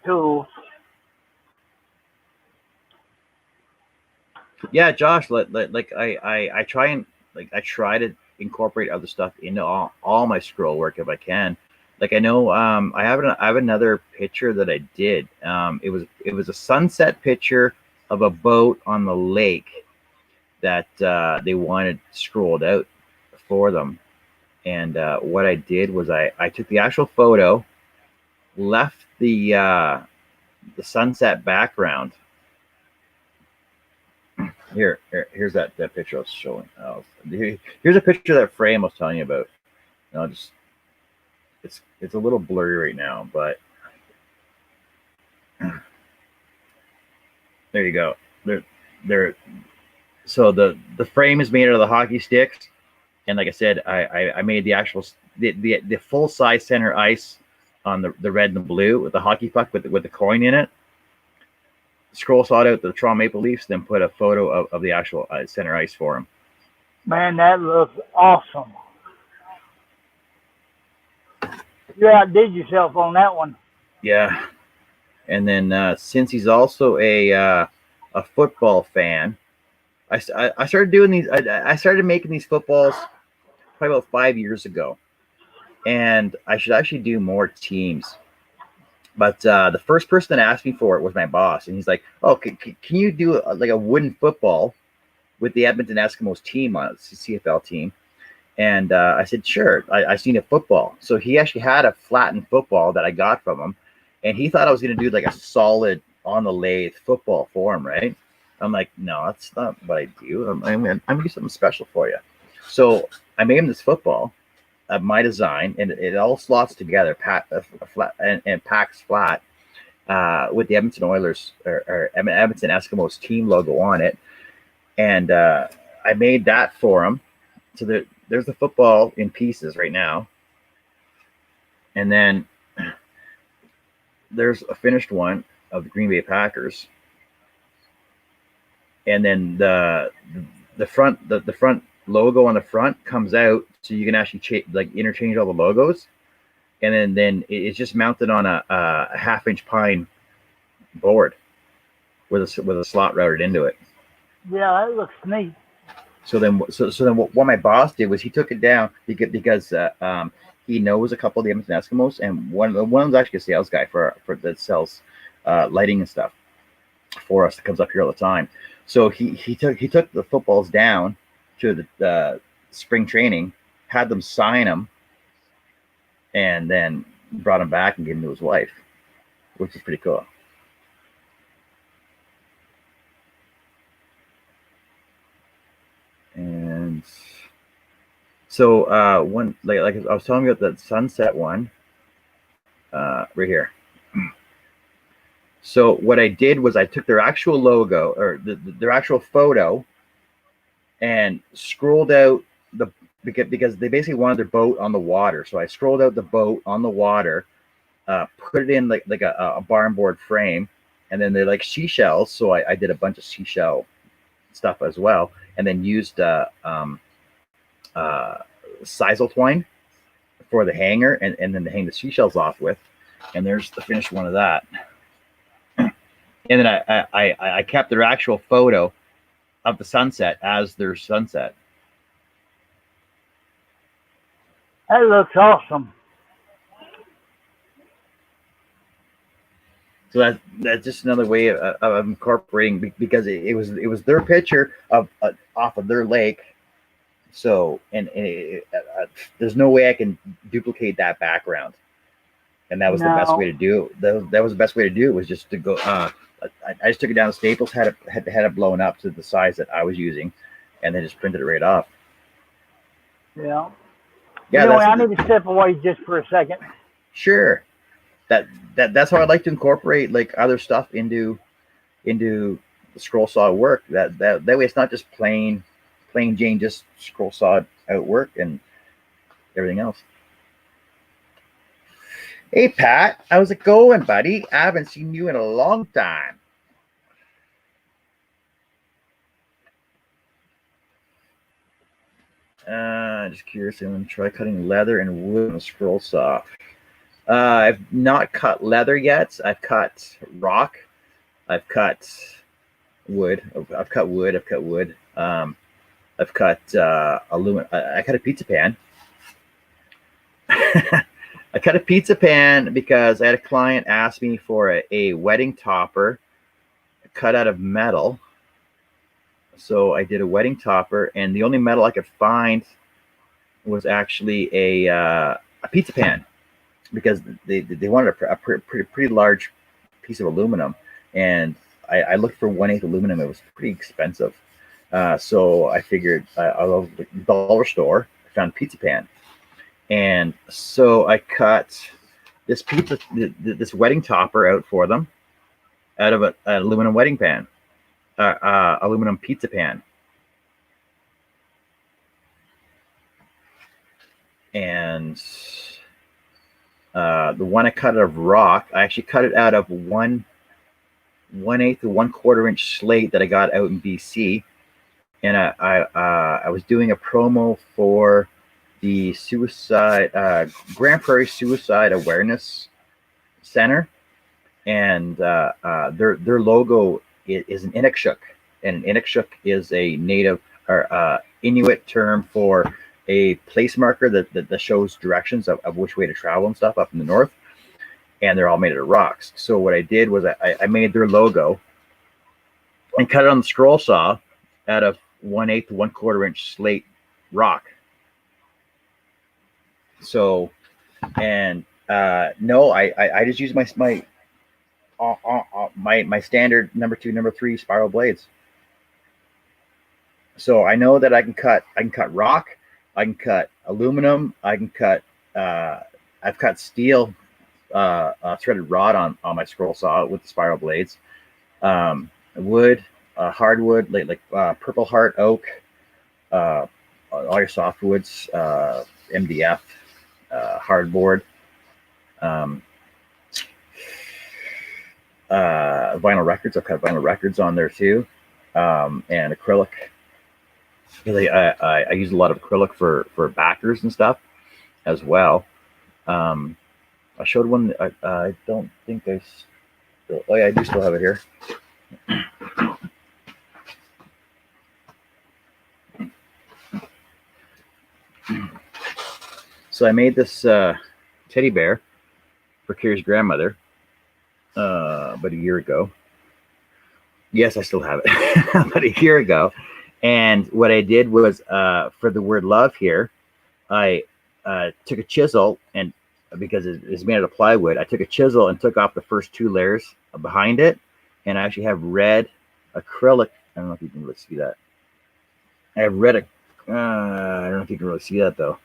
tools. Yeah, Josh. Like I try to incorporate other stuff into all my scroll work if I can. Like I know I have another picture that I did. It was a sunset picture of a boat on the lake that they wanted scrolled out for them. And what I did was I took the actual photo, left the sunset background. Here's that picture I was showing. Here's a picture of that frame I was telling you about. And I'll just it's a little blurry right now, but there you go. There. So the frame is made out of the hockey sticks, and like I said, I made the actual the full size center ice on the red and the blue with the hockey puck with the coin in it. Scroll sawed out the Toronto Maple Leafs, then put a photo of the actual center ice for them. Man, that looks awesome. You outdid yourself on that one. Yeah, and then since he's also a football fan, I started doing these. I started making these footballs probably about 5 years ago, and I should actually do more teams. But the first person that asked me for it was my boss, and he's like, "Oh, can you do like a wooden football with the Edmonton Eskimos team on it, CFL team?" And I said, "Sure." I seen a football, so he actually had a flattened football that I got from him, and he thought I was going to do like a solid on the lathe football for him, right? I'm like, "No, that's not what I do. I'm going to do something special for you." So I made him this football of my design, and it all slots together, flat and packs flat with the Edmonton Oilers or Edmonton Eskimos team logo on it. And I made that for him. So there's the football in pieces right now, and then there's a finished one of the Green Bay Packers, and then the front logo on the front comes out, so you can actually like interchange all the logos, and then it's just mounted on a half-inch pine board with a slot routed into it. Yeah, that looks neat. So then what my boss did was he took it down because he knows a couple of the Edmonton Eskimos, and one of them's actually a sales guy for that sells lighting and stuff for us that comes up here all the time. So he took the footballs down to the spring training, had them sign them, and then brought them back and gave them to his wife, which is pretty cool. And so one like I was telling you about that sunset one right here. So what I did was I took their actual logo or their actual photo and scrolled out because they basically wanted their boat on the water. So I scrolled out the boat on the water, put it in like a barn board frame, and then they're like seashells. So I did a bunch of seashell stuff as well, and then used sisal twine for the hanger, and then to hang the seashells off with. And there's the finished one of that. And then I kept their actual photo of the sunset as their sunset. That looks awesome. So that's just another way of incorporating, because it was their picture of off of their lake. So and there's no way I can duplicate that background, and that was the best way to do it. That was the best way to do it, was just to go. I just took it down to Staples, had it blown up to the size that I was using, and then just printed it right off. Yeah. Yeah. Anyway, I need to step away just for a second. Sure. That's how I like to incorporate like other stuff into the scroll saw work. That way it's not just plain Jane, just scroll sawed out work and everything else. Hey Pat, how's it going, buddy? I haven't seen you in a long time. Just curious, I'm gonna try cutting leather and wood on a scroll saw. I've not cut leather yet. I've cut rock. I've cut wood. I've cut wood. I've cut aluminum. I cut a pizza pan. I cut a pizza pan because I had a client ask me for a wedding topper cut out of metal. So I did a wedding topper, and the only metal I could find was actually a pizza pan, because they wanted a pretty large piece of aluminum, and I looked for 1/8 aluminum. It was pretty expensive. So I figured I'll go to the dollar store. I found a pizza pan. And so I cut this wedding topper out for them out of an aluminum wedding pan, aluminum pizza pan. and the one I cut out of rock, I actually cut it out of 1/8 to 1/4 inch slate that I got out in BC, and I was doing a promo for the Grand Prairie Suicide Awareness Center, and their logo is an Inukshuk, and an Inukshuk is a native or Inuit term for a place marker that shows directions of which way to travel and stuff up in the north, and they're all made out of rocks. So what I did was I made their logo and cut it on the scroll saw out of 1/8 to 1/4 inch slate rock. So, and no, I just use my standard number 2, number 3 spiral blades. So I know that I can cut rock, I can cut aluminum, I can cut I've cut steel threaded rod on my scroll saw with the spiral blades. Wood, hardwood, like purple heart oak, all your softwoods, MDF, hardboard, vinyl records. I've cut vinyl records on there too, and acrylic. Really, I use a lot of acrylic for backers and stuff as well. I showed one. I don't think I still. Oh yeah, I do still have it here. So I made this teddy bear for Kira's grandmother about a year ago. Yes, I still have it, about a year ago. And what I did was for the word love here, I took a chisel, and because it's made out of plywood, I took a chisel and took off the first 2 layers behind it, and I actually have red acrylic. I don't know if you can really see that. I have red. I don't know if you can really see that though.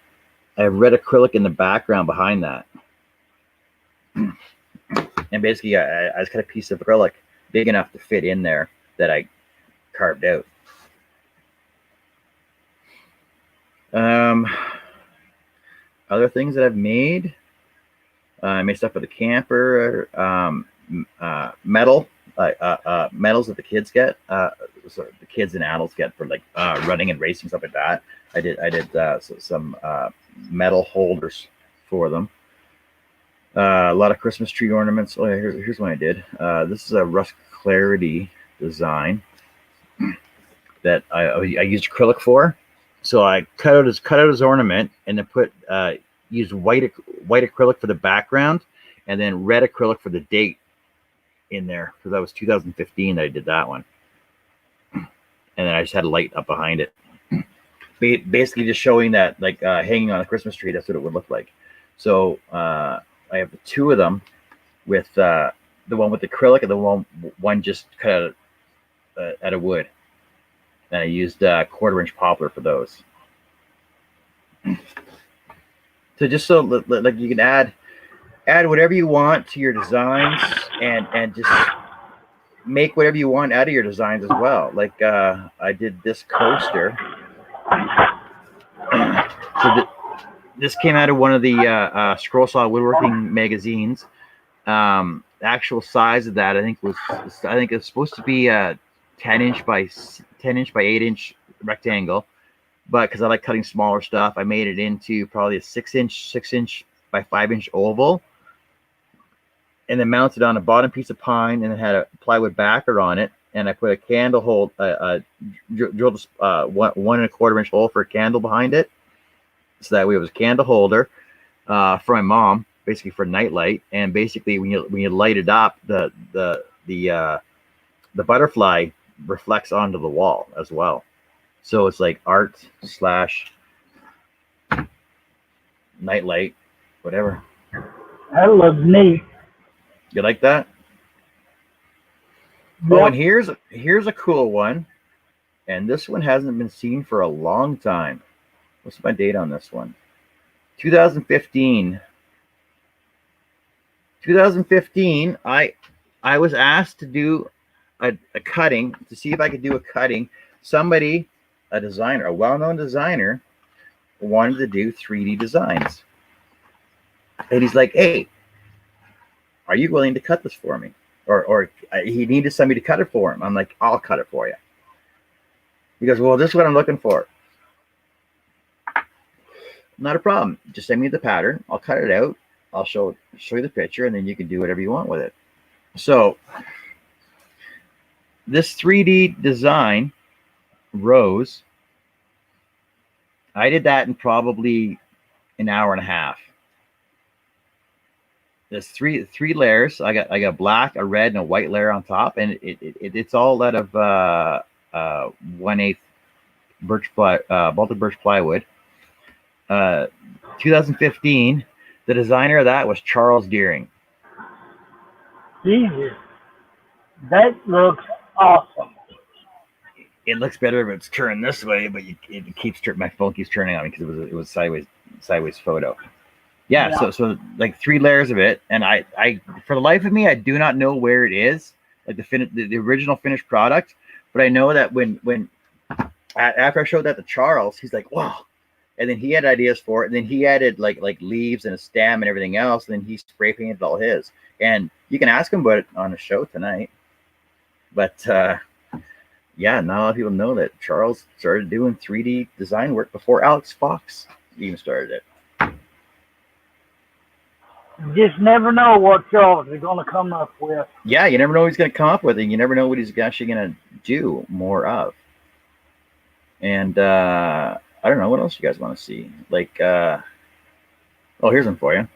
I have red acrylic in the background behind that. And basically, I just cut a piece of acrylic big enough to fit in there that I carved out. Other things that I've made, I made stuff for the camper, metal, metals that the kids get, so the kids and adults get for like running and racing, stuff like that. I did some metal holders for them. A lot of Christmas tree ornaments. Oh yeah, here's one I did. This is a rust clarity design that I used acrylic for. So I cut out his ornament, and then used white acrylic for the background, and then red acrylic for the date in there, because that was 2015 that I did that one. And then I just had a light up behind it, basically just showing that like hanging on a Christmas tree. That's what it would look like. So I have the 2 of them, with the one with acrylic and the one just cut out of wood. And I used 1/4 inch poplar for those. So just so like you can add whatever you want to your designs, and just make whatever you want out of your designs as well. Like I did this coaster. So this came out of one of the Scroll Saw Woodworking magazines. The actual size of that I think it's supposed to be 10 inch by 8 inch rectangle, but because I like cutting smaller stuff, I made it into probably a 6 inch by 5 inch oval, and then mounted on a bottom piece of pine, and it had a plywood backer on it, and I put a candle hole, drilled 1 1/4 inch hole for a candle behind it, so that way it was a candle holder for my mom, basically for nightlight. And basically when you light it up, the butterfly reflects onto the wall as well. So it's like art / nightlight, whatever. That looks neat. You like that? Yep. Oh, and here's a cool one. And this one hasn't been seen for a long time. What's my date on this one? 2015. 2015, I was asked to do a cutting, to see if I could do a cutting. Somebody, a designer, a well-known designer, wanted to do 3D designs. And he's like, hey, are you willing to cut this for me? Or he needed somebody to cut it for him. I'm like, I'll cut it for you. He goes, well, this is what I'm looking for. Not a problem. Just send me the pattern. I'll cut it out. I'll show you the picture, and then you can do whatever you want with it. So this 3D design rose, I did that in probably an hour and a half. There's three layers. I got black, a red, and a white layer on top, and it's all out of 1/8 bolted birch plywood. 2015. The designer of that was Charles Deering. Jesus, that looks awesome. It looks better if it's turned this way, but it keeps my phone keeps turning on me because it was sideways photo. Yeah. So like 3 layers of it, and I for the life of me, I do not know where it is, like the original finished product, but I know that when after I showed that to Charles, he's like, wow. And then he had ideas for it, and then he added like leaves and a stem and everything else, and then he spray painted all his. And you can ask him about it on the show tonight. But yeah, not a lot of people know that Charles started doing 3D design work before Alex Fox even started it. You just never know what Charles is going to come up with. Yeah, you never know what he's going to come up with, and you never know what he's actually going to do more of. And I don't know what else you guys want to see. Like, oh, here's one for you.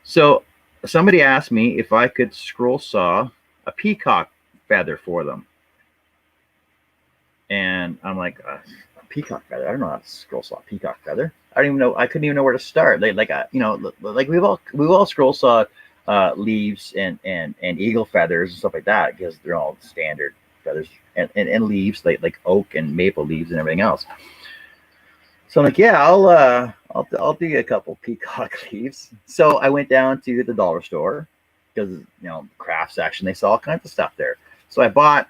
So somebody asked me if I could scroll saw a peacock feather for them. And I'm like, peacock feather? I don't know how to scroll saw a peacock feather. I don't even know. I couldn't even know where to start. Like we've all scroll saw leaves and eagle feathers and stuff like that because they're all standard feathers and leaves like oak and maple leaves and everything else. So I'm like, yeah, I'll do a couple peacock leaves. So I went down to the dollar store because craft section, they saw all kinds of stuff there. So I bought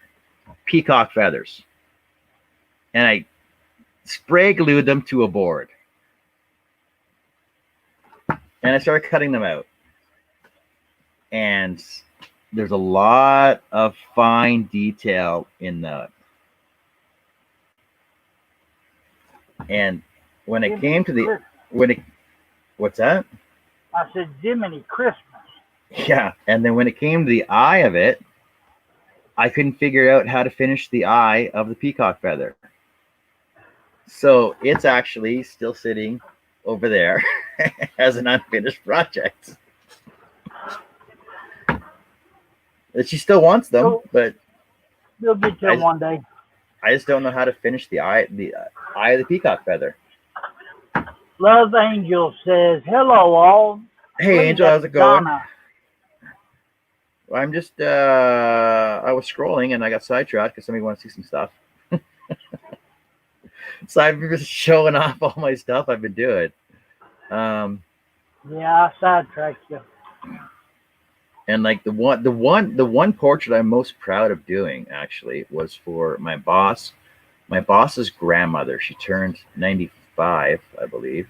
peacock feathers and I spray glued them to a board. And I started cutting them out. And there's a lot of fine detail in that. And when it came to what's that? I said, Jiminy Christmas. Yeah. And then when it came to the eye of it, I couldn't figure out how to finish the eye of the peacock feather. So it's actually still sitting over there as an unfinished project. She still wants them, but you'll get to them one day. I just don't know how to finish the eye of the peacock feather. Love Angel says, hello all. Hey Angel, how's it going? I'm just I was scrolling and I got sidetracked because somebody wants to see some stuff. So I've been just showing off all my stuff I've been doing. Yeah, I sidetracked you. And like the one portrait I'm most proud of doing actually was for my boss. My boss's grandmother. She turned 95, I believe.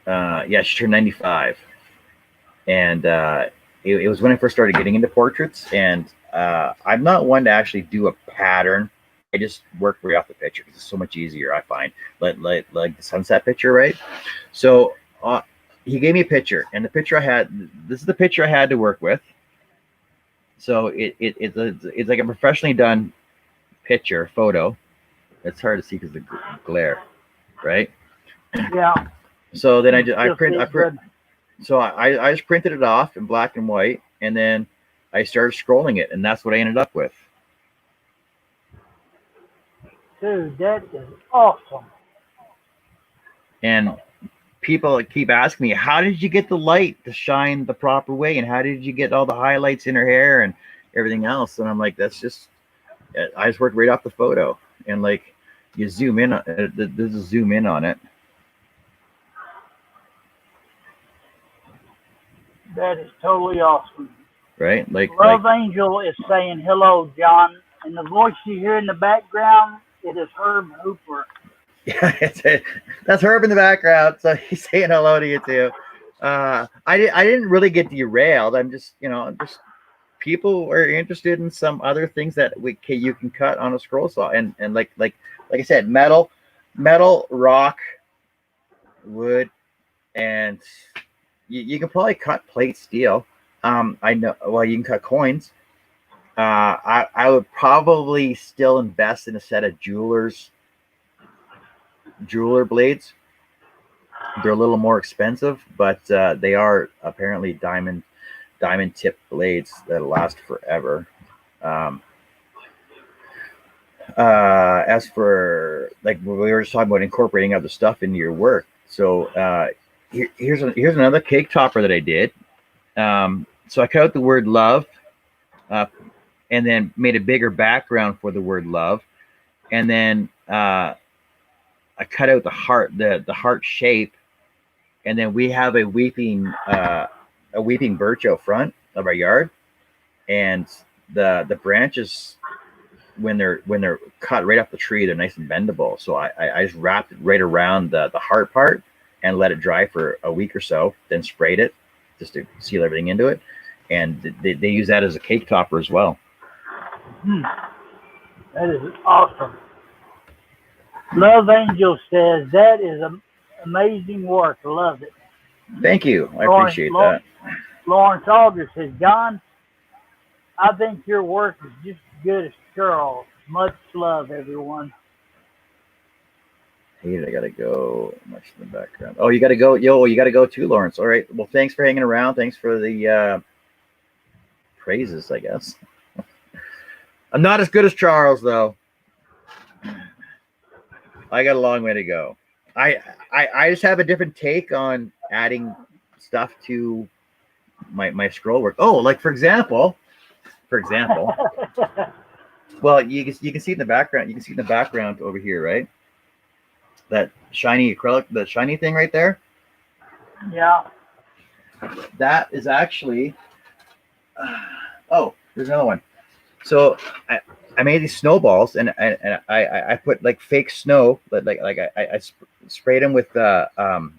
Yeah, she turned 95. And it was when I first started getting into portraits. And I'm not one to actually do a pattern. I just work right off the picture because it's so much easier, I find. Like the sunset picture, right? So he gave me a picture, and the picture I had. This is the picture I had to work with. So it's like a professionally done photo. It's hard to see because of the glare, right? Yeah. So then I just printed it off in black and white, and then I started scrolling it, and that's what I ended up with. Dude, that is awesome. And people keep asking me, how did you get the light to shine the proper way? And how did you get all the highlights in her hair and everything else? And I'm like, that's just, I just worked right off the photo. And like, you zoom in, there's a zoom in on it. That is totally awesome. Right? Love Angel is saying, hello, John. And the voice you hear in the background It is Herb Hooper. Yeah, that's Herb in the background, so he's saying hello to you too. I didn't really get derailed. I'm just just people are interested in some other things that you can cut on a scroll saw, and like I said, metal, rock, wood, and you can probably cut plate steel. I know. Well, you can cut coins. I would probably still invest in a set of jeweler blades. They're a little more expensive, but they are apparently diamond tip blades that last forever. Um, as for like we were just talking about incorporating other stuff into your work, so here's another cake topper that I did. So I cut out the word love, uh, and then made a bigger background for the word love, and then I cut out the heart shape, and then we have a weeping birch out front of our yard, and the branches when they're cut right off the tree, they're nice and bendable. So I just wrapped it right around the heart part and let it dry for a week or so, then sprayed it just to seal everything into it, and they use that as a cake topper as well. That is awesome. Love Angel says that is amazing work. Love it. Thank you. I appreciate that. Lawrence August says, John, I think your work is just as good as Charles. Much love, everyone. Hey, I gotta go. Much in the background. Oh, you gotta go. You gotta go too, Lawrence. All right. Well, thanks for hanging around. Thanks for the praises, I guess. I'm not as good as Charles, though. I got a long way to go. I just have a different take on adding stuff to my scroll work. Oh, like for example, well, you can see in the background. You can see in the background over here, right? That shiny acrylic, the shiny thing right there. Yeah. That is actually. Oh, there's another one. So I made these snowballs, and I put like fake snow, like I sprayed them with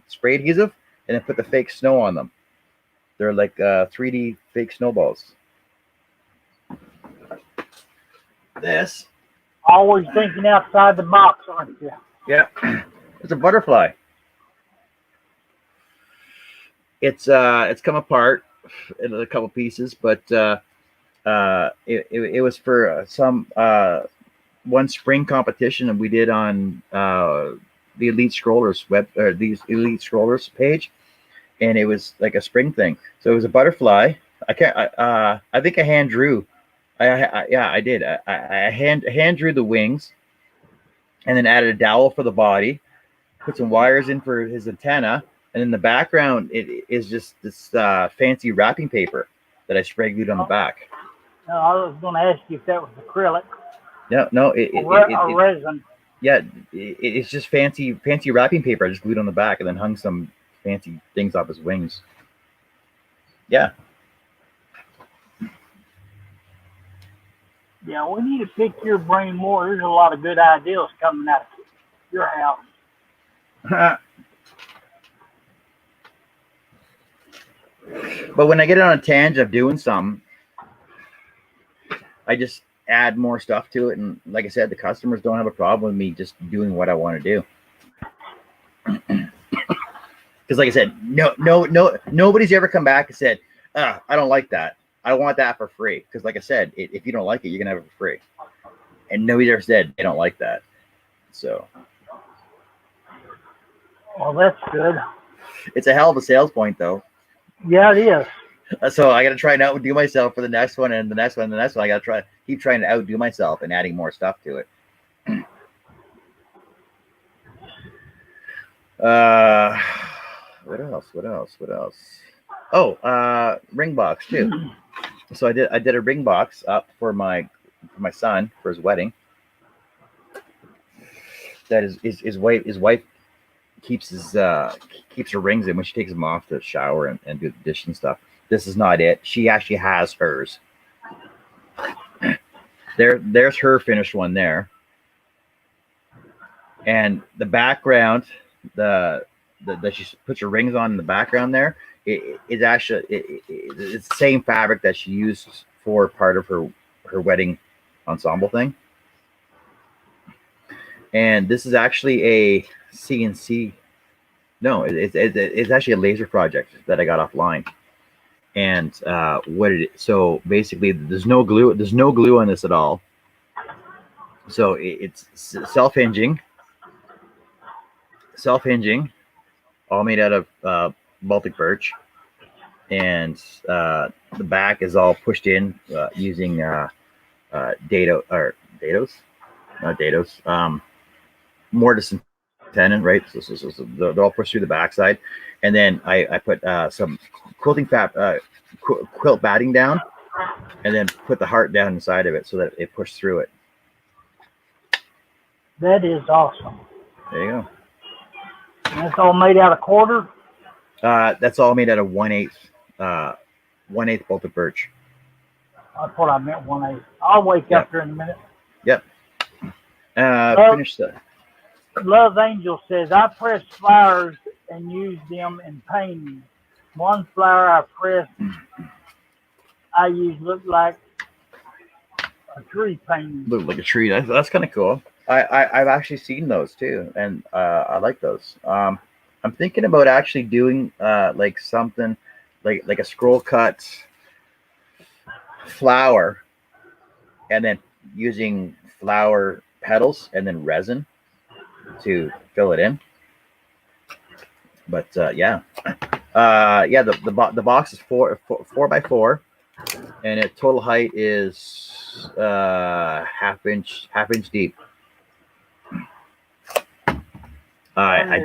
spray adhesive, and then put the fake snow on them. They're like 3D fake snowballs. This. Always thinking outside the box, aren't you? Yeah, it's a butterfly. It's come apart in a couple pieces, but it was for some one spring competition that we did on the Elite Scrollers these Elite Scrollers page, and it was like a spring thing. So it was a butterfly. I think I hand drew. I did. I hand drew the wings, and then added a dowel for the body. Put some wires in for his antenna, and in the background it is just this fancy wrapping paper that I spray glued on the back. No, I was going to ask you if that was acrylic. No, or resin. Yeah, it's just fancy wrapping paper. I just glued on the back and then hung some fancy things off his wings. Yeah. Yeah, we need to pick your brain more. There's a lot of good ideas coming out of your house. But when I get on a tangent of doing something, I just add more stuff to it, and like I said, the customers don't have a problem with me just doing what I want to do. Because like I said, nobody's ever come back and said, I don't like that. I want that for free. Because like I said, if you don't like it, you're gonna have it for free. And nobody's ever said they don't like that. So. Well, that's good. It's a hell of a sales point, though. Yeah, it is. So I got to try and outdo myself for the next one, and the next one, and the next one. I got to keep trying to outdo myself and adding more stuff to it. What else? Oh, ring box too. So I did a ring box up for my son for his wedding. That his wife keeps her rings in when she takes them off to shower and do the dish and stuff. This is not it. She actually has hers. There's her finished one there. And the background, the that she puts her rings on in the background there, it's actually it's the same fabric that she used for part of her wedding ensemble thing. And this is actually a CNC. No, it's actually a laser project that I got offline. And so basically, there's no glue. There's no glue on this at all. So it's self-hinging, all made out of Baltic birch, and the back is all pushed in using dados, not dados, mortise and tenon, right? So they're all pushed through the backside, and then I put some quilting quilt batting down, and then put the heart down inside of it so that it pushed through it. That is awesome. There you go. And it's all made out of quarter. That's all made out of 1/8 bolted birch. That's what I meant. 1/8. I'll wake up here in a minute. Yep. Finish that. Love Angel says, I press flowers and use them in painting. One flower I pressed, I use looked like a tree painting. Look like a tree. That's kind of cool. I've actually seen those too, and I like those. I'm thinking about actually doing like something like a scroll cut flower, and then using flower petals and then resin to fill it in. But yeah, the box is four by 4, and its total height is half inch deep. I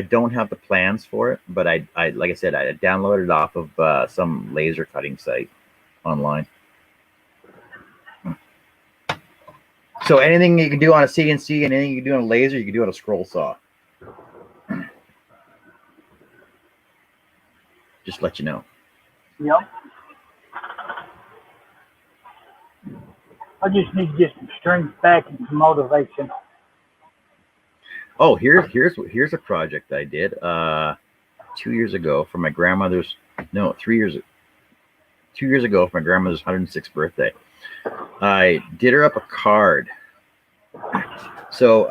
don't have the plans for it, but I like I said, I downloaded it off of some laser cutting site online. So anything you can do on a CNC and anything you can do on a laser, you can do on a scroll saw. Just let you know. Yep. I just need to get some strength back and some motivation. Oh, here's a project I did 2 years ago for my grandmother's. No, 3 years. 2 years ago for my grandmother's 106th birthday. I did her up a card. So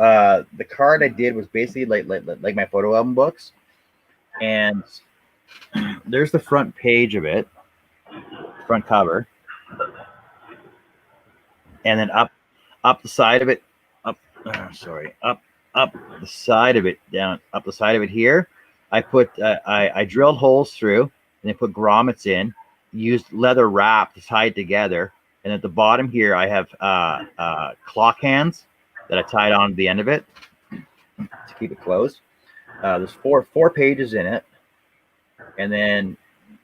the card I did was basically like my photo album books, and there's the front page of it, front cover, and then up the side of it, up the side of it, down up the side of it here. I put I drilled holes through, and then put grommets in, used leather wrap to tie it together, and at the bottom here I have clock hands that I tied on to the end of it to keep it closed. There's four pages in it, and then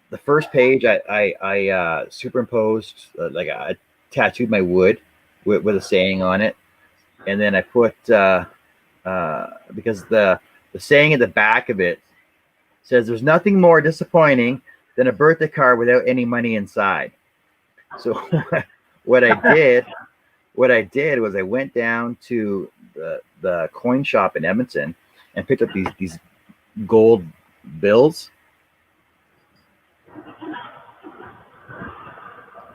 the first page I superimposed like I tattooed my wood with a saying on it, and then I put because the saying at the back of it says there's nothing more disappointing than a birthday card without any money inside. So what I did was I went down to the coin shop in Edmonton and picked up these gold bills,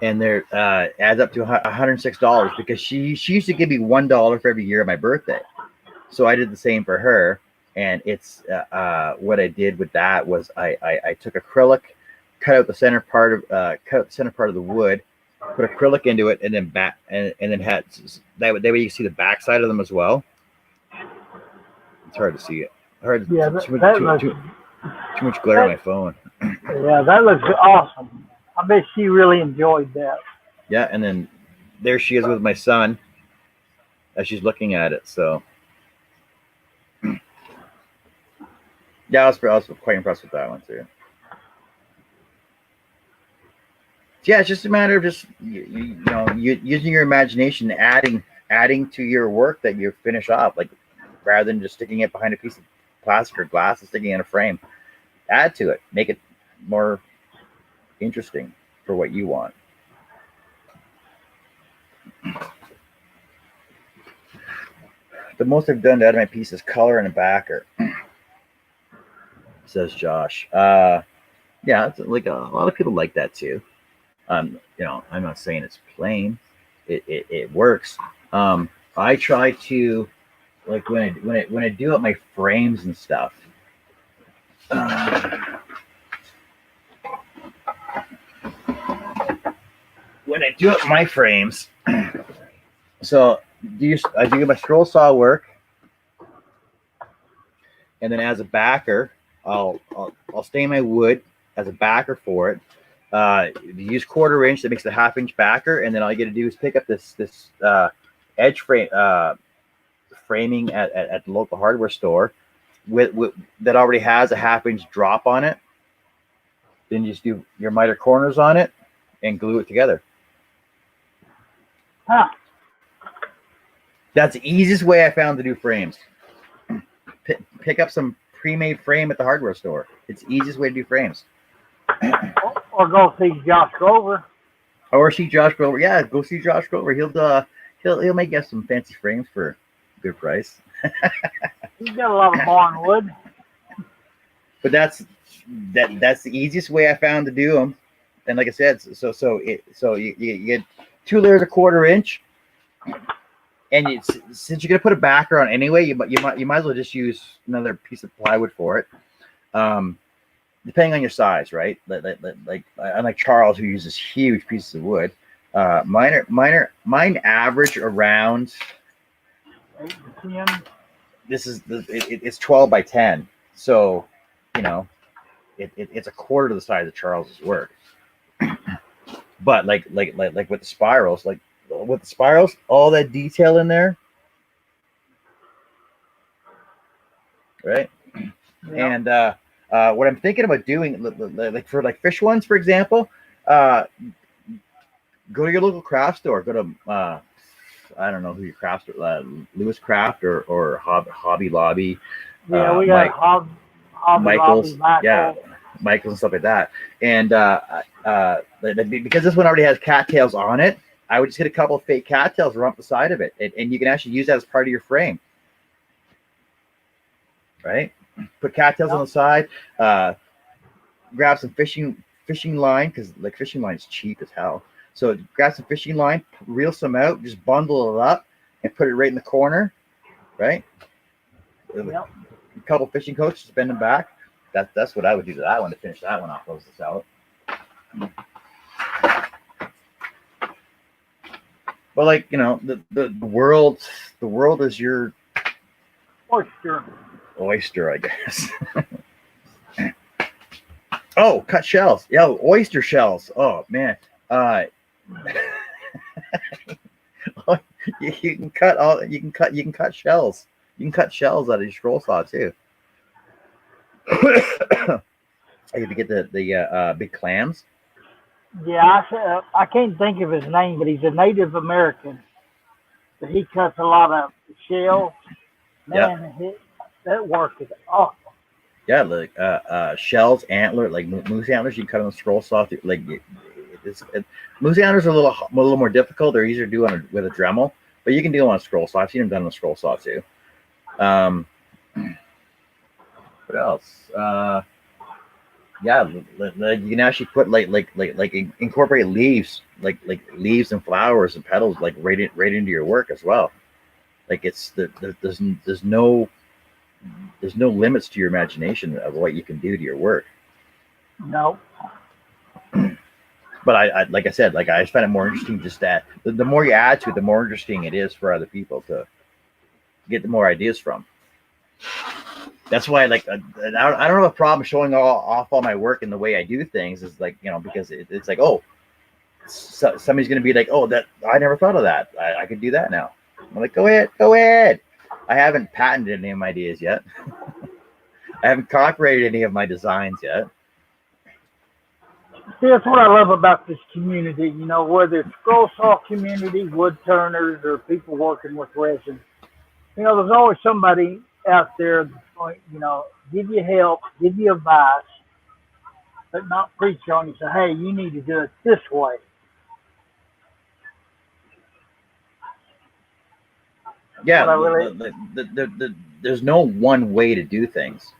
and they're adds up to $106 because she used to give me $1 for every year of my birthday. So I did the same for her, and it's what I did with that was I took acrylic, cut out the center part of the wood, put acrylic into it, and then had that way you can see the back side of them as well. It's hard to see it. Too much glare on my phone. Yeah, that looks awesome. I bet she really enjoyed that. Yeah, and then there she is with my son as she's looking at it. So yeah, I was quite impressed with that one too. Yeah, it's just a matter of just using your imagination, adding to your work that you finish off, like rather than just sticking it behind a piece of plastic or glass and sticking it in a frame. Add to it, make it more interesting for what you want. The most I've done to add my piece is color and a backer, says Josh. Yeah, it's like a lot of people like that too. I'm not saying it's plain. It works. I try to like when I do up my frames and stuff. When I do up my frames, so I do my scroll saw work, and then as a backer, I'll stain my wood as a backer for it. Use 1/4 inch that makes the 1/2 inch backer, and then all you got to do is pick up this edge frame framing at the local hardware store with that already has a 1/2 inch drop on it. Then you just do your miter corners on it and glue it together. Huh. That's the easiest way I found to do frames. Pick up some pre-made frame at the hardware store. It's the easiest way to do frames. Or go see Josh Grover. Or see Josh Grover. Yeah, go see Josh Grover. He'll make you some fancy frames for a good price. He's got a lot of barn wood. But that's the easiest way I found to do them. And like I said, so you get 2 layers of 1/4 inch, and since you're gonna put a backer on anyway, you might as well just use another piece of plywood for it. Depending on your size, right? Like unlike Charles, who uses huge pieces of wood. Mine average around. 8 to 10. It's 12 by 10, so it's a 1/4 of the size of Charles's work. But like with the spirals, all that detail in there, right? Yeah. And what I'm thinking about doing, like for like fish ones, for example, go to your local craft store. Go to I don't know who your craft store, Lewis Craft or Hobby Lobby. Yeah, we got Hobby Michael's, Lobby, yeah, Michael's and stuff like that. And because this one already has cattails on it, I would just get a couple of fake cattails run up the side of it, and you can actually use that as part of your frame. Right? Put cattails on the side. Grab some fishing line, because like fishing line is cheap as hell. So grab some fishing line, reel some out, just bundle it up, and put it right in the corner. Right? Yep. A couple fishing coats, bend them back. That's what I would do to that one to finish that one off. Close this out. But like the world is your oyster, I guess. Oh, cut shells. Yeah, oyster shells. Oh man. You can cut shells. You can cut shells out of your scroll saw too. I had to get the big clams. Yeah, I can't think of his name, but he's a Native American. But he cuts a lot of shells. Man, that work is awesome. Yeah, like shells, like moose antlers, you can cut on the scroll saw. Like moose antlers are a little more difficult. They're easier to do with a Dremel, but you can do them on a scroll saw. I've seen them done on a scroll saw too. What else? Yeah, you can actually put like incorporate leaves, like leaves and flowers and petals, like right into your work as well. Like there's no limits to your imagination of what you can do to your work. No. But I like I said, like I find it more interesting just that the more you add to it, the more interesting it is for other people to get the more ideas from. That's why, like, I don't have a problem showing off all my work and the way I do things. Is like, because it's like, oh, somebody's gonna be like, oh, that I never thought of that. I could do that now. I'm like, go ahead. I haven't patented any of my ideas yet. I haven't copyrighted any of my designs yet. See, that's what I love about this community. Whether it's scroll saw community, wood turners, or people working with resin. There's always somebody out there that's going, give you help, give you advice, but not preach on you. Say, hey, you need to do it this way. Yeah, what I really. there's no one way to do things.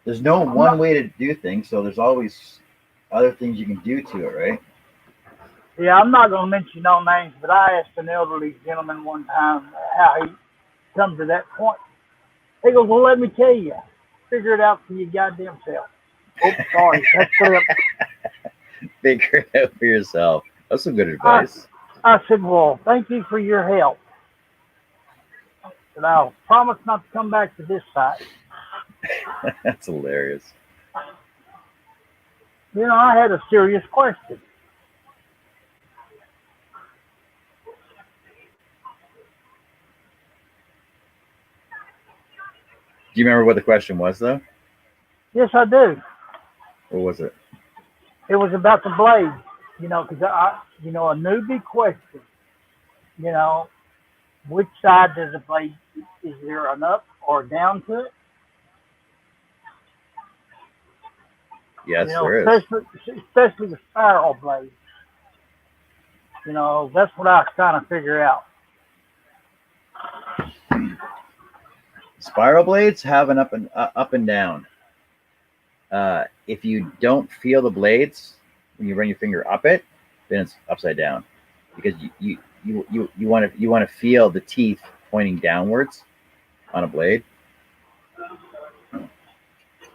There's no I'm one not. way to do things, so there's always other things you can do to it, right? Yeah, I'm not gonna mention no names, but I asked an elderly gentleman one time how he come to that point. He goes, "Well, let me tell you. Figure it out for your goddamn self." Oops, sorry, that slipped. Figure it out for yourself. That's some good I, advice. I said, "Well, thank you for your help, and I'll promise not to come back to this site." That's hilarious. You know, I had a serious question. Do you remember what the question was, though? Yes, I do. What was it? It was about the blade. You know, because a newbie question. You know, which side does the blade? Is there an up or down to it? You Yes, know, there is. especially with spiral blades. You know, that's what I was trying to figure out. Spiral blades have an up and down. If you don't feel the blades when you run your finger up it, then it's upside down because you want to feel the teeth pointing downwards on a blade.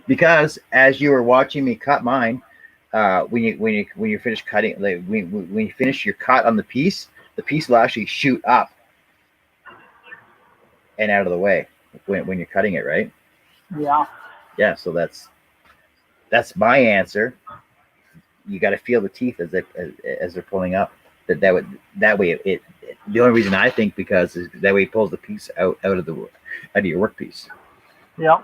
Because as you were watching me cut mine, when you finish cutting, like when you finish your cut on the piece will actually shoot up and out of the way when you're cutting it, right? Yeah, Yeah, so that's my answer. You got to feel the teeth as they're pulling up. That way it the only reason I think because is that way it pulls the piece out of your workpiece. yeah.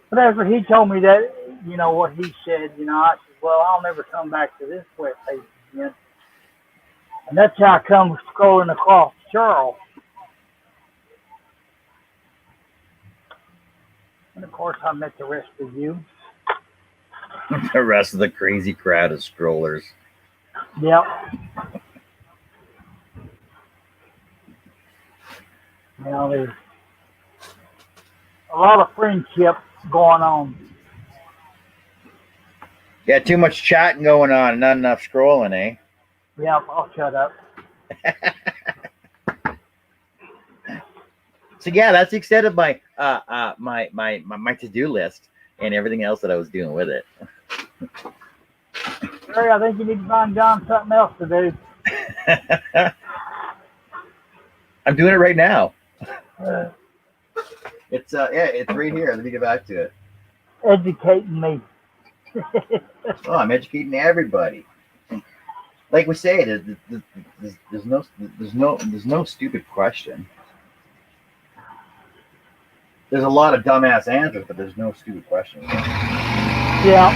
But after he told me that, you know what he said, I said, well, I'll never come back to this web page again. And that's how I come scrolling across Charles. And of course, I met the rest of you. The rest of the crazy crowd of scrollers. Yep. There's a lot of friendship going on. Yeah, too much chatting going on, and not enough scrolling, eh? Yep, I'll shut up. So yeah, that's the extent of my to do list and everything else that I was doing with it. Barry, I think you need to find John something else to do. I'm doing it right now. Uh, It's right here. Let me get back to it. educating me. Oh, I'm educating everybody. Like we say, there's no stupid question. There's a lot of dumbass answers, but there's no stupid questions. Yeah.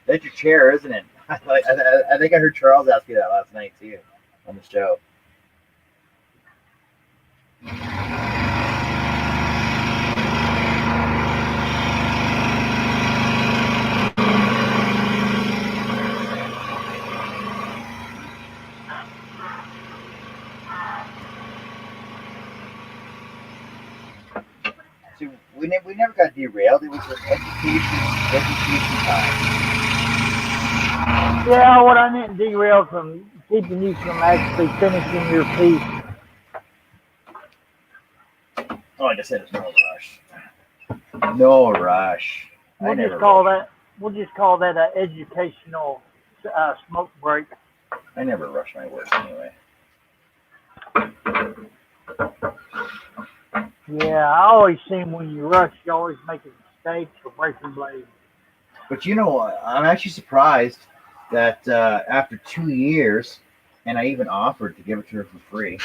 That's your chair, isn't it? I think I heard Charles ask you that last night too on the show. See, we never got derailed. It was an education time. Yeah, what I meant derail from keeping you from actually finishing your piece. Oh, like I said, it's no rush. No rush. I We'll just never call rush. that we'll just call that an educational smoke break. I never rush my work anyway. Yeah, I always seem when you rush, you always making mistakes or breaking blades. But you know what? I'm actually surprised that after 2 years, and I even offered to give it to her for free.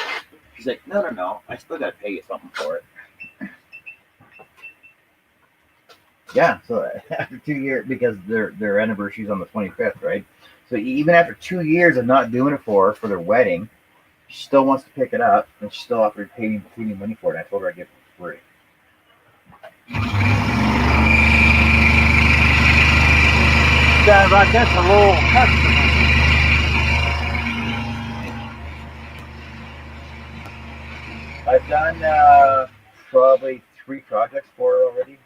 She's like, no, no, no. I still got to pay you something for it. Yeah, so after 2 years, because their anniversary's on the 25th, right? So even after 2 years of not doing it for their wedding, she still wants to pick it up, and she still offered to pay me money for it. And I told her I'd give it for free. Sounds like that's a loyal customer. I've done probably 3 projects for her already.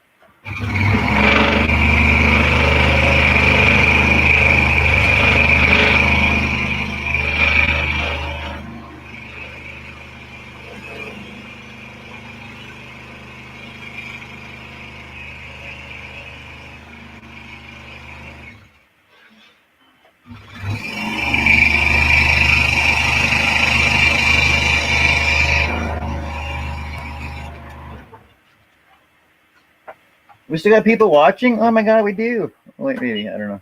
We still got people watching? Oh my god, we do. Wait, maybe. I don't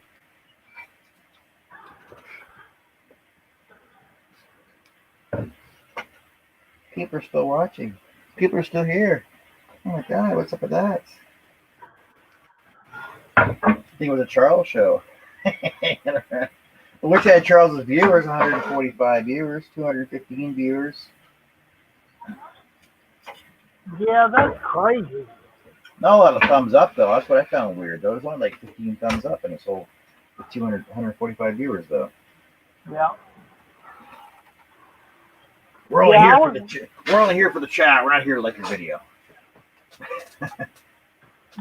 know. People are still watching. People are still here. Oh my god, what's up with that? I think it was a Charles show. Which had Charles's viewers, 145 viewers, 215 viewers. Yeah, that's crazy. Not a lot of thumbs up though. That's what I found weird. There was only like 15 thumbs up, and it's sold with 145 viewers though. Yeah. We're only Yeah, here for the we're only here for the chat. We're not here to like your video.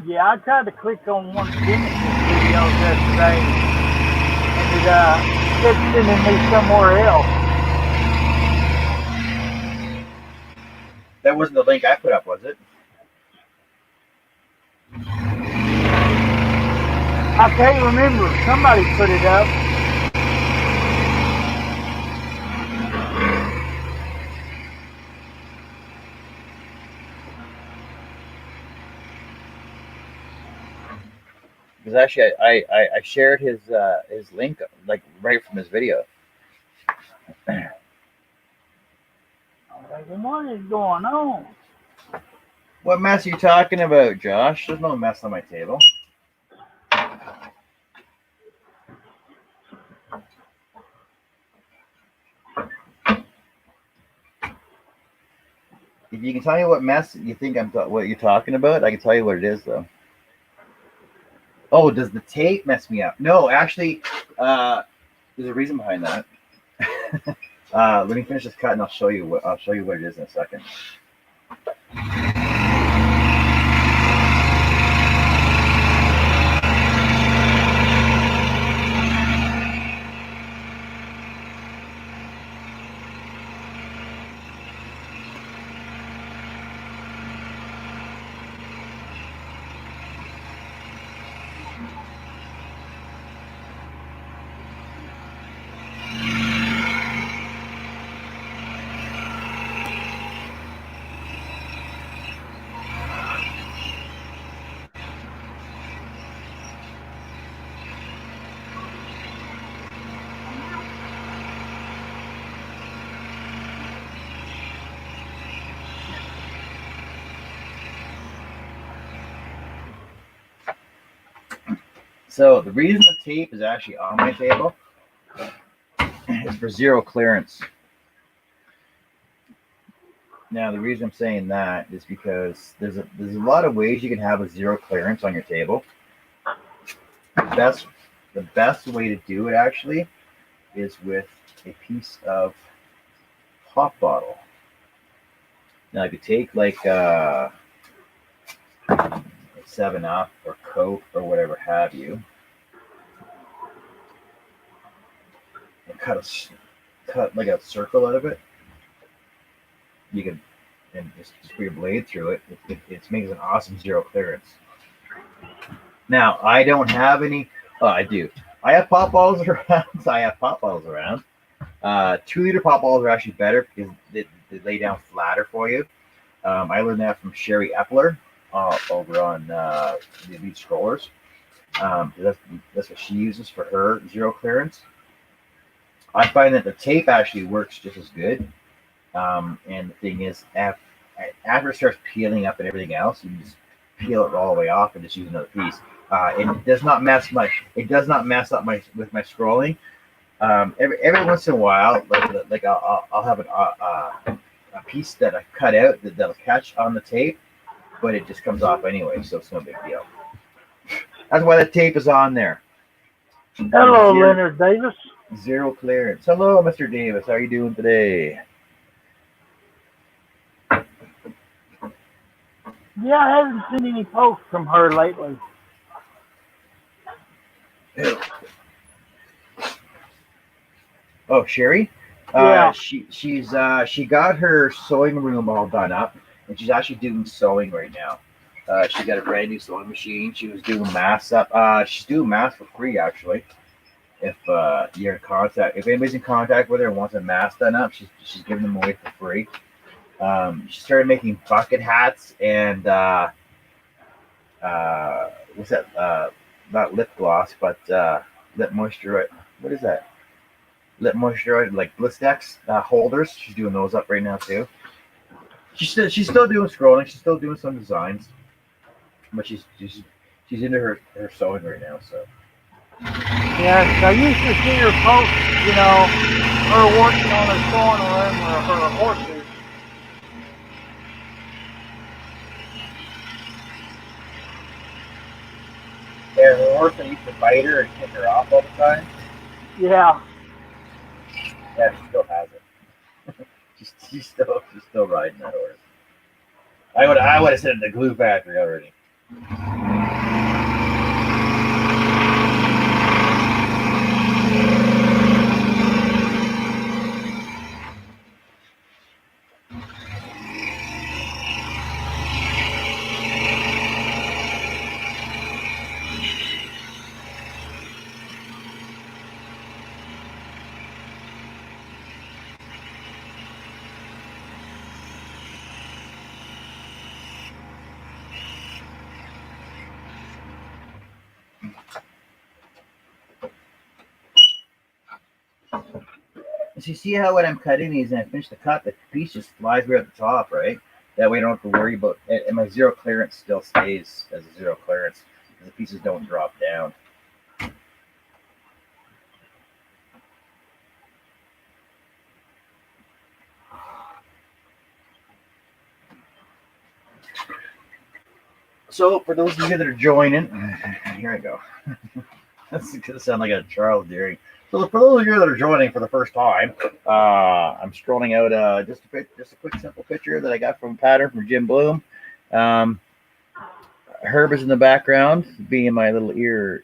Yeah, I tried to click on one of Dennis's videos yesterday, and it kept sending me somewhere else. That wasn't the link I put up, was it? I can't remember. Somebody put it up. Because actually, I shared his link like right from his video. I'm thinking, what is going on? What mess are you talking about, Josh? There's no mess on my table. If you can tell me what mess you think what you're talking about, I can tell you what it is, though. Oh, does the tape mess me up? No, actually, there's a reason behind that. Let me finish this cut, and I'll show you what it is in a second. So the reason the tape is actually on my table is for zero clearance. Now the reason I'm saying that is because there's a lot of ways you can have a zero clearance on your table. The best way to do it actually is with a piece of pop bottle. Now if you take like 7-Up or Coke or whatever have you, and cut like a circle out of it. You can and just put your blade through it. It makes an awesome zero clearance. Now I don't have any. Oh, I do. I have pop bottles around. So I have pop bottles around. 2-liter pop bottles are actually better because they lay down flatter for you. I learned that from Sherry Epler over on the Elite Strollers. That's what she uses for her zero clearance. I find that the tape actually works just as good. And the thing is, after it starts peeling up and everything else, you just peel it all the way off and just use another piece. It does not mess my. It does not mess up my with my scrolling. Every once in a while, like I'll have a piece that I cut out that'll catch on the tape, but it just comes off anyway, so it's no big deal. That's why the tape is on there. Hello, Zero, Leonard Davis. zero clearance. Hello, Mr. Davis. How are you doing today? Yeah, I haven't seen any posts from her lately. Oh, Sherry. Yeah. She got her sewing room all done up, and she's actually doing sewing right now. She got a brand new sewing machine. She was doing masks up. She's doing masks for free actually. If you're in contact, if anybody's in contact with her and wants a mask done up, she's giving them away for free. She started making bucket hats and what's that? Not lip gloss, but lip moisturizer. What is that? Lip moisturizer, like Blistex holders. She's doing those up right now too. She's still doing scrolling. She's still doing some designs, but she's into her sewing right now. So Yeah, 'cause I used to see her post, her working on her sewing room or her horses. yeah, her horse I used to bite her and kick her off all the time. Yeah. Yeah, she still has it. She's still riding that horse. I would have sent it to the glue factory already. So you see how when I'm cutting these and I finish the cut, the piece just flies right at the top, right? That way I don't have to worry about, and my zero clearance still stays as a zero clearance because the pieces don't drop down. So for those of you that are joining, here I go. That's gonna sound like a Charles Deering. So for those of you that are joining for the first time, I'm scrolling out just a quick simple picture that I got from a pattern from Jim Blume. Herb is in the background, being my little ear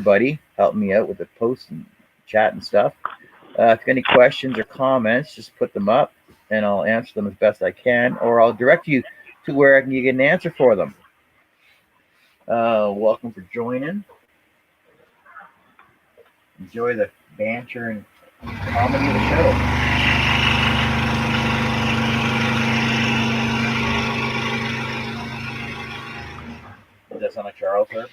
buddy, helping me out with the posts and chat and stuff. If you have any questions or comments, just put them up, and I'll answer them as best I can, or I'll direct you to where I can get an answer for them. Welcome for joining. Enjoy the banter and comedy of the show. Does that sound like Charles, sir?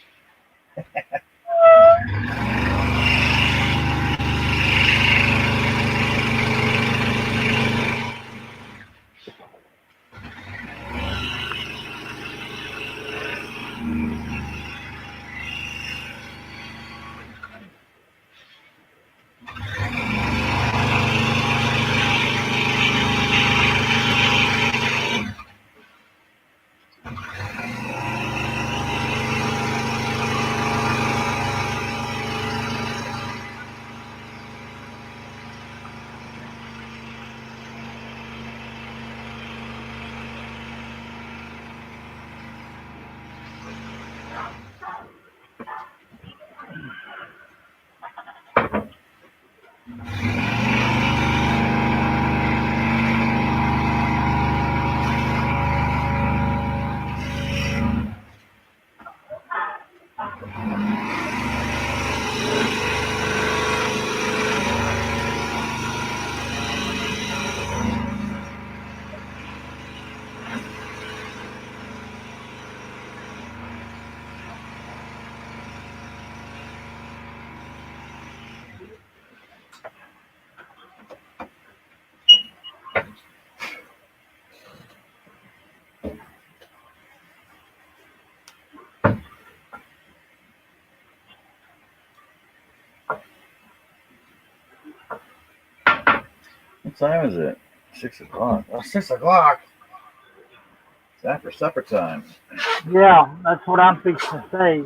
What time is it? 6 o'clock. Oh, 6 o'clock. It's after supper time. Yeah, that's what I'm fixing to say.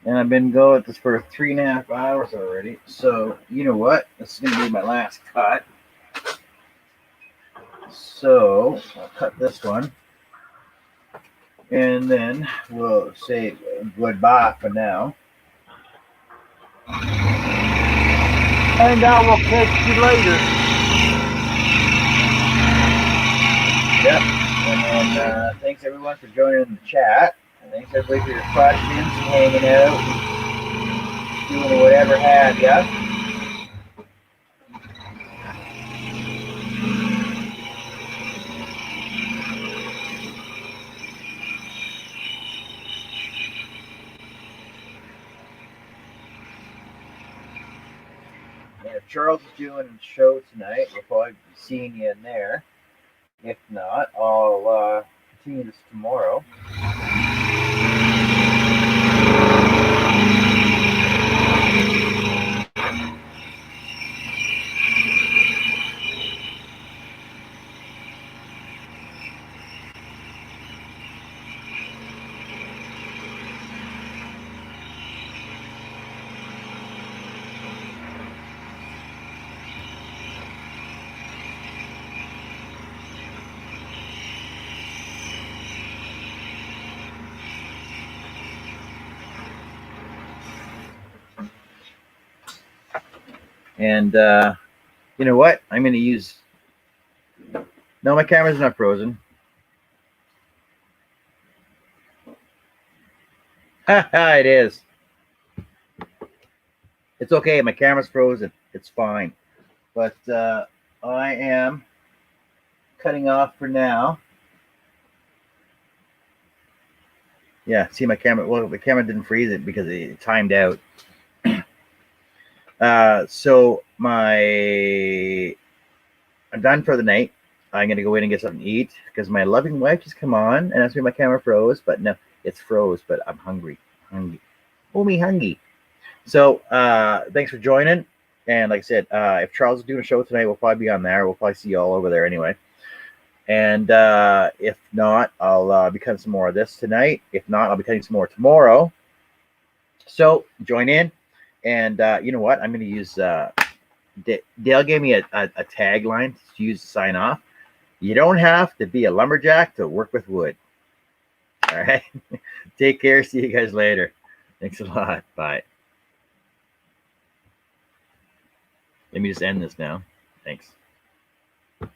And I've been going at this for 3.5 hours already. So, you know what? This is going to be my last cut. So, I'll cut this one. And then we'll say goodbye for now. And I will catch you later. Yep. And then thanks everyone for joining in the chat. And thanks everybody for your questions, hanging out, doing whatever have ya. And if Charles is doing a show tonight, we'll probably be seeing you in there. If not, I'll continue this tomorrow. And you know what? I'm going to use. No, my camera's not frozen. It is. It's okay. My camera's frozen. It's fine. But I am cutting off for now. Yeah, see my camera. Well, the camera didn't freeze it because it timed out. So I'm done for the night. I'm gonna go in and get something to eat because my loving wife just come on and asked me if my camera froze, but no, it's froze. But I'm hungry. Oh, me hungry. So thanks for joining. And like I said, if Charles is doing a show tonight, we'll probably be on there. We'll probably see you all over there anyway. And if not, I'll be cutting some more of this tonight. If not, I'll be cutting some more tomorrow. So join in. And you know what? I'm going to use. Dale gave me a tagline to use to sign off. You don't have to be a lumberjack to work with wood. All right. Take care. See you guys later. Thanks a lot. Bye. Let me just end this now. Thanks.